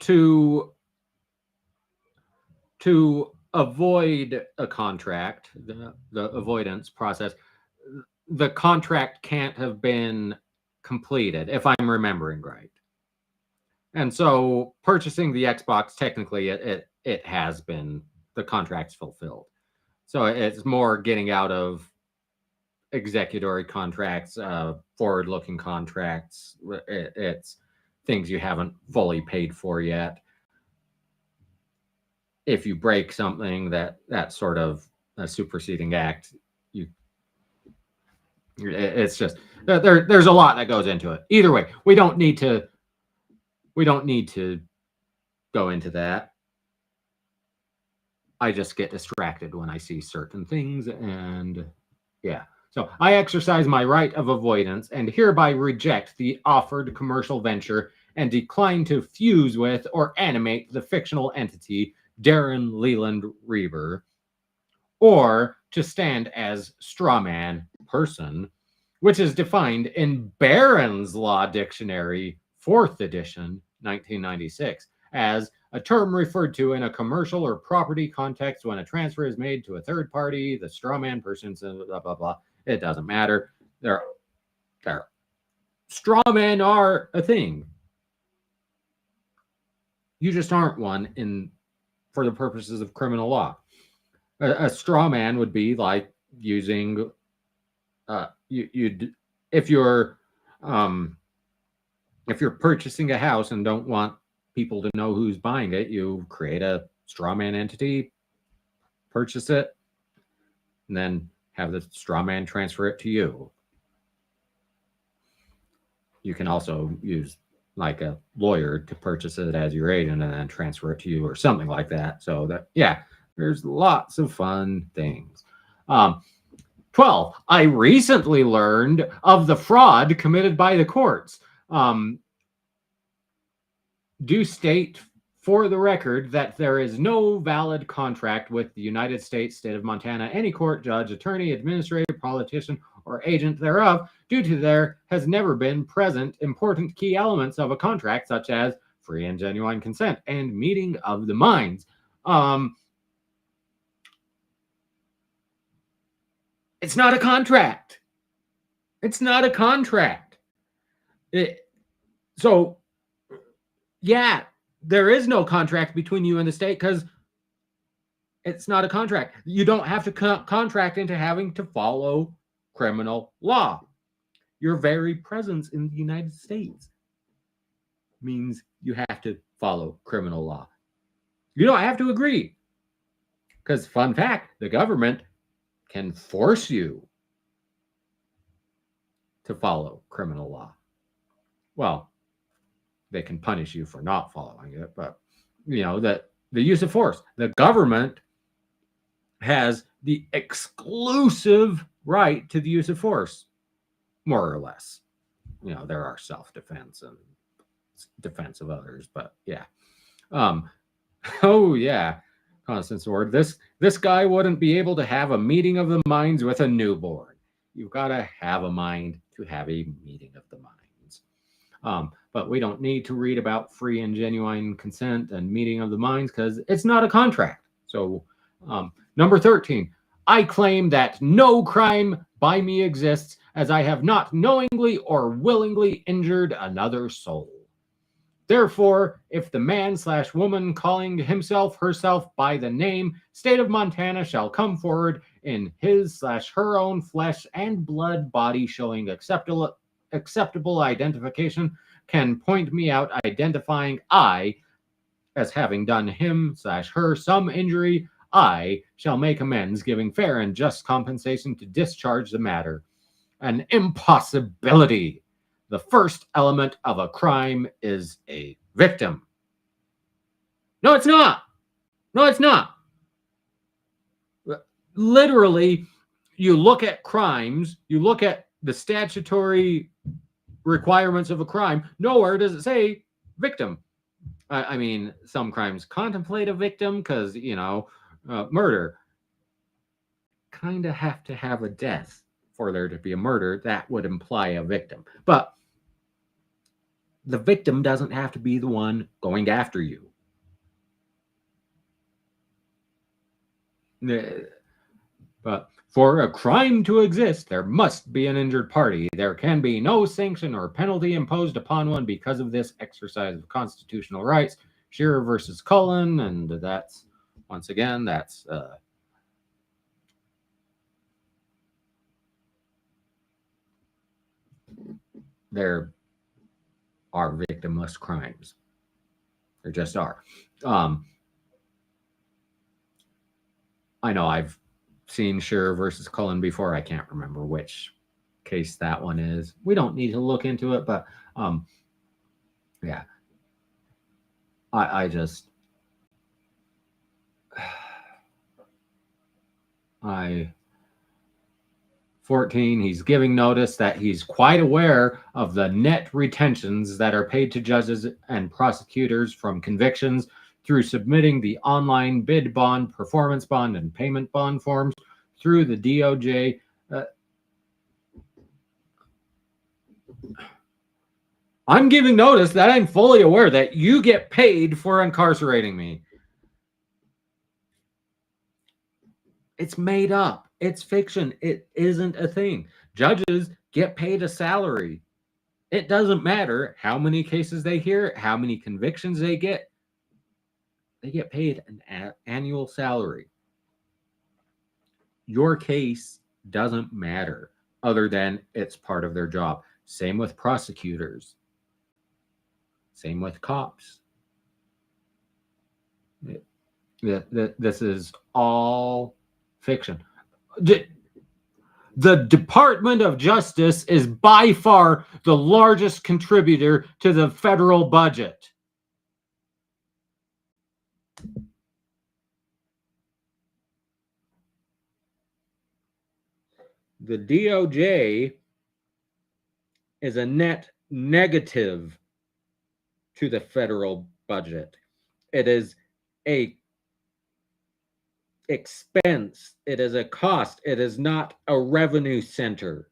to avoid a contract, the avoidance process, the contract can't have been completed, if I'm remembering right. And so purchasing the Xbox, technically it has been, the contract's fulfilled. So it's more getting out of executory contracts, forward-looking contracts. It's things you haven't fully paid for yet. If you break something, that sort of a superseding act, it's just there's a lot that goes into it. Either way, we don't need to go into that. I just get distracted when I see certain things, and yeah. So I exercise my right of avoidance and hereby reject the offered commercial venture and decline to fuse with or animate the fictional entity Darren Leland Reber, or to stand as strawman person, which is defined in Barron's Law Dictionary, 4th edition, 1996, as a term referred to in a commercial or property context when a transfer is made to a third party, the strawman person, blah, blah, blah. It doesn't matter. Strawmen are a thing. You just aren't one for the purposes of criminal law. A straw man would be like using if you're purchasing a house and don't want people to know who's buying it, you create a straw man entity, purchase it, and then have the straw man transfer it to you. You can also use like a lawyer to purchase it as your agent and then transfer it to you or something like that. So that, yeah, there's lots of fun things. 12, I recently learned of the fraud committed by the courts. Do state for the record that there is no valid contract with the United States, state of Montana, any court, judge, attorney, administrator, politician, or agent thereof, due to there has never been present important key elements of a contract, such as free and genuine consent and meeting of the minds. It's not a contract. It's not a contract. So, yeah, there is no contract between you and the state because it's not a contract. You don't have to contract into having to follow criminal law. Your very presence in the United States means you have to follow criminal law. You don't have to agree. Because, fun fact, the government can force you to follow criminal law. Well, they can punish you for not following it, but, you know, the use of force. The government has the exclusive right to the use of force, more or less. You know, there are self-defense and defense of others, but yeah. Oh yeah, Constant Sword. This guy wouldn't be able to have a meeting of the minds with a newborn. You've got to have a mind to have a meeting of the minds. But we don't need to read about free and genuine consent and meeting of the minds because it's not a contract. So number 13, I claim that no crime by me exists as I have not knowingly or willingly injured another soul. Therefore, if the man/woman calling himself herself by the name state of Montana shall come forward in his/her own flesh and blood body showing acceptable identification, can point me out identifying I as having done him/her some injury, I shall make amends, giving fair and just compensation to discharge the matter. An impossibility. The first element of a crime is a victim. No, it's not. No, it's not. Literally, you look at crimes, you look at the statutory requirements of a crime, nowhere does it say victim. I mean, some crimes contemplate a victim because, you know, murder kind of have to have a death for there to be a murder. That would imply a victim. But the victim doesn't have to be the one going after you. But for a crime to exist, there must be an injured party. There can be no sanction or penalty imposed upon one because of this exercise of constitutional rights. Shearer versus Cullen, and that's, once again, that's there are victimless crimes. There just are. I know I've seen Shearer versus Cullen before. I can't remember which case that one is. We don't need to look into it, but yeah. I just 14, he's giving notice that he's quite aware of the net retentions that are paid to judges and prosecutors from convictions through submitting the online bid bond, performance bond, and payment bond forms through the DOJ. I'm giving notice that I'm fully aware that you get paid for incarcerating me. It's made up. It's fiction. It isn't a thing. Judges get paid a salary. It doesn't matter how many cases they hear, how many convictions they get. They get paid an annual salary. Your case doesn't matter other than it's part of their job. Same with prosecutors. Same with cops. This is all fiction. The Department of Justice is by far the largest contributor to the federal budget. The DOJ is a net negative to the federal budget. It is a expense. It is a cost. It is not a revenue center.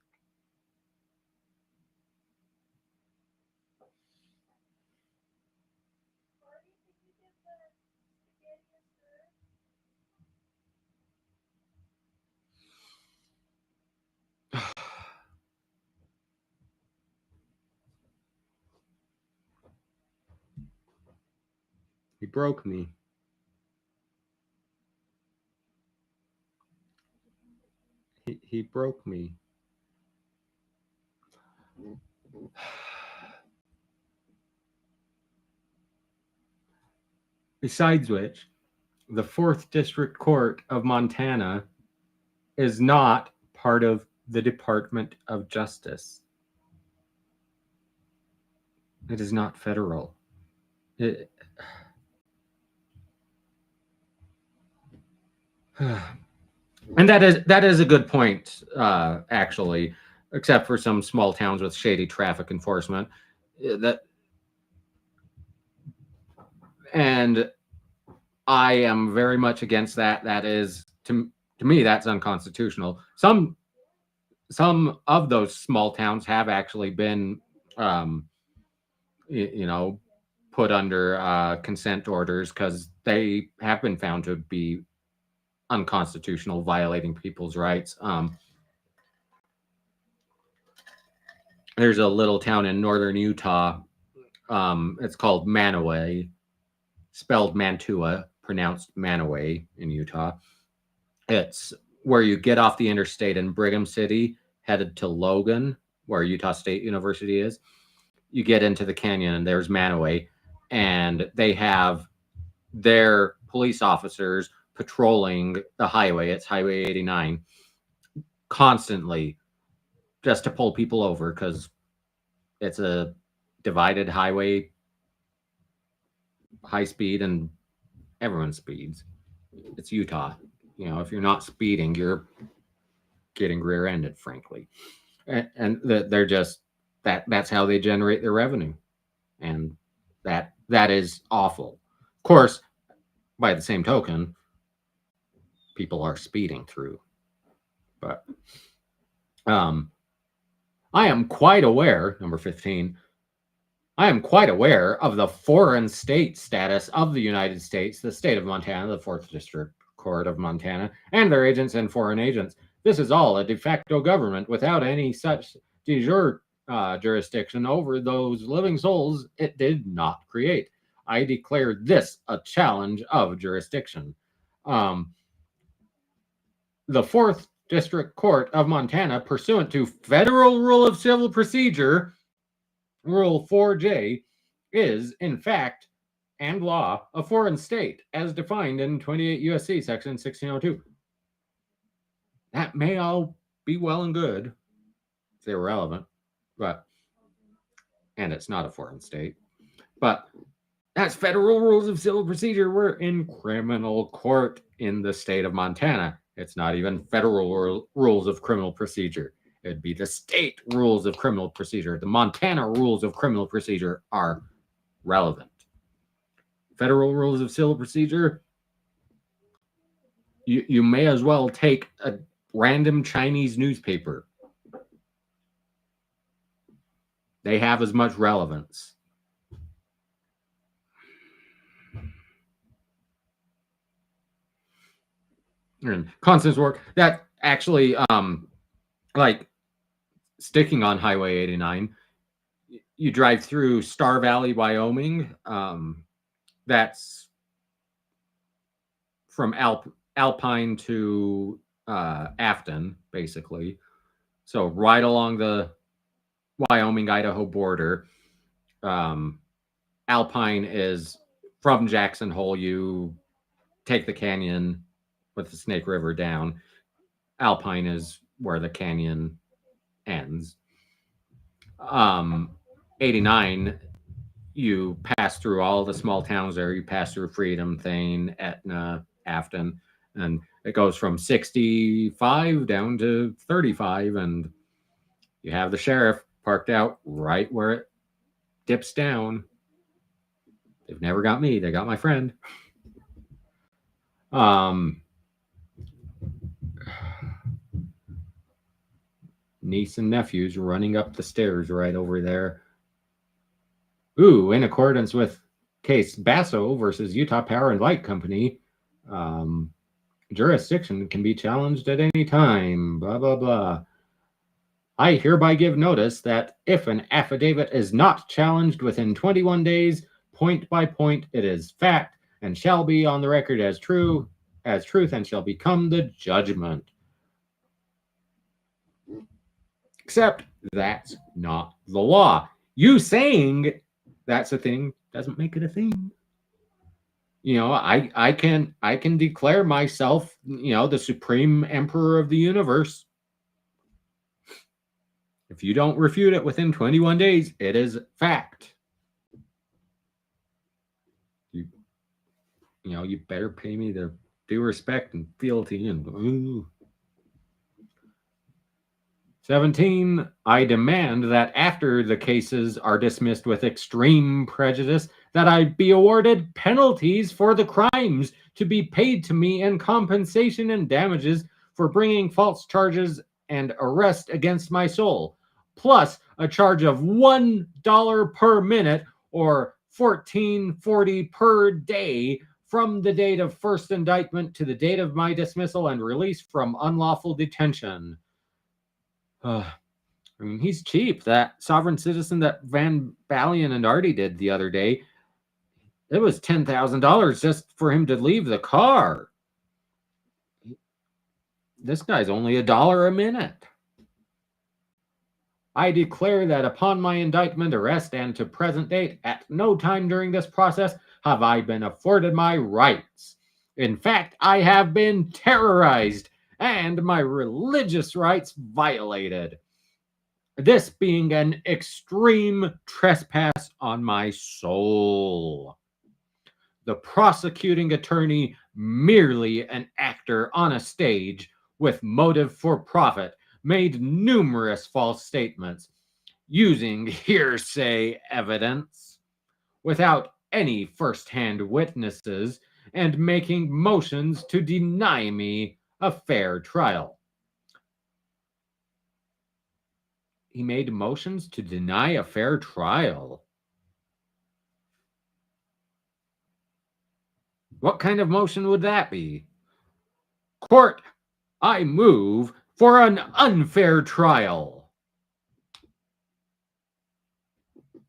He broke me. He broke me. Besides which, the 4th District Court of Montana is not part of the Department of Justice. It is not federal. And that is a good point, actually, except for some small towns with shady traffic enforcement. And I am very much against that. That is, to me, that's unconstitutional. Some of those small towns have actually been, put under consent orders because they have been found to be unconstitutional, violating people's rights. There's a little town in northern Utah. It's called Manaway, spelled Mantua, pronounced Manaway in Utah. It's where you get off the interstate in Brigham City, headed to Logan, where Utah State University is. You get into the canyon and there's Manaway, and they have their police officers patrolling the highway. It's Highway 89 constantly, just to pull people over because it's a divided highway, high speed, and everyone speeds. It's Utah. If you're not speeding, you're getting rear-ended, frankly. And they're just that's how they generate their revenue, and that is awful. Of course, by the same token, people are speeding through. But I am quite aware, number 15, I am quite aware of the foreign state status of the United States, the state of Montana, the 4th District Court of Montana and their agents and foreign agents. This is all a de facto government without any such de jure jurisdiction over those living souls it did not create. I declare this a challenge of jurisdiction. The 4th District Court of Montana, pursuant to Federal Rule of Civil Procedure, Rule 4J, is, in fact, and law, a foreign state, as defined in 28 U.S.C. Section 1602. That may all be well and good. It's irrelevant, and it's not a foreign state. But that's Federal Rules of Civil Procedure. We're in criminal court in the state of Montana. It's not even federal rules of criminal procedure. It'd be the state rules of criminal procedure. The Montana rules of criminal procedure are relevant. Federal rules of civil procedure, you may as well take a random Chinese newspaper. They have as much relevance. And Constance work, that actually, like sticking on Highway 89, you drive through Star Valley, Wyoming. That's from Alpine to Afton, basically. So right along the Wyoming-Idaho border. Alpine is from Jackson Hole. You take the canyon with the Snake River down. Alpine is where the canyon ends. 89, you pass through all the small towns there. You pass through Freedom, Thane, Etna, Afton, and it goes from 65 down to 35, and you have the sheriff parked out right where it dips down. They've never got me. They got my friend. Niece and nephews running up the stairs right over there. Ooh, in accordance with case Basso versus Utah Power and Light Company, jurisdiction can be challenged at any time, blah, blah, blah. I hereby give notice that if an affidavit is not challenged within 21 days, point by point, it is fact and shall be on the record as truth and shall become the judgment. Except that's not the law. You saying that's a thing doesn't make it a thing. You know, I can declare myself, the supreme emperor of the universe. If you don't refute it within 21 days, it is fact. You better pay me the due respect and fealty and ooh. 17, I demand that after the cases are dismissed with extreme prejudice, that I be awarded penalties for the crimes to be paid to me in compensation and damages for bringing false charges and arrest against my soul, plus a charge of $1 per minute or $14.40 per day from the date of first indictment to the date of my dismissal and release from unlawful detention. He's cheap. That sovereign citizen that Van Balian and Artie did the other day, it was $10,000 just for him to leave the car. This guy's only $1 a minute. I declare that upon my indictment, arrest, and to present date, at no time during this process have I been afforded my rights. In fact, I have been terrorized and my religious rights violated. This being an extreme trespass on my soul. The prosecuting attorney, merely an actor on a stage with motive for profit, made numerous false statements using hearsay evidence without any first-hand witnesses and making motions to deny me a fair trial. He made motions to deny a fair trial. What kind of motion would that be? Court, I move for an unfair trial.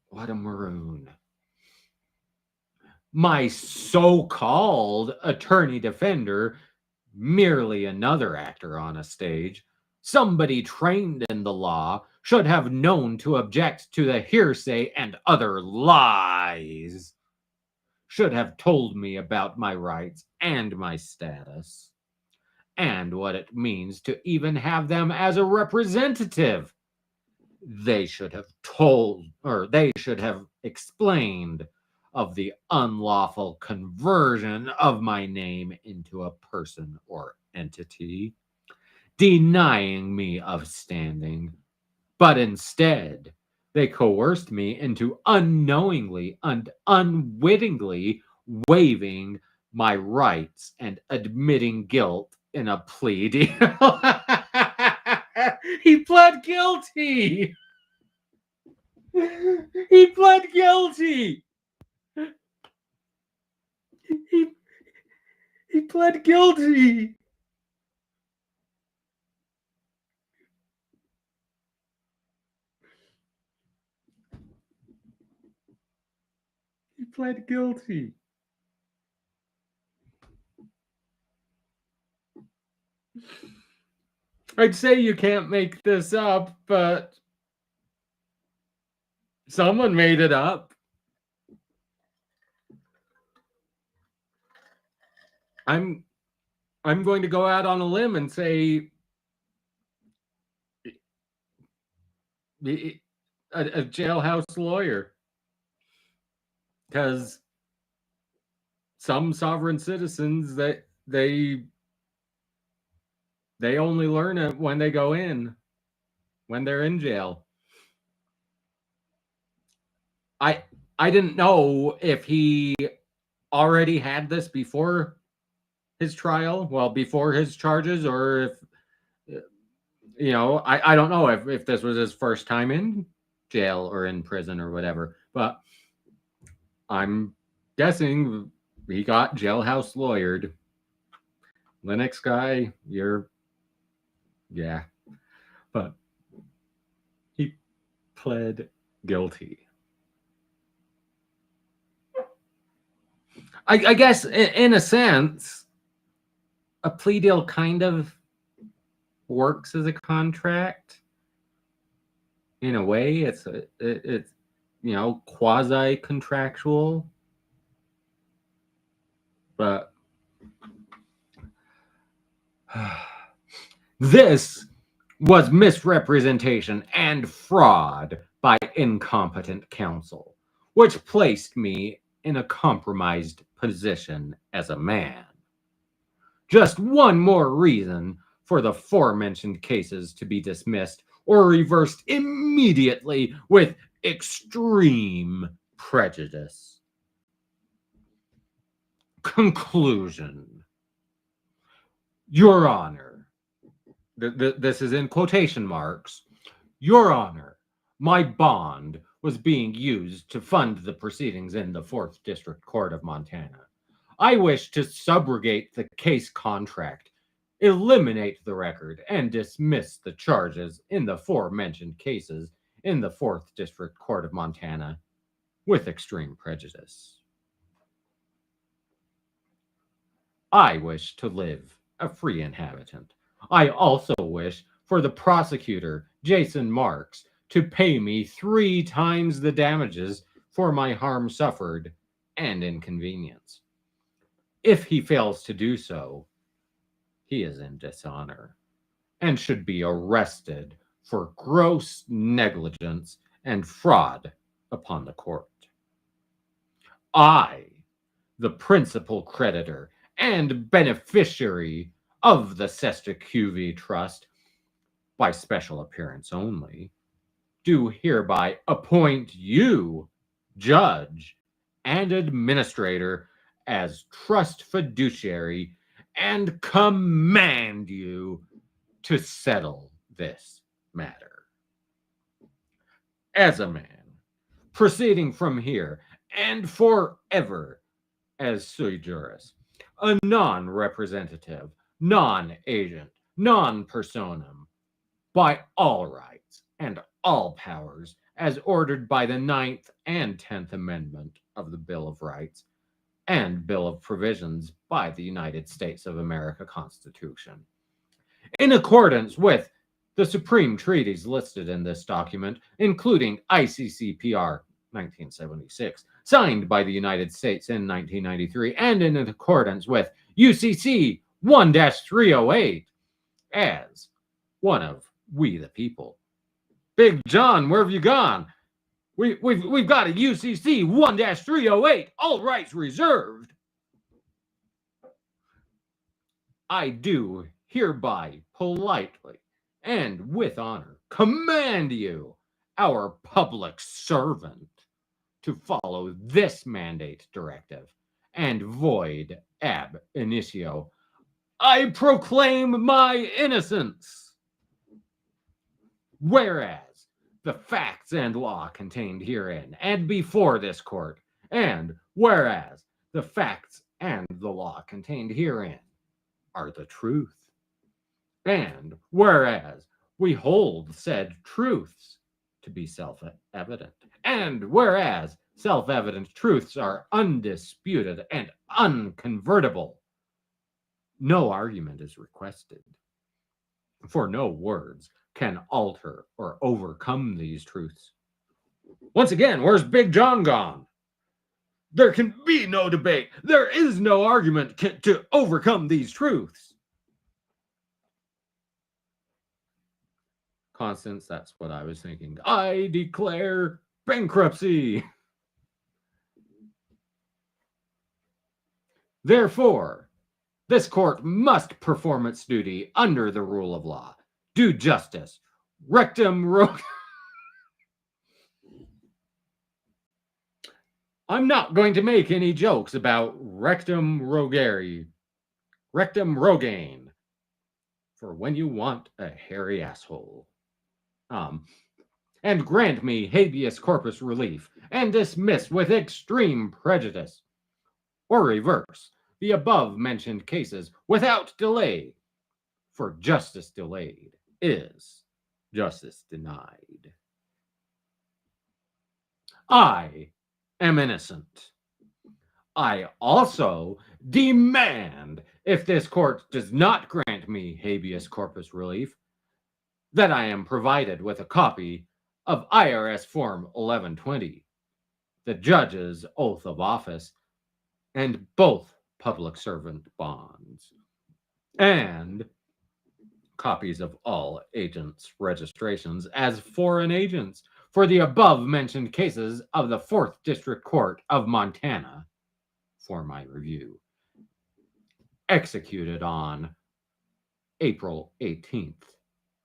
What a maroon. My so-called attorney defender, merely another actor on a stage, somebody trained in the law, should have known to object to the hearsay and other lies. Should have told me about my rights and my status, and what it means to even have them as a representative. They should have told, or they should have explained of the unlawful conversion of my name into a person or entity, denying me of standing. But instead, they coerced me into unknowingly and unwittingly waiving my rights and admitting guilt in a plea deal. He pled guilty. He pled guilty. He pled guilty. He pled guilty. I'd say you can't make this up, but someone made it up. I'm going to go out on a limb and say a jailhouse lawyer, because some sovereign citizens that they only learn it when they go in, when they're in jail. I didn't know if he already had this before his trial, well, before his charges, or if, you know, I don't know if this was his first time in jail or in prison or whatever, but I'm guessing he got jailhouse lawyered. Linux guy, yeah, but he pled guilty. I guess in a sense, a plea deal kind of works as a contract. In a way, it's you know, quasi contractual, but this was misrepresentation and fraud by incompetent counsel, which placed me in a compromised position as a man. Just one more reason for the aforementioned cases to be dismissed or reversed immediately with extreme prejudice. Conclusion. Your Honor, this is in quotation marks, Your Honor, my bond was being used to fund the proceedings in the 4th District Court of Montana. I wish to subrogate the case contract, eliminate the record, and dismiss the charges in the aforementioned cases in the 4th District Court of Montana with extreme prejudice. I wish to live a free inhabitant. I also wish for the prosecutor, Jason Marks, to pay me 3 times the damages for my harm suffered and inconvenience. If he fails to do so, he is in dishonor and should be arrested for gross negligence and fraud upon the court. I, the principal creditor and beneficiary of the Cestui Que Vie Trust, by special appearance only, do hereby appoint you, judge and administrator, as trust fiduciary, and command you to settle this matter. As a man, proceeding from here and forever as sui juris, a non-representative non-agent, non-personam, by all rights and all powers, as ordered by the 9th and 10th Amendment of the Bill of Rights and Bill of Provisions by the United States of America Constitution. In accordance with the supreme treaties listed in this document, including ICCPR 1976, signed by the United States in 1993, and in accordance with UCC 1-308, as one of we the people. Big John, where have you gone? We've got a UCC 1-308, all rights reserved. I do hereby politely and with honor command you, our public servant, to follow this mandate directive and void ab initio. I proclaim my innocence. Whereas the facts and law contained herein and before this court, and whereas the facts and the law contained herein are the truth, and whereas we hold said truths to be self-evident, and whereas self-evident truths are undisputed and unconvertible, no argument is requested, for no words can alter or overcome these truths. Once again, where's Big John gone? There can be no debate. There is no argument to overcome these truths. Constance, that's what I was thinking. I declare bankruptcy. Therefore, this court must perform its duty under the rule of law, do justice, rectum rog. I'm not going to make any jokes about rectum rogare, rectum rogaine, for when you want a hairy asshole. And grant me habeus corpus relief and dismiss with extreme prejudice, or reverse the above mentioned cases without delay, for justice delayed is justice denied. I am innocent. I also demand, if this court does not grant me habeas corpus relief, that I am provided with a copy of IRS Form 1120, the judge's oath of office, and both public servant bonds, and copies of all agents' registrations as foreign agents for the above-mentioned cases of the 4th District Court of Montana for my review. Executed on April 18th,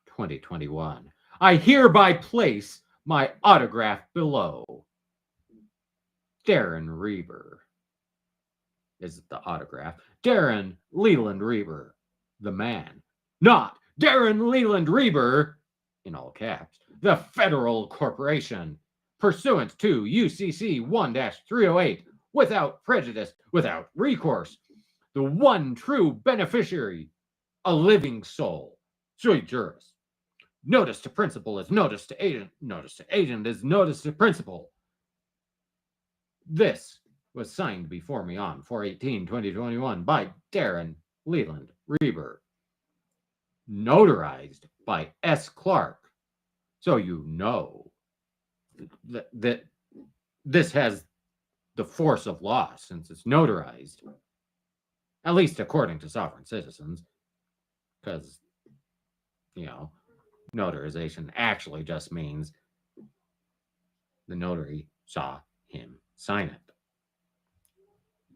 2021. I hereby place my autograph below. Darren Reber is the autograph. Darren Leland Reber, the man. Not Darren Leland Reber, in all caps, the federal corporation, pursuant to UCC 1-308, without prejudice, without recourse, the one true beneficiary, a living soul, sui juris. Notice to principal is notice to agent. Notice to agent is notice to principal. This was signed before me on 4/18/2021 by Darren Leland Reber. Notarized by S. Clark. So you know that this has the force of law since it's notarized. At least according to sovereign citizens. Because, you know, notarization actually just means the notary saw him sign it.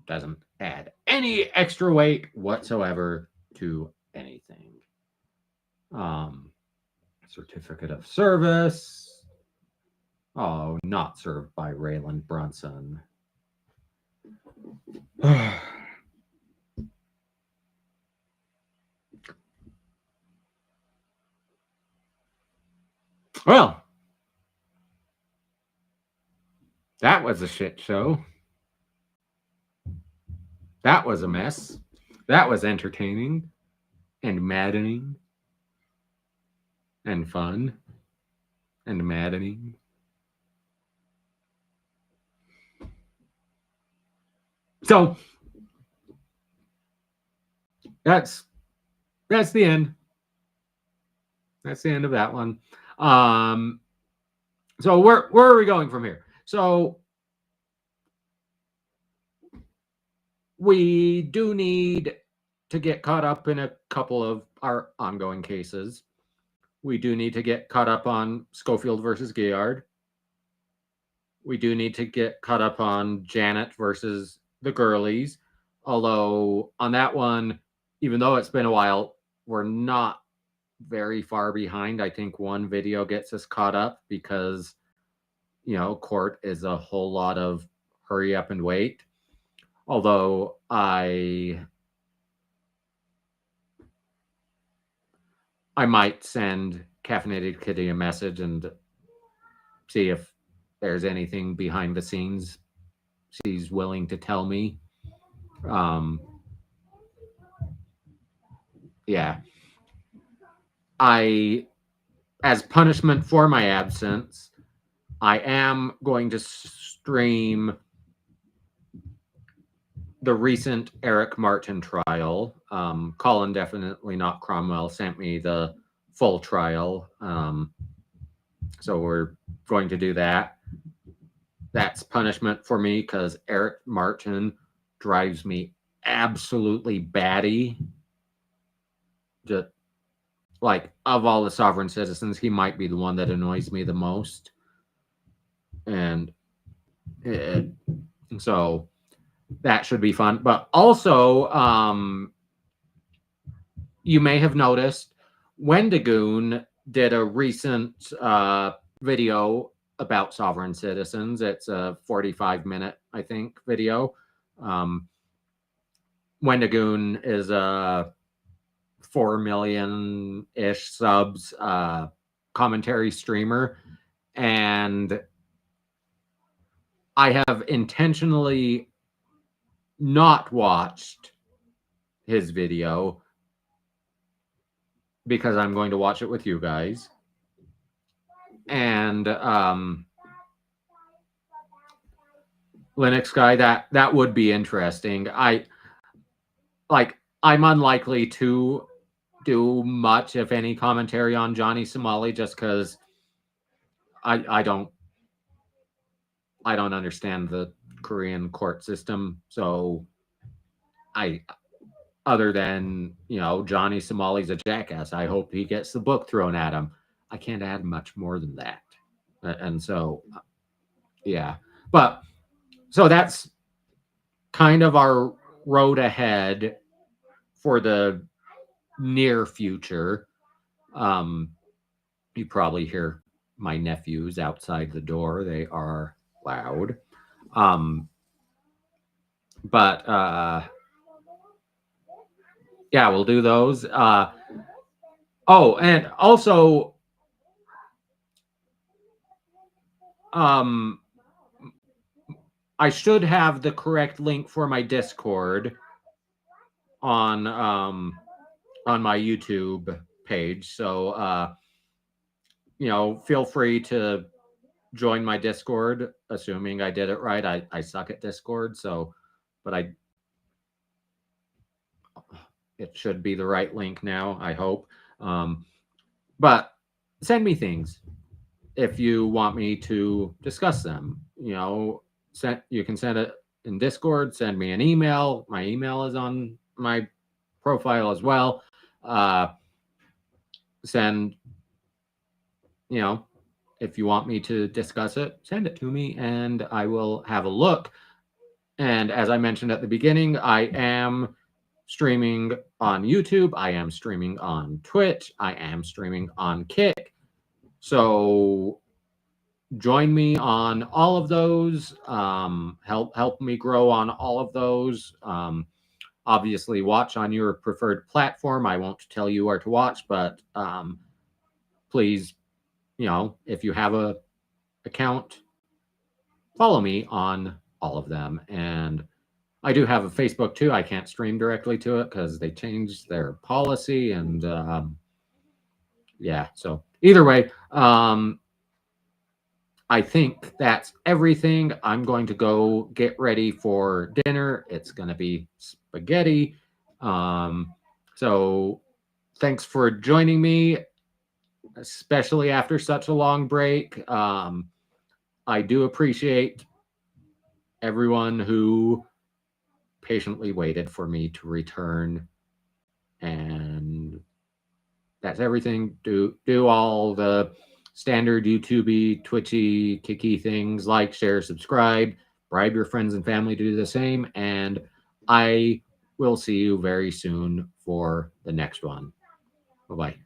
Doesn't add any extra weight whatsoever to anything. Certificate of service. Oh, not served by Rayland Brunson. Well, that was a shit show. That was a mess. That was entertaining. and maddening and fun and maddening. So that's the end. That's the end of that one. So where are we going from here? So we do need to get caught up in a couple of our ongoing cases. We do need to get caught up on Schofield versus Gayard. We do need to get caught up on Janet versus the Girlies. Although on that one, even though it's been a while, we're not very far behind. I think one video gets us caught up because, you know, court is a whole lot of hurry up and wait. Although I might send Caffeinated Kitty a message and see if there's anything behind the scenes she's willing to tell me. Yeah. As punishment for my absence, I am going to stream the recent Eric Martin trial. Colin, definitely not Cromwell, sent me the full trial. So we're going to do that. That's punishment for me because Eric Martin drives me absolutely batty. Just like, of all the sovereign citizens, he might be the one that annoys me the most. And so that should be fun. But also, you may have noticed Wendigoon did a recent video about sovereign citizens. It's a 45-minute, I think, video. Wendigoon is a 4 million-ish subs commentary streamer. And I have intentionally not watched his video because I'm going to watch it with you guys. And Linux guy, that would be interesting. I'm unlikely to do much, if any, commentary on Johnny Somali just because I don't understand the Korean court system. So other than, you know, Johnny Somali's a jackass, I hope he gets the book thrown at him. I can't add much more than that. And so, yeah. But so that's kind of our road ahead for the near future. You probably hear my nephews outside the door. They are loud. But yeah, we'll do those. Oh, and also, I should have the correct link for my Discord on my YouTube page. So, you know, feel free to join my Discord, assuming I did it right. I suck at Discord, so, but it should be the right link now, I hope. But send me things if you want me to discuss them. You know, you can send it in Discord, send me an email. My email is on my profile as well. Send, you know, if you want me to discuss it, send it to me and I will have a look. And as I mentioned at the beginning, I am streaming on YouTube. I am streaming on Twitch. I am streaming on Kick. So join me on all of those. Help me grow on all of those. Obviously, watch on your preferred platform. I won't tell you where to watch, but please, you know, if you have a account, follow me on all of them. And I do have a Facebook too. I can't stream directly to it because they changed their policy, and yeah. So either way, I think that's everything. I'm going to go get ready for dinner. It's going to be spaghetti. So thanks for joining me, especially after such a long break. I do appreciate everyone who patiently waited for me to return. And that's everything. Do all the standard YouTube-y, Twitchy, Kiki things, like, share, subscribe, bribe your friends and family to do the same. And I will see you very soon for the next one. Bye-bye.